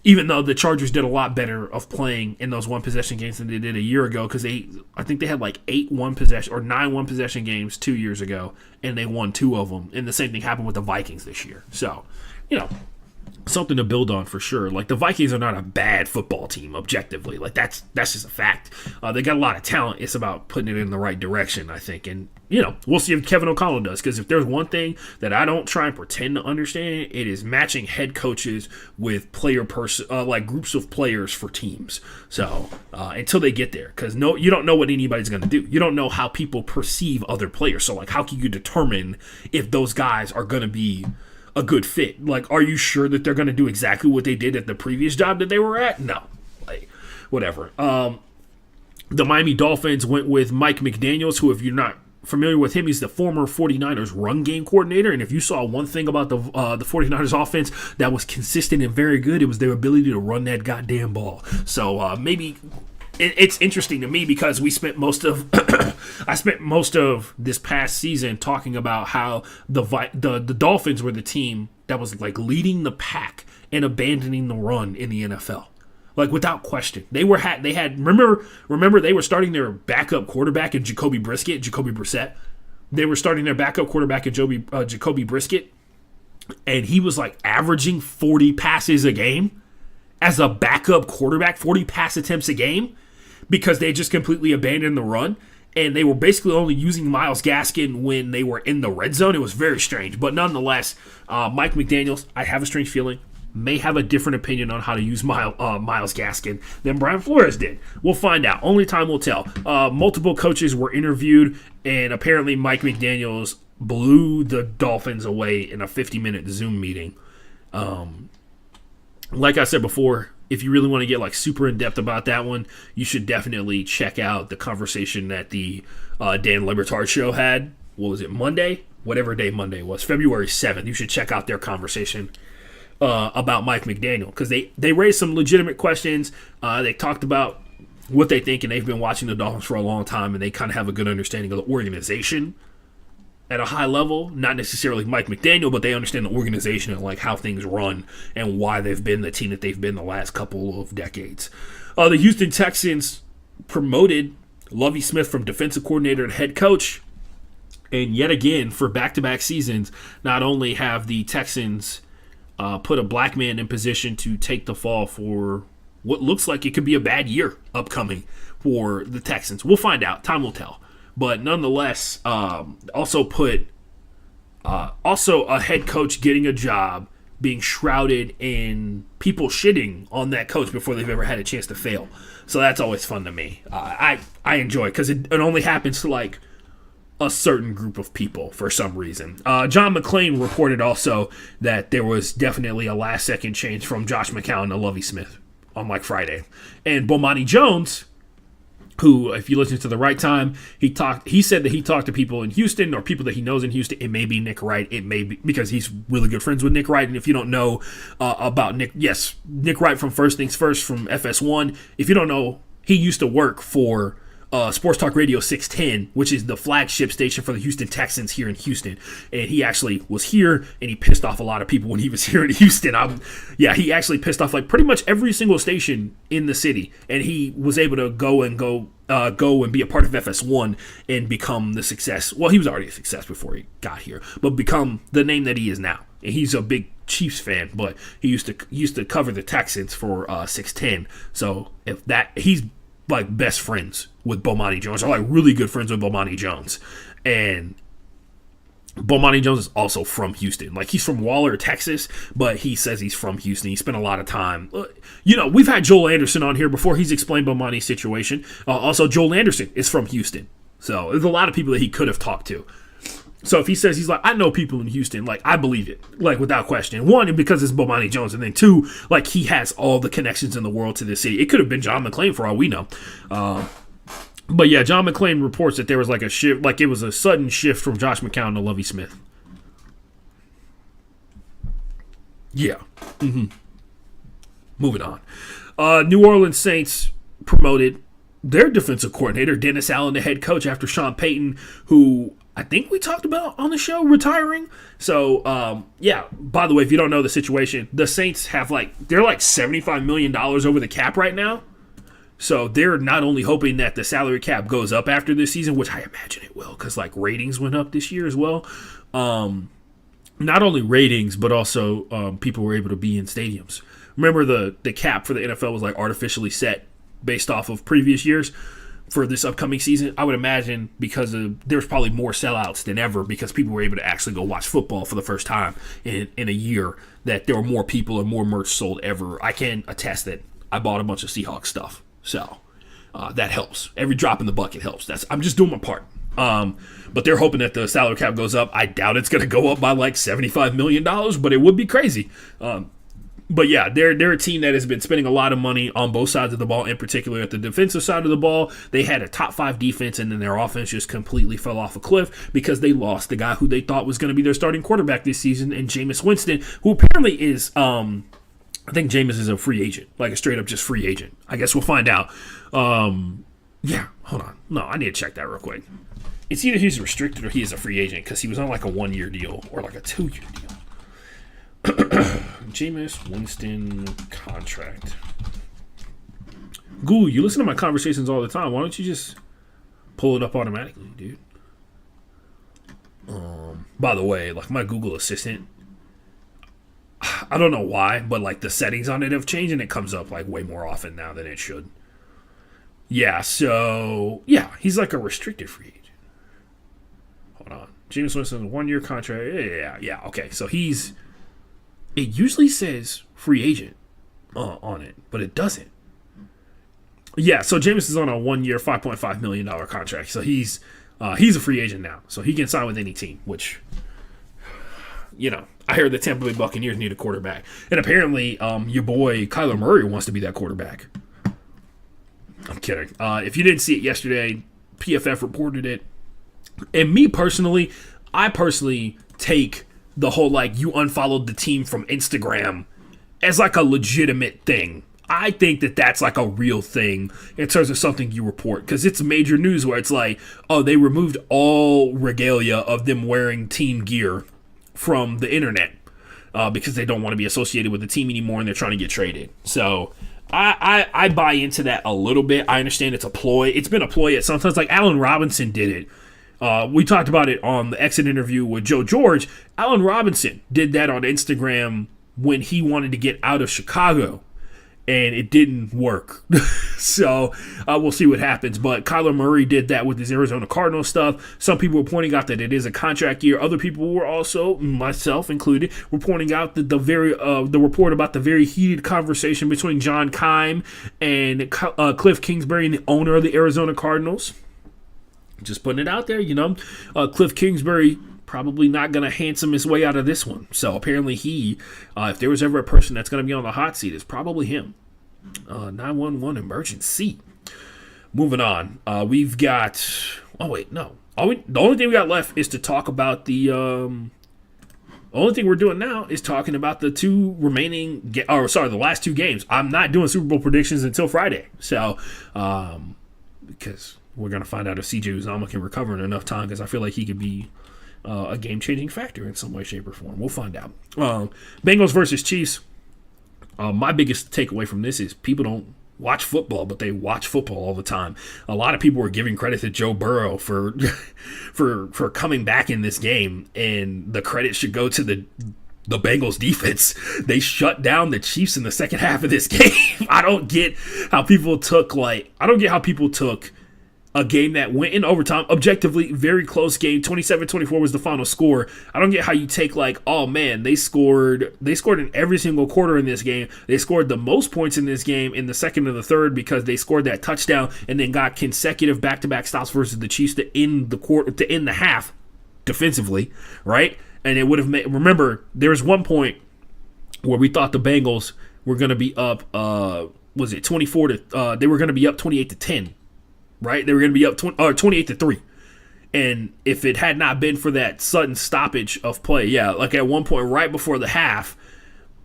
even though the Chargers did a lot better of playing in those one possession games than they did a year ago, because I think they had like 8 one-possession or 9 one-possession games 2 years ago, and they won 2 of them. And the same thing happened with the Vikings this year. So, something to build on for sure. Like, the Vikings are not a bad football team objectively. Like, that's just a fact. They got a lot of talent. It's about putting it in the right direction, I think. And we'll see if Kevin O'Connell does, because if there's one thing that I don't try and pretend to understand, it is matching head coaches with like groups of players for teams. So until they get there, because you don't know what anybody's going to do. You don't know how people perceive other players. So like, how can you determine if those guys are going to be a good fit? Like, are you sure that they're going to do exactly what they did at the previous job that they were at? No, like, whatever. The Miami Dolphins went with Mike McDaniels, who, if you're not familiar with him, he's the former 49ers run game coordinator. And if you saw one thing about the 49ers offense that was consistent and very good, it was their ability to run that goddamn ball. So maybe it's interesting to me because we spent most of I spent most of this past season talking about how the Dolphins were the team that was like leading the pack and abandoning the run in the NFL. Like, without question. Remember they were starting their backup quarterback in Jacoby Brissett. They were starting their backup quarterback in Jacoby Brissett, and he was like averaging 40 passes a game as a backup quarterback, 40 pass attempts a game, because they just completely abandoned the run. And they were basically only using Myles Gaskin when they were in the red zone. It was very strange. But nonetheless, Mike McDaniels, I have a strange feeling, may have a different opinion on how to use Myles Gaskin than Brian Flores did. We'll find out. Only time will tell. Multiple coaches were interviewed, and apparently Mike McDaniels blew the Dolphins away in a 50-minute Zoom meeting. Like I said before, if you really want to get like super in-depth about that one, you should definitely check out the conversation that the Dan Le Batard show had. What was it, Monday? Whatever day Monday was, February 7th. You should check out their conversation about Mike McDaniel, because they raised some legitimate questions. They talked about what they think, and they've been watching the Dolphins for a long time, and they kind of have a good understanding of the organization at a high level. Not necessarily Mike McDaniel, but they understand the organization and like how things run and why they've been the team that they've been the last couple of decades. The Houston Texans promoted Lovie Smith from defensive coordinator to head coach, and yet again, for back-to-back seasons, not only have the Texans put a black man in position to take the fall for what looks like it could be a bad year upcoming for the Texans. We'll find out. Time will tell. But nonetheless, also a head coach getting a job being shrouded in people shitting on that coach before they've ever had a chance to fail. So that's always fun to me. I enjoy it because it only happens to like a certain group of people for some reason. John McClain reported also that there was definitely a last-second change from Josh McCown to Lovie Smith on like Friday. And Bomani Jones, who, if you listen to the right time, he said that he talked to people in Houston or people that he knows in Houston. It may be Nick Wright. It may be because he's really good friends with Nick Wright. And if you don't know about Nick, yes, Nick Wright from First Things First from FS1. If you don't know, he used to work for Sports Talk Radio 610, which is the flagship station for the Houston Texans here in Houston. And he actually was here, and he pissed off a lot of people when he was here in Houston. He actually pissed off like pretty much every single station in the city. And he was able to go and be a part of FS1 and become the success. Well, he was already a success before he got here, but become the name that he is now. And he's a big Chiefs fan, but he used to cover the Texans for 610. So he's like best friends with Bomani Jones, or like really good friends with Bomani Jones. And Bomani Jones is also from Houston. Like, he's from Waller, Texas, but he says he's from Houston. He spent a lot of time. We've had Joel Anderson on here before. He's explained Bomani's situation. Also, Joel Anderson is from Houston. So there's a lot of people that he could have talked to. So if he says he's like, I know people in Houston, like, I believe it, like, without question. One, because it's Bomani Jones, and then two, like, he has all the connections in the world to this city. It could have been John McClain for all we know. But yeah, John McClain reports that there was like a shift, like it was a sudden shift from Josh McCown to Lovie Smith. Yeah. Moving on. New Orleans Saints promoted their defensive coordinator, Dennis Allen, the head coach, after Sean Payton, who I think we talked about on the show, retiring. So, yeah, by the way, if you don't know the situation, the Saints have they're like $75 million over the cap right now. So they're not only hoping that the salary cap goes up after this season, which I imagine it will, because ratings went up this year as well. Not only ratings, but also people were able to be in stadiums. Remember the cap for the NFL was artificially set based off of previous years for this upcoming season. I would imagine because there's probably more sellouts than ever because people were able to actually go watch football for the first time in a year, that there were more people and more merch sold ever. I can attest that I bought a bunch of Seahawks stuff. So that helps. Every drop in the bucket helps. I'm just doing my part. But they're hoping that the salary cap goes up. I doubt it's going to go up by $75 million, but it would be crazy. But yeah, they're a team that has been spending a lot of money on both sides of the ball, in particular at the defensive side of the ball. They had a top 5 defense, and then their offense just completely fell off a cliff because they lost the guy who they thought was going to be their starting quarterback this season, and Jameis Winston, who apparently is, I think Jameis is a free agent, a straight up just free agent. I guess we'll find out. Yeah, hold on. No, I need to check that real quick. It's either he's restricted or he is a free agent because he was on a 1-year deal or a 2-year deal. Jameis Winston contract. Google, you listen to my conversations all the time. Why don't you just pull it up automatically, dude? By the way, my Google Assistant, I don't know why, but the settings on it have changed and it comes up way more often now than it should. Yeah, so yeah, he's a restricted free agent. Hold on. Jameis Winston, 1-year contract. Yeah. Okay, so it usually says free agent on it, but it doesn't. Yeah, so Jameis is on a 1-year, $5.5 million contract. So he's a free agent now. So he can sign with any team, which, I heard the Tampa Bay Buccaneers need a quarterback. And apparently your boy Kyler Murray wants to be that quarterback. I'm kidding. If you didn't see it yesterday, PFF reported it. And I personally take the whole you unfollowed the team from Instagram as a legitimate thing. I think that that's a real thing in terms of something you report, because it's major news where it's they removed all regalia of them wearing team gear from the internet because they don't want to be associated with the team anymore and they're trying to get traded. So I buy into that a little bit. I understand it's a ploy. It's been a ploy at sometimes. Allen Robinson did it. We talked about it on the exit interview with Joe George. Allen Robinson did that on Instagram when he wanted to get out of Chicago, and it didn't work. So we'll see what happens. But Kyler Murray did that with his Arizona Cardinals stuff. Some people were pointing out that it is a contract year. Other people were also, myself included, were pointing out that the report about the very heated conversation between John Keim and Cliff Kingsbury, the owner of the Arizona Cardinals. Just putting it out there, Cliff Kingsbury probably not going to handsome his way out of this one. So apparently if there was ever a person that's going to be on the hot seat, it's probably him. 911 emergency. Moving on. We've got... Oh, wait, no. The only thing we got left is to talk about the only thing we're doing now is talking about the the last 2 games. I'm not doing Super Bowl predictions until Friday. So, because... we're going to find out if CJ Uzomah can recover in enough time, because I feel like he could be a game-changing factor in some way, shape, or form. We'll find out. Bengals versus Chiefs. My biggest takeaway from this is people don't watch football, but they watch football all the time. A lot of people were giving credit to Joe Burrow for for coming back in this game, and the credit should go to the Bengals defense. They shut down the Chiefs in the second half of this game. I don't get how people took a game that went in overtime, objectively very close game, 27-24 was the final score. I don't get how you take oh man, they scored in every single quarter in this game. They scored the most points in this game in the second and the third because they scored that touchdown and then got consecutive back-to-back stops versus the Chiefs to end the half defensively, right? And it would have made, remember, there was one point where we thought the Bengals were going to be up, 24 to, they were going to be up 28-10. Right, they were going to be up 28-3, and if it had not been for that sudden stoppage of play, at one point right before the half,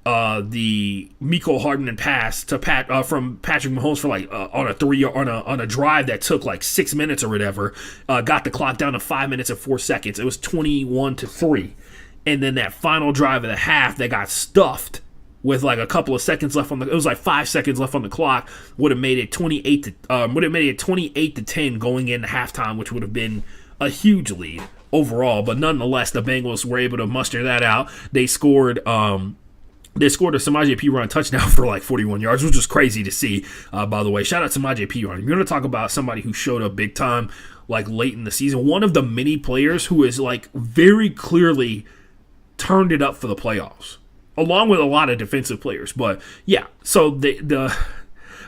the Mecole Hardman pass to from Patrick Mahomes for like on a drive that took like 6 minutes or whatever, got the clock down to 5 minutes and 4 seconds. It was 21-3, and then that final drive of the half that got stuffed with like a couple of seconds left it was like 5 seconds left on the clock, would have made it 28-10 going into halftime, which would have been a huge lead overall. But nonetheless, the Bengals were able to muster that out. They scored a Samaje Perine touchdown for like 41 yards, which was crazy to see, by the way. Shout out to Samaje Perine. You're going to talk about somebody who showed up big time like late in the season. One of the many players who is like very clearly turned it up for the playoffs, along with a lot of defensive players. But yeah, so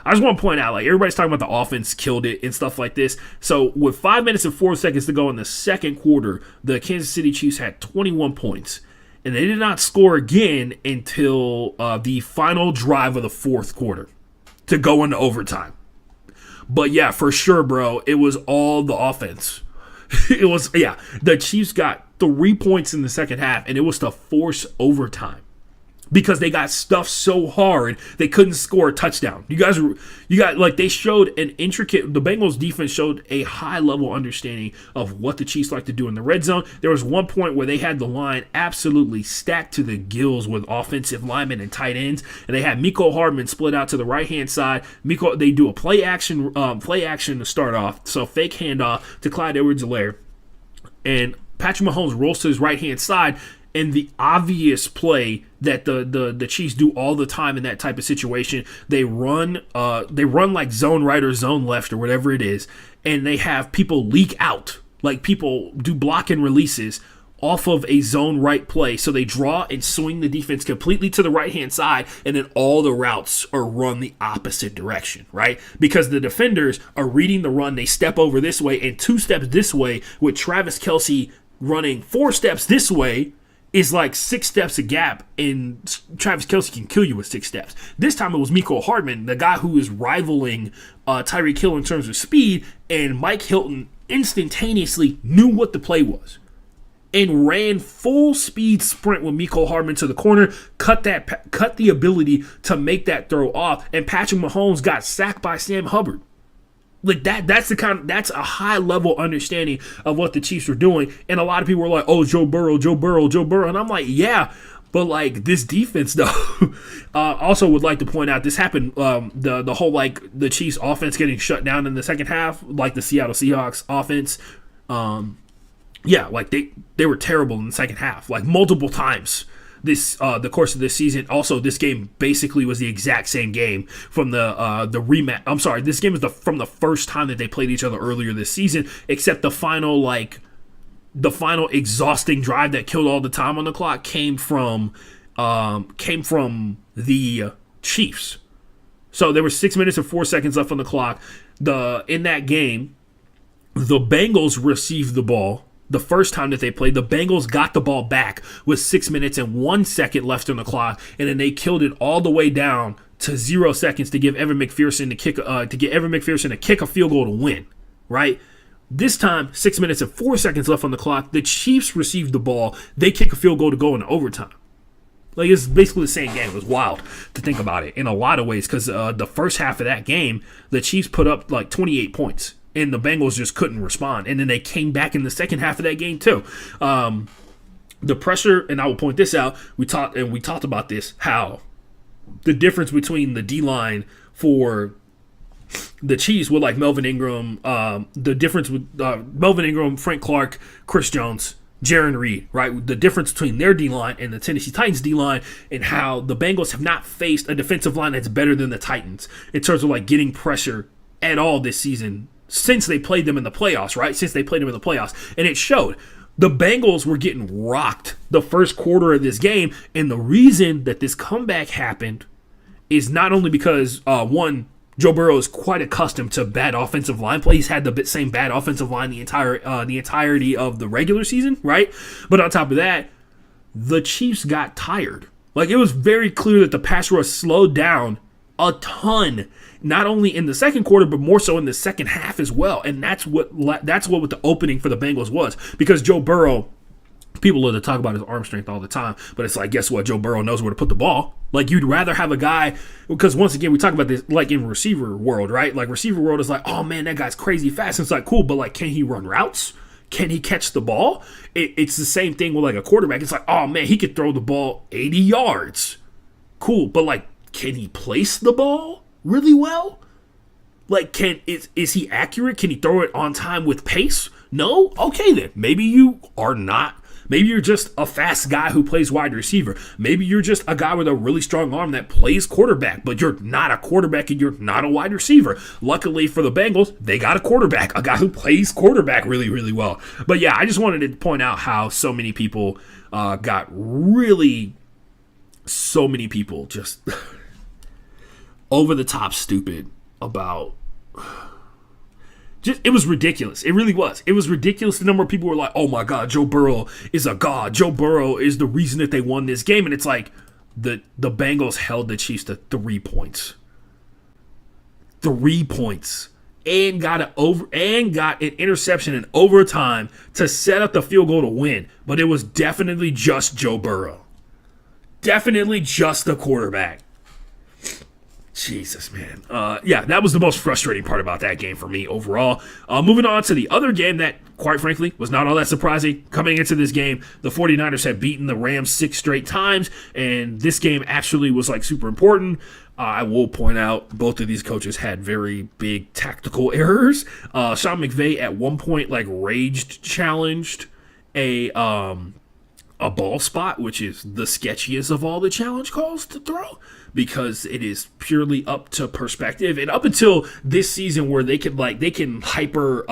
I just want to point out, like, everybody's talking about the offense killed it and stuff like this. So with 5 minutes and 4 seconds to go in the second quarter, the Kansas City Chiefs had 21 points. And they did not score again until the final drive of the fourth quarter to go into overtime. But yeah, for sure, bro, it was all the offense. The Chiefs got 3 points in the second half, and it was to force overtime because they got stuffed so hard they couldn't score a touchdown. The Bengals defense showed a high level understanding of what the Chiefs like to do in the red zone. There was one point where they had the line absolutely stacked to the gills with offensive linemen and tight ends, and they had Mecole Hardman split out to the right hand side. They do a play action to start off, so fake handoff to Clyde Edwards-Helaire, and Patrick Mahomes rolls to his right hand side. And the obvious play that the Chiefs do all the time in that type of situation, they run like zone right or zone left or whatever it is, and they have people leak out, like people do block and releases off of a zone right play. So they draw and swing the defense completely to the right-hand side, and then all the routes are run the opposite direction, right? Because the defenders are reading the run, they step over this way and 2 steps this way, with Travis Kelce running 4 steps this way, is like 6 steps a gap, and Travis Kelce can kill you with 6 steps. This time it was Mecole Hardman, the guy who is rivaling Tyreek Hill in terms of speed, and Mike Hilton instantaneously knew what the play was and ran full speed sprint with Mecole Hardman to the corner, cut the ability to make that throw off, and Patrick Mahomes got sacked by Sam Hubbard. Like that's a high level understanding of what the Chiefs were doing. And a lot of people were like, oh, Joe Burrow. And I'm like, yeah, but like this defense though. Also would like to point out this happened, the whole like the Chiefs offense getting shut down in the second half, like the Seattle Seahawks offense. Like they were terrible in the second half, like multiple times. The course of this season. Also, this game basically was the exact same game from the rematch. I'm sorry, this game was from the first time that they played each other earlier this season, except the final exhausting drive that killed all the time on the clock came from the Chiefs. So there were 6 minutes and 4 seconds left on the clock. In that game, the Bengals received the ball. The first time that they played, the Bengals got the ball back with 6 minutes and 1 second left on the clock, and then they killed it all the way down to 0 seconds to give Evan McPherson to kick a field goal to win. Right? This time, 6 minutes and 4 seconds left on the clock. The Chiefs received the ball. They kick a field goal to go into overtime. Like, it's basically the same game. It was wild to think about it in a lot of ways, because the first half of that game, the Chiefs put up like 28 points. And the Bengals just couldn't respond. And then they came back in the second half of that game too. The pressure, and I will point this out, we talked about this, how the difference between the D-line for the Chiefs with like Melvin Ingram, the difference with Melvin Ingram, Frank Clark, Chris Jones, Jaron Reed, right? The difference between their D-line and the Tennessee Titans D-line, and how the Bengals have not faced a defensive line that's better than the Titans in terms of like getting pressure at all this season. Since they played them in the playoffs, right? And it showed. The Bengals were getting rocked the first quarter of this game, and the reason that this comeback happened is not only because, one, Joe Burrow is quite accustomed to bad offensive line play. He's had the same bad offensive line the entirety of the regular season, right? But on top of that, the Chiefs got tired. Like, it was very clear that the pass rush slowed down a ton, not only in the second quarter, but more so in the second half as well. And that's what the opening for the Bengals was, because Joe Burrow, people love to talk about his arm strength all the time, but it's like, guess what? Joe Burrow knows where to put the ball. Like, you'd rather have a guy, because once again, we talk about this like in receiver world, right? Like, receiver world is like, oh man, that guy's crazy fast. And it's like, cool, but like, can he run routes? Can he catch the ball? It's the same thing with like a quarterback. It's like, oh man, he could throw the ball 80 yards. Cool, but like, can he place the ball really well? Like, is he accurate? Can he throw it on time with pace? No? Okay then. Maybe you are not. Maybe you're just a fast guy who plays wide receiver. Maybe you're just a guy with a really strong arm that plays quarterback, but you're not a quarterback and you're not a wide receiver. Luckily for the Bengals, they got a quarterback, a guy who plays quarterback really, really well. But yeah, I just wanted to point out how so many people just over the top stupid about. It was ridiculous. It really was. It was ridiculous. The number of people were like, oh my God, Joe Burrow is a god. Joe Burrow is the reason that they won this game. And it's like the Bengals held the Chiefs to 3 points. 3 points. And got an interception in overtime to set up the field goal to win. But it was definitely just Joe Burrow. Definitely just the quarterback. Jesus, man. Yeah, that was the most frustrating part about that game for me overall. Moving on to the other game that, quite frankly, was not all that surprising. Coming into this game, the 49ers had beaten the Rams 6 straight times, and this game actually was like super important. I will point out both of these coaches had very big tactical errors. Sean McVay at one point like challenged a ball spot, which is the sketchiest of all the challenge calls to throw, because it is purely up to perspective. And up until this season, where they can hyper,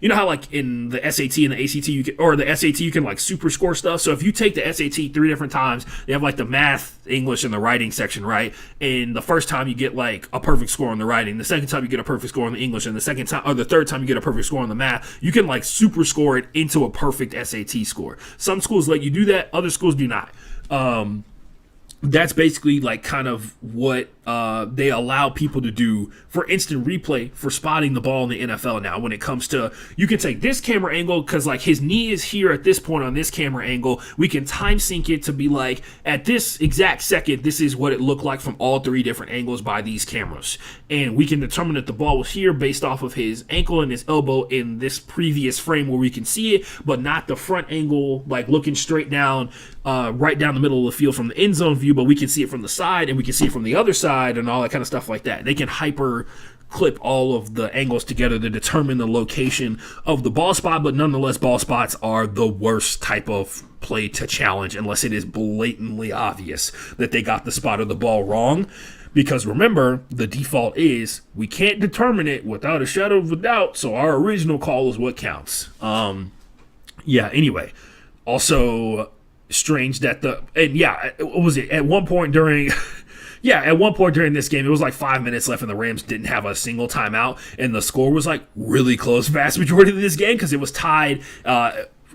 you know how like in the SAT and the ACT the SAT you can like super score stuff. So if you take the SAT 3 different times, they have like the math, English, and the writing section, right? And the first time you get like a perfect score on the writing, the second time you get a perfect score on the English, and the second time or the third time you get a perfect score on the math. You can like super score it into a perfect SAT score. Some schools let you do that, other schools do not. That's basically like kind of what they allow people to do for instant replay for spotting the ball in the NFL now. When it comes to, you can take this camera angle because like his knee is here at this point on this camera angle. We can time sync it to be like at this exact second, this is what it looked like from all 3 different angles by these cameras. And we can determine that the ball was here based off of his ankle and his elbow in this previous frame where we can see it, but not the front angle, like looking straight down, right down the middle of the field from the end zone view, but we can see it from the side and we can see it from the other side and all that kind of stuff like that. They can hyper clip all of the angles together to determine the location of the ball spot, but nonetheless, ball spots are the worst type of play to challenge unless it is blatantly obvious that they got the spot of the ball wrong. Because remember, the default is we can't determine it without a shadow of a doubt, so our original call is what counts. Anyway. Also, strange that what was it? At one point during this game, it was like 5 minutes left and the Rams didn't have a single timeout, and the score was like really close vast majority of this game because it was tied.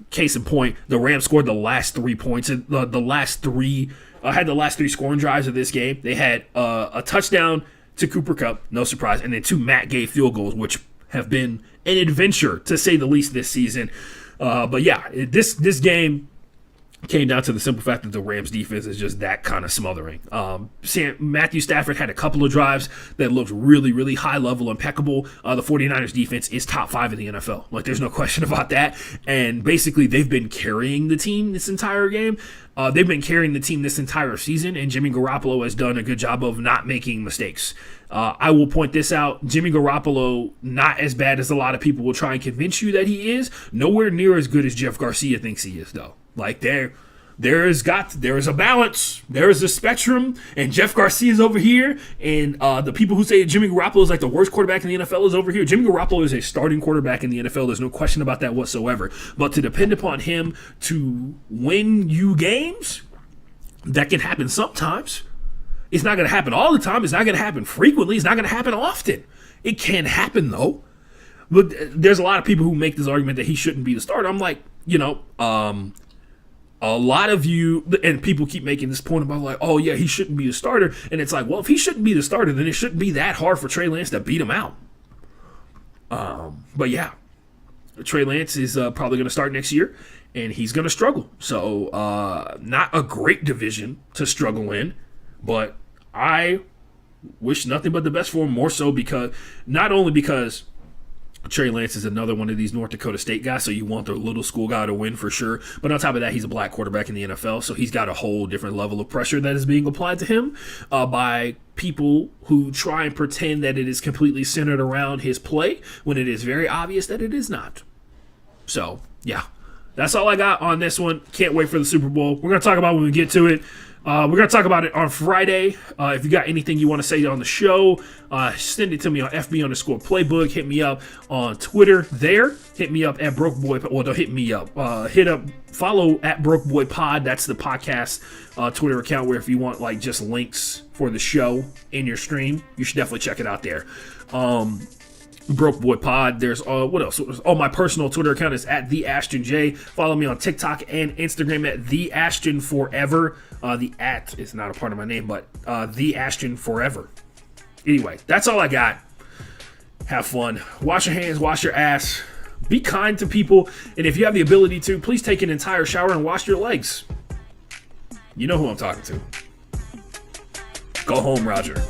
Case in point, the Rams scored the last 3 points. Had the last three scoring drives of this game. They had a touchdown to Cooper Kupp, no surprise, and then 2 Matt Gay field goals, which have been an adventure to say the least this season. This game came down to the simple fact that the Rams defense is just that kind of smothering. Matthew Stafford had a couple of drives that looked really, really high level, impeccable. The 49ers defense is top 5 in the NFL. Like, there's no question about that. And basically, they've been carrying the team this entire game. They've been carrying the team this entire season, and Jimmy Garoppolo has done a good job of not making mistakes. I will point this out. Jimmy Garoppolo, not as bad as a lot of people will try and convince you that he is. Nowhere near as good as Jeff Garcia thinks he is, though. Like, there is a balance, there is a spectrum, and Jeff Garcia is over here, and the people who say Jimmy Garoppolo is like the worst quarterback in the NFL is over here. Jimmy Garoppolo is a starting quarterback in the NFL. There's no question about that whatsoever. But to depend upon him to win you games, that can happen sometimes. It's not going to happen all the time. It's not going to happen frequently. It's not going to happen often. It can happen, though. But there's a lot of people who make this argument that he shouldn't be the starter. I'm like, a lot of you, and people keep making this point about like, oh yeah, he shouldn't be the starter. And it's like, well, if he shouldn't be the starter, then it shouldn't be that hard for Trey Lance to beat him out. But yeah, Trey Lance is probably going to start next year, and he's going to struggle. So not a great division to struggle in, But I wish nothing but the best for him, more so because, not only because Trey Lance is another one of these North Dakota State guys, so you want the little school guy to win for sure. But on top of that, he's a black quarterback in the NFL, so he's got a whole different level of pressure that is being applied to him by people who try and pretend that it is completely centered around his play when it is very obvious that it is not. So, yeah, that's all I got on this one. Can't wait for the Super Bowl. We're going to talk about it when we get to it. We're going to talk about it on Friday. If you got anything you want to say on the show, send it to me on FB_playbook. Hit me up on Twitter there. Hit me up at BrokeBoy. Well, don't hit me up. Follow at BrokeBoyPod. That's the podcast Twitter account where if you want like just links for the show in your stream, you should definitely check it out there. Broke Boy Pod. There's what else? Oh, my personal Twitter account is at the Ashton J. Follow me on TikTok and Instagram at the Ashton Forever. The at is not a part of my name, but the Ashton Forever. Anyway, that's all I got. Have fun. Wash your hands. Wash your ass. Be kind to people, and if you have the ability to, please take an entire shower and wash your legs. You know who I'm talking to. Go home, Roger.